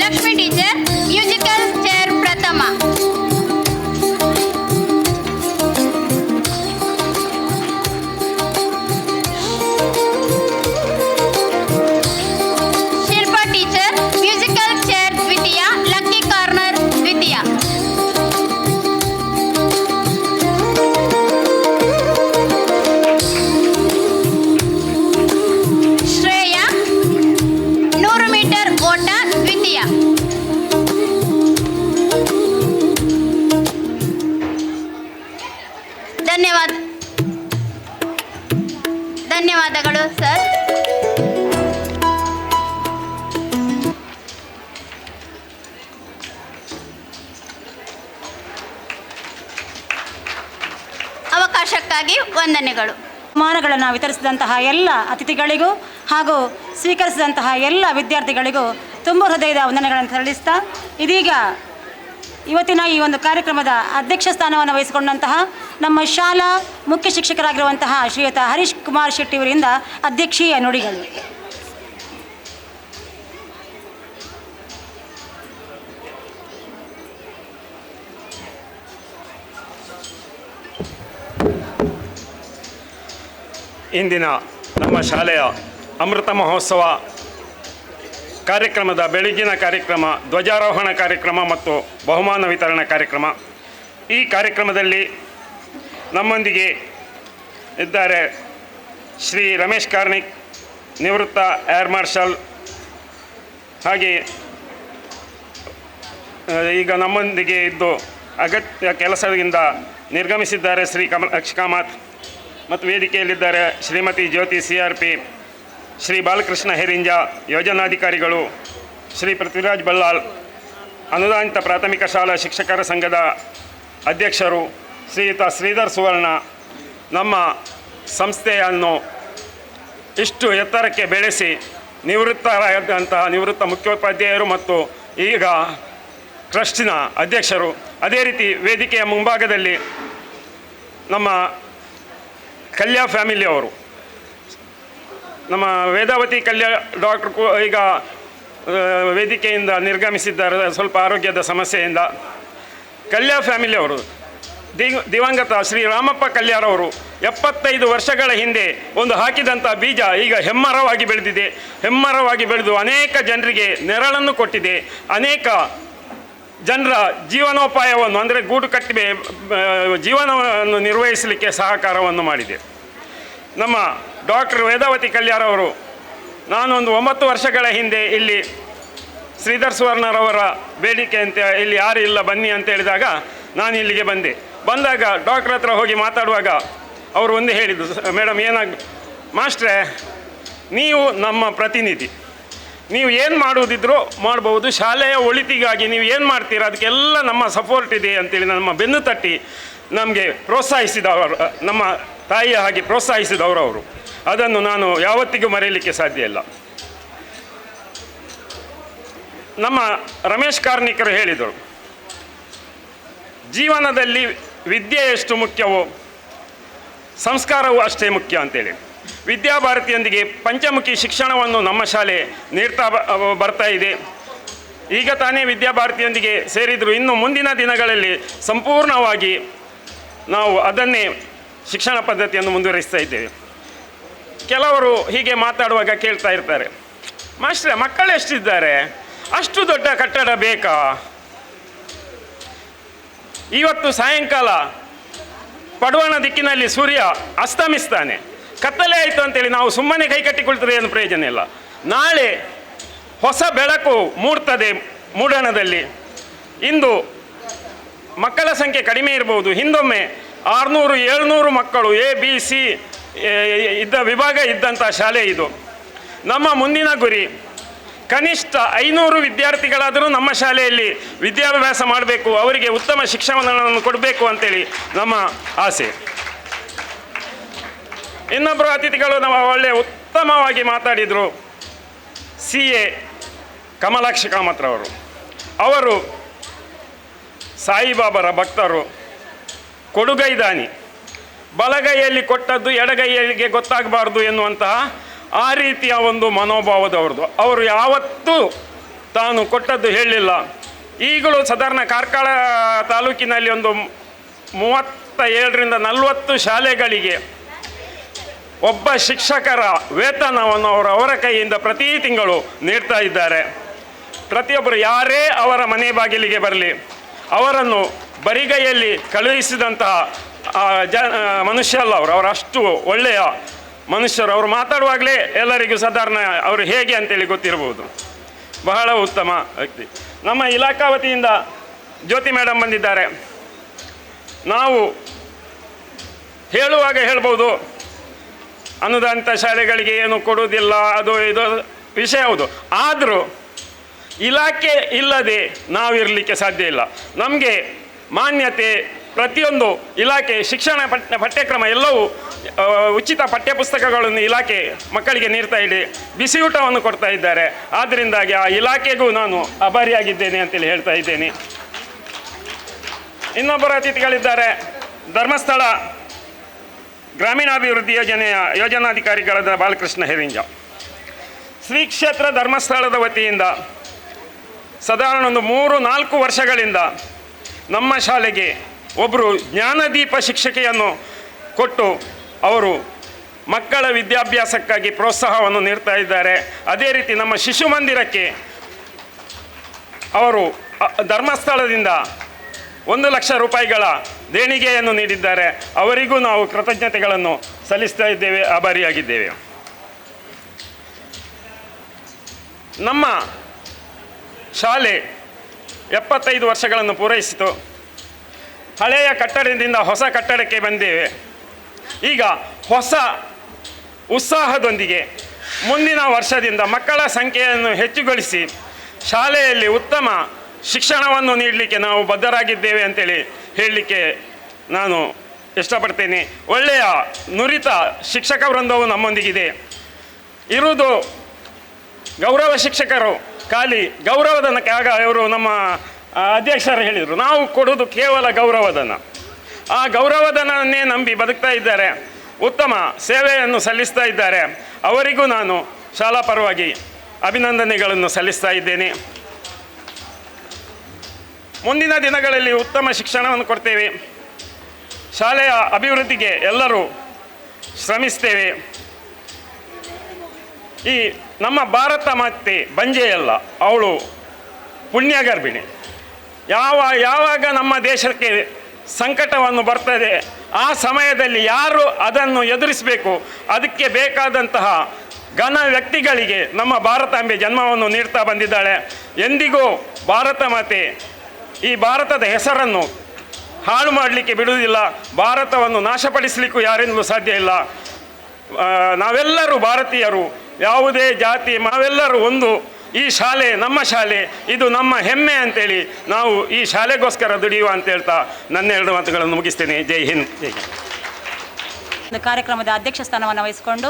ಲಕ್ಷ್ಮಿ ಟೀಚರ್ ಮ್ಯೂಸಿಕಲ್ ಚೇರ್ ಪ್ರಥಮ. ಶಿಲ್ಪಾ ಟೀಚರ್ ಮ್ಯೂಸಿಕಲ್ ಚೇರ್ ದ್ವಿತೀಯ, ಲಕ್ಕಿ ಕಾರ್ನರ್ ದ್ವಿತೀಯ. ಶ್ರೇಯಾ 100 ಮೀಟರ್ ಓಟ ದ್ವಿತೀಯ. ಧನ್ಯವಾದಗಳು ಸರ್. ಅವಕಾಶಕ್ಕಾಗಿ ವಂದನೆಗಳು. ಬಹುಮಾನಗಳನ್ನು ವಿತರಿಸಿದಂತಹ ಎಲ್ಲ ಅತಿಥಿಗಳಿಗೂ ಹಾಗೂ ಸ್ವೀಕರಿಸಿದಂತಹ ಎಲ್ಲ ವಿದ್ಯಾರ್ಥಿಗಳಿಗೂ ತುಂಬ ಹೃದಯದ ವಂದನೆಗಳನ್ನು ಸಲ್ಲಿಸ್ತಾ, ಇದೀಗ ಇವತ್ತಿನ ಈ ಒಂದು ಕಾರ್ಯಕ್ರಮದ ಅಧ್ಯಕ್ಷ ಸ್ಥಾನವನ್ನು ವಹಿಸಿಕೊಂಡಂತಹ ನಮ್ಮ ಶಾಲಾ ಮುಖ್ಯ ಶಿಕ್ಷಕರಾಗಿರುವಂತಹ ಶ್ರೀಯುತ ಹರೀಶ್ ಕುಮಾರ್ ಶೆಟ್ಟಿ ಅವರಿಂದ ಅಧ್ಯಕ್ಷೀಯ ನುಡಿಗಳು. ಇಂದಿನ ನಮ್ಮ ಶಾಲೆಯ ಅಮೃತ ಮಹೋತ್ಸವ ಕಾರ್ಯಕ್ರಮದ ಬೆಳಗಿನ ಕಾರ್ಯಕ್ರಮ ಧ್ವಜಾರೋಹಣ ಕಾರ್ಯಕ್ರಮ ಮತ್ತು ಬಹುಮಾನ ವಿತರಣಾ ಕಾರ್ಯಕ್ರಮ. ಈ ಕಾರ್ಯಕ್ರಮದಲ್ಲಿ ನಮ್ಮೊಂದಿಗೆ ಇದ್ದಾರೆ ಶ್ರೀ ರಮೇಶ್ ಕಾರ್ನಿಕ್, ನಿವೃತ್ತ ಏರ್ ಮಾರ್ಷಲ್. ಹಾಗೆ ಈಗ ನಮ್ಮೊಂದಿಗೆ ಇದ್ದು ಅಗತ್ಯ ಕೆಲಸದಿಂದ ನಿರ್ಗಮಿಸಿದ್ದಾರೆ ಶ್ರೀ ಕಮಲಾಕ್ಷ ಕಾಮತ್. ಮತ್ತು ವೇದಿಕೆಯಲ್ಲಿದ್ದಾರೆ ಶ್ರೀಮತಿ ಜ್ಯೋತಿ CRP, ಶ್ರೀ ಬಾಲಕೃಷ್ಣ ಹೆರಿಂಜ ಯೋಜನಾಧಿಕಾರಿಗಳು, ಶ್ರೀ ಪೃಥ್ವಿರಾಜ್ ಬಲ್ಲಾಲ್ ಅನುದಾನಿತ ಪ್ರಾಥಮಿಕ ಶಾಲಾ ಶಿಕ್ಷಕರ ಸಂಘದ ಅಧ್ಯಕ್ಷರು, ಶ್ರೀಯುತ ಶ್ರೀಧರ್ ಸುವರ್ಣ. ನಮ್ಮ ಸಂಸ್ಥೆಯನ್ನು ಇಷ್ಟು ಎತ್ತರಕ್ಕೆ ಬೆಳೆಸಿ ನಿವೃತ್ತರಾದಂತಹ ನಿವೃತ್ತ ಮುಖ್ಯೋಪಾಧ್ಯಾಯರು ಮತ್ತು ಈಗ ಟ್ರಸ್ಟಿನ ಅಧ್ಯಕ್ಷರು. ಅದೇ ರೀತಿ ವೇದಿಕೆಯ ಮುಂಭಾಗದಲ್ಲಿ ನಮ್ಮ ಕಲ್ಯಾ ಫ್ಯಾಮಿಲಿಯವರು, ನಮ್ಮ ವೇದಾವತಿ ಕಲ್ಯಾ ಡಾಕ್ಟ್ರು ಈಗ ವೇದಿಕೆಯಿಂದ ನಿರ್ಗಮಿಸಿದ್ದಾರೆ ಸ್ವಲ್ಪ ಆರೋಗ್ಯದ ಸಮಸ್ಯೆಯಿಂದ. ಕಲ್ಯಾ ಫ್ಯಾಮಿಲಿಯವರು ದಿವಂಗತ ಶ್ರೀ ರಾಮಪ್ಪ ಕಲ್ಯಾರವರು 75 ವರ್ಷಗಳ ಹಿಂದೆ ಒಂದು ಹಾಕಿದಂಥ ಬೀಜ ಈಗ ಹೆಮ್ಮರವಾಗಿ ಬೆಳೆದಿದೆ. ಹೆಮ್ಮರವಾಗಿ ಬೆಳೆದು ಅನೇಕ ಜನರಿಗೆ ನೆರಳನ್ನು ಕೊಟ್ಟಿದೆ. ಅನೇಕ ಜನರ ಜೀವನೋಪಾಯವನ್ನು ಅಂದರೆ ಗೂಡು ಕಟ್ಟಿ ಜೀವನವನ್ನು ನಿರ್ವಹಿಸಲಿಕ್ಕೆ ಸಹಕಾರವನ್ನು ಮಾಡಿದೆ. ನಮ್ಮ ಡಾಕ್ಟರ್ ವೇದಾವತಿ ಕಲ್ಯಾರವರು, ನಾನೊಂದು 9 ವರ್ಷಗಳ ಹಿಂದೆ ಇಲ್ಲಿ ಶ್ರೀಧರ್ ಸುವರ್ಣರವರ ಬೇಡಿಕೆ ಅಂತ ಇಲ್ಲಿ ಯಾರು ಇಲ್ಲ ಬನ್ನಿ ಅಂತ ಹೇಳಿದಾಗ ನಾನು ಇಲ್ಲಿಗೆ ಬಂದಾಗ ಡಾಕ್ಟ್ರ್ ಹತ್ರ ಹೋಗಿ ಮಾತಾಡುವಾಗ ಅವರು ಒಂದು ಹೇಳಿದ್ದು, ಮೇಡಮ್ ಮಾಸ್ಟ್ರೇ ನೀವು ನಮ್ಮ ಪ್ರತಿನಿಧಿ, ನೀವು ಏನು ಮಾಡುವುದಿದ್ರೂ ಮಾಡ್ಬೋದು, ಶಾಲೆಯ ಒಳಿತಿಗಾಗಿ ನೀವು ಏನು ಮಾಡ್ತೀರಾ ಅದಕ್ಕೆಲ್ಲ ನಮ್ಮ ಸಪೋರ್ಟ್ ಇದೆ ಅಂತೇಳಿ ನಮ್ಮ ಬೆನ್ನು ತಟ್ಟಿ ನಮಗೆ ಪ್ರೋತ್ಸಾಹಿಸಿದವರು, ನಮ್ಮ ತಾಯಿಯ ಹಾಗೆ ಪ್ರೋತ್ಸಾಹಿಸಿದವರು ಅವರು. ಅದನ್ನು ನಾನು ಯಾವತ್ತಿಗೂ ಮರೆಯಲಿಕ್ಕೆ ಸಾಧ್ಯ ಇಲ್ಲ. ನಮ್ಮ ರಮೇಶ್ ಕಾರ್ನಿಕರು ಹೇಳಿದರು, ಜೀವನದಲ್ಲಿ ವಿದ್ಯೆ ಎಷ್ಟು ಮುಖ್ಯವೋ ಸಂಸ್ಕಾರವೂ ಅಷ್ಟೇ ಮುಖ್ಯ ಅಂತೇಳಿ. ವಿದ್ಯಾಭಾರತಿಯೊಂದಿಗೆ ಪಂಚಮುಖಿ ಶಿಕ್ಷಣವನ್ನು ನಮ್ಮ ಶಾಲೆ ನೀಡ್ತಾ ಬರ್ತಾ ಇದೆ. ಈಗ ತಾನೇ ವಿದ್ಯಾಭಾರತಿಯೊಂದಿಗೆ ಸೇರಿದರು. ಇನ್ನು ಮುಂದಿನ ದಿನಗಳಲ್ಲಿ ಸಂಪೂರ್ಣವಾಗಿ ನಾವು ಅದನ್ನೇ ಶಿಕ್ಷಣ ಪದ್ಧತಿಯನ್ನು ಮುಂದುವರಿಸ್ತಾ ಇದ್ದೇವೆ. ಕೆಲವರು ಹೀಗೆ ಮಾತಾಡುವಾಗ ಕೇಳ್ತಾ ಇರ್ತಾರೆ, ಮಾಸ್ಟ್ರೆ ಮಕ್ಕಳು ಎಷ್ಟಿದ್ದಾರೆ, ಅಷ್ಟು ದೊಡ್ಡ ಕಟ್ಟಡ ಬೇಕಾ? ಇವತ್ತು ಸಾಯಂಕಾಲ ಪಡುವಣ ದಿಕ್ಕಿನಲ್ಲಿ ಸೂರ್ಯ ಅಸ್ತಮಿಸ್ತಾನೆ, ಕತ್ತಲೆ ಆಯಿತು ಅಂತೇಳಿ ನಾವು ಸುಮ್ಮನೆ ಕೈ ಕಟ್ಟಿಕೊಳ್ತಾರೆ ಏನು ಪ್ರಯೋಜನ ಇಲ್ಲ. ನಾಳೆ ಹೊಸ ಬೆಳಕು ಮೂಡ್ತದೆ ಮೂಡಣದಲ್ಲಿ. ಇಂದು ಮಕ್ಕಳ ಸಂಖ್ಯೆ ಕಡಿಮೆ ಇರ್ಬೋದು. ಹಿಂದೊಮ್ಮೆ 600-700 ಮಕ್ಕಳು ABC ಇದ್ದ ವಿಭಾಗ ಇದ್ದಂಥ ಶಾಲೆ ಇದು. ನಮ್ಮ ಮುಂದಿನ ಗುರಿ ಕನಿಷ್ಠ 500 ವಿದ್ಯಾರ್ಥಿಗಳಾದರೂ ನಮ್ಮ ಶಾಲೆಯಲ್ಲಿ ವಿದ್ಯಾಭ್ಯಾಸ ಮಾಡಬೇಕು, ಅವರಿಗೆ ಉತ್ತಮ ಶಿಕ್ಷಣವನ್ನು ಕೊಡಬೇಕು ಅಂತೇಳಿ ನಮ್ಮ ಆಸೆ. ಇನ್ನೊಬ್ಬರು ಅತಿಥಿಗಳು ನಮ್ಮ ಒಳ್ಳೆಯ ಉತ್ತಮವಾಗಿ ಮಾತಾಡಿದರು. CA ಕಮಲಾಕ್ಷ ಕಾಮತ್ರವರು. ಅವರು ಸಾಯಿಬಾಬರ ಭಕ್ತರು, ಕೊಡುಗೈದಾನಿ. ಬಲಗೈಯಲ್ಲಿ ಕೊಟ್ಟದ್ದು ಎಡಗೈಯಲ್ಲಿ ಗೊತ್ತಾಗಬಾರ್ದು ಎನ್ನುವಂತಹ ಆ ರೀತಿಯ ಒಂದು ಮನೋಭಾವದವ್ರದ್ದು. ಅವರು ಯಾವತ್ತೂ ತಾನು ಕೊಟ್ಟದ್ದು ಹೇಳಲಿಲ್ಲ. ಈಗಲೂ ಸಾಧಾರಣ ಕಾರ್ಕಳ ತಾಲೂಕಿನಲ್ಲಿ ಒಂದು 37-40 ಶಾಲೆಗಳಿಗೆ ಒಬ್ಬ ಶಿಕ್ಷಕರ ವೇತನವನ್ನು ಅವರ ಕೈಯಿಂದ ಪ್ರತಿ ತಿಂಗಳು ನೀಡ್ತಾ ಇದ್ದಾರೆ. ಪ್ರತಿಯೊಬ್ಬರು ಯಾರೇ ಅವರ ಮನೆ ಬಾಗಿಲಿಗೆ ಬರಲಿ, ಅವರನ್ನು ಬರಿಗೈಯಲ್ಲಿ ಕಳುಹಿಸಿದಂತಹ ಮನುಷ್ಯ ಅಲ್ಲ ಅವರು ಅಷ್ಟು ಒಳ್ಳೆಯ ಮನುಷ್ಯರು. ಅವರು ಮಾತಾಡುವಾಗಲೇ ಎಲ್ಲರಿಗೂ ಸಾಧಾರಣ ಅವರು ಹೇಗೆ ಅಂತೇಳಿ ಗೊತ್ತಿರ್ಬೋದು. ಬಹಳ ಉತ್ತಮ ವ್ಯಕ್ತಿ. ನಮ್ಮ ಇಲಾಖಾ ವತಿಯಿಂದ ಜ್ಯೋತಿ ಮೇಡಮ್ ಬಂದಿದ್ದಾರೆ. ನಾವು ಹೇಳುವಾಗ ಹೇಳ್ಬೋದು ಅನುದಾನಿತ ಶಾಲೆಗಳಿಗೆ ಏನು ಕೊಡುವುದಿಲ್ಲ, ಅದು ಇದು ವಿಷಯ ಹೌದು. ಆದರೂ ಇಲಾಖೆ ಇಲ್ಲದೆ ನಾವಿರಲಿಕ್ಕೆ ಸಾಧ್ಯ ಇಲ್ಲ. ನಮಗೆ ಮಾನ್ಯತೆ ಪ್ರತಿಯೊಂದು ಇಲಾಖೆ ಶಿಕ್ಷಣ ಪಠ್ಯಕ್ರಮ ಎಲ್ಲವೂ ಉಚಿತ ಪಠ್ಯಪುಸ್ತಕಗಳನ್ನು ಇಲಾಖೆ ಮಕ್ಕಳಿಗೆ ನೀಡ್ತಾ ಇದೆ, ಬಿಸಿಯೂಟವನ್ನು ಕೊಡ್ತಾ ಇದ್ದಾರೆ. ಆದ್ದರಿಂದಾಗಿ ಆ ಇಲಾಖೆಗೂ ನಾನು ಆಭಾರಿಯಾಗಿದ್ದೇನೆ ಅಂತೇಳಿ ಹೇಳ್ತಾ ಇದ್ದೇನೆ. ಇನ್ನೊಬ್ಬರು ಅತಿಥಿಗಳಿದ್ದಾರೆ. ಧರ್ಮಸ್ಥಳ ಗ್ರಾಮೀಣಾಭಿವೃದ್ಧಿ ಯೋಜನೆಯ ಯೋಜನಾಧಿಕಾರಿಗಳಾದ ಬಾಲಕೃಷ್ಣ ಹೆರಿಂಜ. ಶ್ರೀ ಕ್ಷೇತ್ರ ಧರ್ಮಸ್ಥಳದ ವತಿಯಿಂದ ಸಾಧಾರಣ ಒಂದು 3-4 ವರ್ಷಗಳಿಂದ ನಮ್ಮ ಶಾಲೆಗೆ ಒಬ್ಬರು ಜ್ಞಾನದೀಪ ಶಿಕ್ಷಕಿಯನ್ನು ಕೊಟ್ಟು ಅವರು ಮಕ್ಕಳ ವಿದ್ಯಾಭ್ಯಾಸಕ್ಕಾಗಿ ಪ್ರೋತ್ಸಾಹವನ್ನು ನೀಡ್ತಾ ಇದ್ದಾರೆ. ಅದೇ ರೀತಿ ನಮ್ಮ ಶಿಶು ಮಂದಿರಕ್ಕೆ ಅವರು ಧರ್ಮಸ್ಥಳದಿಂದ 1 ಲಕ್ಷ ರೂಪಾಯಿಗಳ ದೇಣಿಗೆಯನ್ನು ನೀಡಿದ್ದಾರೆ. ಅವರಿಗೂ ನಾವು ಕೃತಜ್ಞತೆಗಳನ್ನು ಸಲ್ಲಿಸ್ತಾ ಇದ್ದೇವೆ, ಆಭಾರಿಯಾಗಿದ್ದೇವೆ. ನಮ್ಮ ಶಾಲೆ 75 ವರ್ಷಗಳನ್ನು ಪೂರೈಸಿತು. ಹಳೆಯ ಕಟ್ಟಡದಿಂದ ಹೊಸ ಕಟ್ಟಡಕ್ಕೆ ಬಂದೇವೆ. ಈಗ ಹೊಸ ಉತ್ಸಾಹದೊಂದಿಗೆ ಮುಂದಿನ ವರ್ಷದಿಂದ ಮಕ್ಕಳ ಸಂಖ್ಯೆಯನ್ನು ಹೆಚ್ಚುಗೊಳಿಸಿ ಶಾಲೆಯಲ್ಲಿ ಉತ್ತಮ ಶಿಕ್ಷಣವನ್ನು ನೀಡಲಿಕ್ಕೆ ನಾವು ಬದ್ಧರಾಗಿದ್ದೇವೆ ಅಂತೇಳಿ ಹೇಳಲಿಕ್ಕೆ ನಾನು ಇಷ್ಟಪಡ್ತೇನೆ. ಒಳ್ಳೆಯ ನುರಿತ ಶಿಕ್ಷಕ ವೃಂದವು ನಮ್ಮೊಂದಿಗಿದೆ. ಇರುವುದು ಗೌರವ ಶಿಕ್ಷಕರು, ಖಾಲಿ ಗೌರವಧನಕ್ಕೆ. ಆಗ ಇವರು ನಮ್ಮ ಅಧ್ಯಕ್ಷರು ಹೇಳಿದರು, ನಾವು ಕೊಡೋದು ಕೇವಲ ಗೌರವಧನ. ಆ ಗೌರವಧನನ್ನೇ ನಂಬಿ ಬದುಕ್ತಾ ಇದ್ದಾರೆ, ಉತ್ತಮ ಸೇವೆಯನ್ನು ಸಲ್ಲಿಸ್ತಾ ಇದ್ದಾರೆ. ಅವರಿಗೂ ನಾನು ಶಾಲಾ ಪರವಾಗಿ ಅಭಿನಂದನೆಗಳನ್ನು ಸಲ್ಲಿಸ್ತಾ ಇದ್ದೇನೆ. ಮುಂದಿನ ದಿನಗಳಲ್ಲಿ ಉತ್ತಮ ಶಿಕ್ಷಣವನ್ನು ಕೊಡ್ತೇವೆ. ಶಾಲೆಯ ಅಭಿವೃದ್ಧಿಗೆ ಎಲ್ಲರೂ ಶ್ರಮಿಸ್ತೇವೆ. ಈ ನಮ್ಮ ಭಾರತ ಮಾತೆ ಬಂಜೆಯಲ್ಲ, ಅವಳು ಪುಣ್ಯಗರ್ಭಿಣಿ. ಯಾವಾಗ ನಮ್ಮ ದೇಶಕ್ಕೆ ಸಂಕಟವನ್ನು ಬರ್ತದೆ ಆ ಸಮಯದಲ್ಲಿ ಯಾರು ಅದನ್ನು ಎದುರಿಸಬೇಕು, ಅದಕ್ಕೆ ಬೇಕಾದಂತಹ ಘನ ವ್ಯಕ್ತಿಗಳಿಗೆ ನಮ್ಮ ಭಾರತಾಂಬೆ ಜನ್ಮವನ್ನು ನೀಡ್ತಾ ಬಂದಿದ್ದಾಳೆ. ಎಂದಿಗೂ ಭಾರತ ಮಾತೆ ಈ ಭಾರತದ ಹೆಸರನ್ನು ಹಾಳು ಮಾಡಲಿಕ್ಕೆ ಬಿಡುವುದಿಲ್ಲ. ಭಾರತವನ್ನು ನಾಶಪಡಿಸಲಿಕ್ಕೂ ಯಾರಿಂದಲೂ ಸಾಧ್ಯ ಇಲ್ಲ. ನಾವೆಲ್ಲರೂ ಭಾರತೀಯರು, ಯಾವುದೇ ಜಾತಿ, ನಾವೆಲ್ಲರೂ ಒಂದು. ಈ ಶಾಲೆ ನಮ್ಮ ಶಾಲೆ, ಇದು ನಮ್ಮ ಹೆಮ್ಮೆ ಅಂತೇಳಿ ನಾವು ಈ ಶಾಲೆಗೋಸ್ಕರ ದುಡಿಯುವ ಅಂತ ಹೇಳ್ತಾ ನನ್ನ 2 ಮಾತುಗಳನ್ನು ಮುಗಿಸ್ತೇನೆ. ಜೈ ಹಿಂದ್, ಜೈ ಹಿಂದ್. ಒಂದು ಕಾರ್ಯಕ್ರಮದ ಅಧ್ಯಕ್ಷ ಸ್ಥಾನವನ್ನು ವಹಿಸಿಕೊಂಡು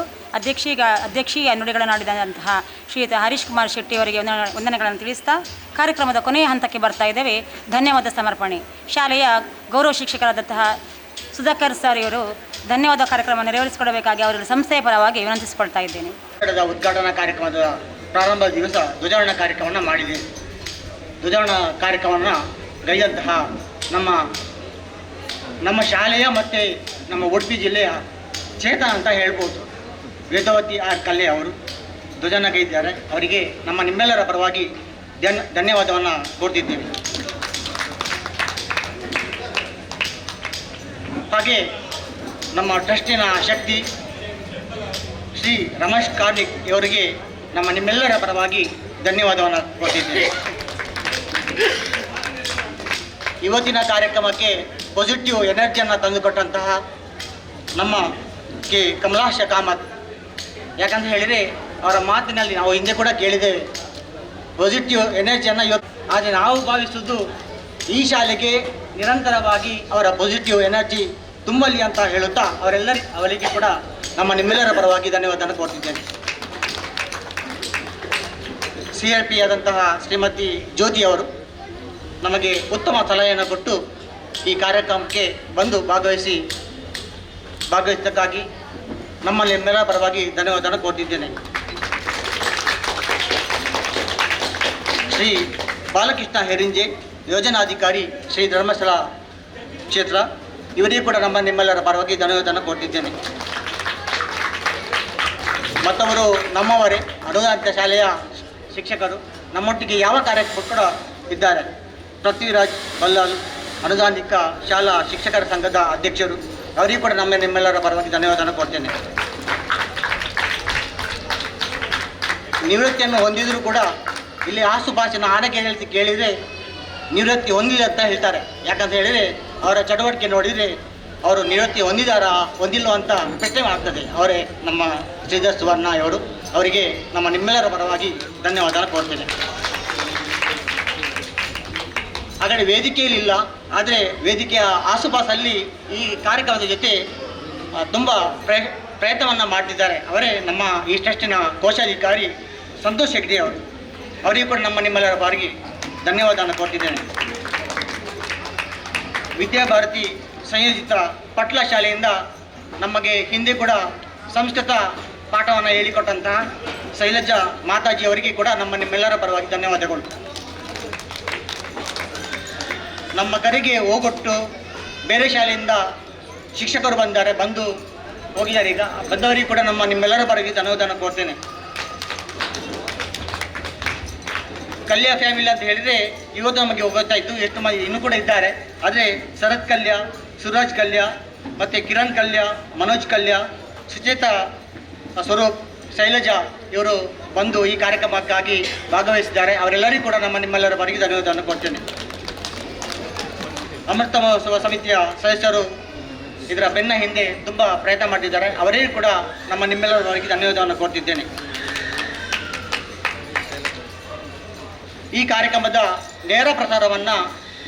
ಅಧ್ಯಕ್ಷೀಯ ನುಡಿಗಳನ್ನು ಆಡಿದಂತಹ ಶ್ರೀಯುತ ಹರೀಶ್ ಕುಮಾರ್ ಶೆಟ್ಟಿ ಅವರಿಗೆ ವಂದನೆಗಳನ್ನು ತಿಳಿಸ್ತಾ ಕಾರ್ಯಕ್ರಮದ ಕೊನೆಯ ಹಂತಕ್ಕೆ ಬರ್ತಾ ಇದ್ದೇವೆ. ಧನ್ಯವಾದ ಸಮರ್ಪಣೆ. ಶಾಲೆಯ ಗೌರವ ಶಿಕ್ಷಕರಾದಂತಹ ಸುಧಾಕರ್ ಸರ್ ಇವರು ಧನ್ಯವಾದ ಕಾರ್ಯಕ್ರಮ ನೆರವೇರಿಸಿಕೊಡಬೇಕಾಗಿ ಅವರ ಸಂಸ್ಥೆಯ ಪರವಾಗಿ ವಿನಂತಿಸಿಕೊಳ್ತಾ ಇದ್ದೇನೆ. ಉದ್ಘಾಟನಾ ಕಾರ್ಯಕ್ರಮದ ಪ್ರಾರಂಭ ದಿವಸ ಧ್ವಜಾರೋಹಣ ಕಾರ್ಯಕ್ರಮವನ್ನು ಮಾಡಿದೆ. ಧ್ವಜಾರೋಹಣ ಕಾರ್ಯಕ್ರಮವನ್ನು ಗೈದಂತಹ ನಮ್ಮ ಶಾಲೆಯ ಮತ್ತು ನಮ್ಮ ಉಡುಪಿ ಜಿಲ್ಲೆಯ ಚೇತನ ಅಂತ ಹೇಳ್ಬೋದು, ವೇದವತಿ ಆರ್ ಕಲ್ಲೆ ಅವರು ಧ್ವಜಾರೋಹಣ ಗೈದಿದ್ದಾರೆ. ಅವರಿಗೆ ನಿಮ್ಮೆಲ್ಲರ ಪರವಾಗಿ ಧನ್ಯವಾದವನ್ನು ಕೋರ್ತಿದ್ದೇವೆ. ಹಾಗೆ ನಮ್ಮ ಟ್ರಸ್ಟಿನ ಶಕ್ತಿ ಶ್ರೀ ರಮೇಶ್ ಕಾರ್ನಿಕ್ ಇವರಿಗೆ ನಮ್ಮ ನಿಮ್ಮೆಲ್ಲರ ಪರವಾಗಿ ಧನ್ಯವಾದವನ್ನು ಕೊಟ್ಟಿದ್ದೇನೆ. ಇವತ್ತಿನ ಕಾರ್ಯಕ್ರಮಕ್ಕೆ ಪಾಸಿಟಿವ್ ಎನರ್ಜಿಯನ್ನು ತಂದುಕೊಟ್ಟಂತಹ ನಮ್ಮ ಕಮಲಾಕ್ಷ ಕಾಮತ್, ಯಾಕಂತ ಹೇಳಿದರೆ ಅವರ ಮಾತಿನಲ್ಲಿ ನಾವು ಹಿಂದೆ ಕೂಡ ಕೇಳಿದ್ದೇವೆ ಪಾಸಿಟಿವ್ ಎನರ್ಜಿಯನ್ನು ಇವತ್ತು. ಆದರೆ ನಾವು ಭಾವಿಸುವುದು ಈ ಶಾಲೆಗೆ ನಿರಂತರವಾಗಿ ಅವರ ಪಾಸಿಟಿವ್ ಎನರ್ಜಿ ತುಂಬಲಿ ಅಂತ ಹೇಳುತ್ತಾ ಅವರಿಗೆ ಕೂಡ ನಮ್ಮ ನಿಮ್ಮೆಲ್ಲರ ಪರವಾಗಿ ಧನ್ಯವಾದವನ್ನು ಕೊಡ್ತಿದ್ದೇನೆ. CRP ಆದಂತಹ ಶ್ರೀಮತಿ ಜ್ಯೋತಿ ಅವರು ನಮಗೆ ಉತ್ತಮ ಸಲಹೆಯನ್ನು ಕೊಟ್ಟು ಈ ಕಾರ್ಯಕ್ರಮಕ್ಕೆ ಬಂದು ಭಾಗವಹಿಸಿದ್ದಕ್ಕಾಗಿ ನಮ್ಮಲ್ಲಿ ನಿಮ್ಮೆಲ್ಲರ ಪರವಾಗಿ ಧನ್ಯವಾದವನ್ನು ಕೊಡ್ತಿದ್ದೇನೆ. ಶ್ರೀ ಬಾಲಕೃಷ್ಣ ಹೆರಿಂಜೆ, ಯೋಜನಾಧಿಕಾರಿ, ಶ್ರೀ ಧರ್ಮಸ್ಥಳ ಕ್ಷೇತ್ರ, ಇವರಿಗೂ ಕೂಡ ನಿಮ್ಮೆಲ್ಲರ ಪರವಾಗಿ ಧನ್ಯವಾದವನ್ನು ಕೊಟ್ಟಿದ್ದೇನೆ. ಮತ್ತವರು ನಮ್ಮವರೇ, ಅನುದಾನಿತ ಶಾಲೆಯ ಶಿಕ್ಷಕರು, ನಮ್ಮೊಟ್ಟಿಗೆ ಯಾವ ಕಾರ್ಯಕ್ರಮ ಕೂಡ ಇದ್ದಾರೆ. ಪೃಥ್ವಿರಾಜ್ ಬಲ್ಲಾಲ್, ಅನುದಾನಿಕ ಶಾಲಾ ಶಿಕ್ಷಕರ ಸಂಘದ ಅಧ್ಯಕ್ಷರು, ಅವರಿಗೂ ಕೂಡ ನಿಮ್ಮೆಲ್ಲರ ಪರವಾಗಿ ಧನ್ಯವಾದವನ್ನು ಕೊಡ್ತೇನೆ. ನಿವೃತ್ತಿಯನ್ನು ಹೊಂದಿದರೂ ಕೂಡ ಇಲ್ಲಿ ಆಸುಪಾಸಿನ ಆಡಕ್ಕೆ ಕೇಳಿದರೆ ನಿವೃತ್ತಿ ಹೊಂದಿಲ್ಲ ಅಂತ ಹೇಳ್ತಾರೆ. ಯಾಕಂತ ಹೇಳಿದರೆ ಅವರ ಚಟುವಟಿಕೆ ನೋಡಿದರೆ ಅವರು ನಿವೃತ್ತಿ ಹೊಂದಿಲ್ಲ ಅಂತ ಪ್ರಶ್ನೆ ಆಗ್ತದೆ. ಅವರೇ ನಮ್ಮ ಶ್ರೀಧರ್ ಸುವರ್ಣ ಅವರು, ಅವರಿಗೆ ನಮ್ಮ ನಿಮ್ಮೆಲ್ಲರ ಪರವಾಗಿ ಧನ್ಯವಾದ ಕೊಡ್ತೇನೆ. ಹಾಗಾಗಿ ವೇದಿಕೆಯಲ್ಲಿ ಇಲ್ಲ, ಆದರೆ ವೇದಿಕೆಯ ಆಸುಪಾಸಲ್ಲಿ ಈ ಕಾರ್ಯಕ್ರಮದ ಜೊತೆ ತುಂಬ ಪ್ರಯತ್ನವನ್ನು ಮಾಡ್ತಿದ್ದಾರೆ. ಅವರೇ ನಮ್ಮ ಈ ಟ್ರಸ್ಟಿನ ಕೋಶಾಧಿಕಾರಿ ಸಂತೋಷ್ ಹೆಗ್ಡೆ ಅವರು, ಅವರಿಗೂ ಕೂಡ ನಿಮ್ಮೆಲ್ಲರ ಪರವಾಗಿ ಧನ್ಯವಾದವನ್ನು ಕೊಡ್ತಿದ್ದೇನೆ. ವಿದ್ಯಾಭಾರತಿ ಸಂಯೋಜಿತ ಪಟ್ಲ ಶಾಲೆಯಿಂದ ನಮಗೆ ಹಿಂದೆ ಕೂಡ ಸಂಸ್ಕೃತ ಪಾಠವನ್ನು ಹೇಳಿಕೊಟ್ಟಂತಹ ಶೈಲಜಾ ಮಾತಾಜಿ ಅವರಿಗೆ ಕೂಡ ನಿಮ್ಮೆಲ್ಲರ ಪರವಾಗಿ ಧನ್ಯವಾದಗಳು. ನಮ್ಮ ಕರೆಗೆ ಹೋಗೊಟ್ಟು ಬೇರೆ ಶಾಲೆಯಿಂದ ಶಿಕ್ಷಕರು ಬಂದು ಹೋಗಿದ್ದಾರೆ. ಈಗ ಬಂದವರಿಗೆ ಕೂಡ ನಿಮ್ಮೆಲ್ಲರ ಪರವಾಗಿ ಧನ್ಯವಾದವನ್ನು ಕೊಡ್ತೇನೆ. ಕಲ್ಯ ಫ್ಯಾಮಿಲಿ ಅಂತ ಹೇಳಿದರೆ ಇವತ್ತು ನಮಗೆ ಗೊತ್ತಾಯಿತು ಎಷ್ಟು ಮಂದಿ ಇನ್ನೂ ಕೂಡ ಇದ್ದಾರೆ. ಆದರೆ ಶರತ್ ಕಲ್ಯ, ಸುರಾಜ್ ಕಲ್ಯ, ಮತ್ತು ಕಿರಣ್ ಕಲ್ಯ, ಮನೋಜ್ ಕಲ್ಯ, ಸುಚೇತಾ ಸ್ವರೂಪ್, ಶೈಲಜಾ ಇವರು ಬಂದು ಈ ಕಾರ್ಯಕ್ರಮಕ್ಕಾಗಿ ಭಾಗವಹಿಸಿದ್ದಾರೆ. ಅವರೆಲ್ಲರಿಗೂ ಕೂಡ ನಿಮ್ಮೆಲ್ಲರ ಪರವಾಗಿ ಧನ್ಯವಾದವನ್ನು ಕೊಡ್ತೇನೆ. ಅಮೃತ ಮಹೋತ್ಸವ ಸಮಿತಿಯ ಸದಸ್ಯರು ಇದರ ಬೆನ್ನ ಹಿಂದೆ ತುಂಬ ಪ್ರಯತ್ನ ಮಾಡಿದ್ದಾರೆ. ಅವರಿಗೂ ಕೂಡ ನಿಮ್ಮೆಲ್ಲರ ಪರವಾಗಿ ಧನ್ಯವಾದವನ್ನು ಕೊಡ್ತಿದ್ದೇನೆ. ಈ ಕಾರ್ಯಕ್ರಮದ ನೇರ ಪ್ರಸಾರವನ್ನು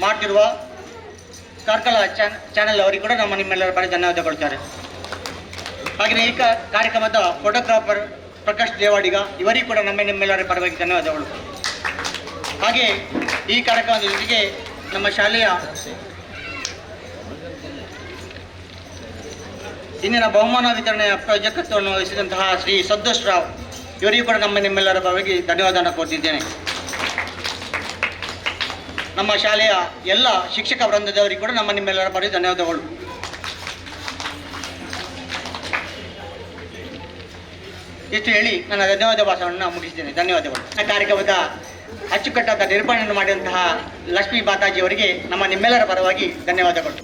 ಮಾಡ್ತಿರುವ ಕಾರ್ಕಳ ಚಾನೆಲ್ ಅವರಿಗೆ ಕೂಡ ನಿಮ್ಮೆಲ್ಲರ ಪರವಾಗಿ ಧನ್ಯವಾದ ಕೊಡ್ತಾರೆ. ಹಾಗೆಯೇ ಈ ಕಾರ್ಯಕ್ರಮದ ಫೋಟೋಗ್ರಾಫರ್ ಪ್ರಕಾಶ್ ದೇವಾಡಿಗ, ಇವರಿಗೂ ಕೂಡ ನಿಮ್ಮೆಲ್ಲರ ಪರವಾಗಿ ಧನ್ಯವಾದಗಳು. ಹಾಗೆ ಈ ಕಾರ್ಯಕ್ರಮದ ಜೊತೆಗೆ ನಮ್ಮ ಶಾಲೆಯ ಇಂದಿನ ಬಹುಮಾನ ವಿತರಣೆಯ ಪ್ರಾಜೆಕ್ಟ್ವನ್ನು ವಹಿಸಿದಂತಹ ಶ್ರೀ ಸಂತೋಷ್ ರಾವ್, ಇವರಿಗೂ ಕೂಡ ನಿಮ್ಮೆಲ್ಲರ ಪರವಾಗಿ ಧನ್ಯವಾದವನ್ನು ಕೊಡ್ತಿದ್ದೇನೆ. ನಮ್ಮ ಶಾಲೆಯ ಎಲ್ಲ ಶಿಕ್ಷಕ ವೃಂದದವರಿಗೆ ಕೂಡ ನಿಮ್ಮೆಲ್ಲರ ಪರವಾಗಿ ಧನ್ಯವಾದಗಳು. ಇಷ್ಟು ಹೇಳಿ ನನ್ನ ಧನ್ಯವಾದ ಭಾಷಣವನ್ನು ಮುಗಿಸಿದ್ದೇನೆ. ಧನ್ಯವಾದಗಳು. ಕಾರ್ಯಕ್ರಮದ ಅಚ್ಚುಕಟ್ಟಾದ ನಿರ್ವಹಣೆಯನ್ನು ಮಾಡಿದಂತಹ ಲಕ್ಷ್ಮೀ ಮಾತಾಜಿ ಅವರಿಗೆ ನಿಮ್ಮೆಲ್ಲರ ಪರವಾಗಿ ಧನ್ಯವಾದಗಳು.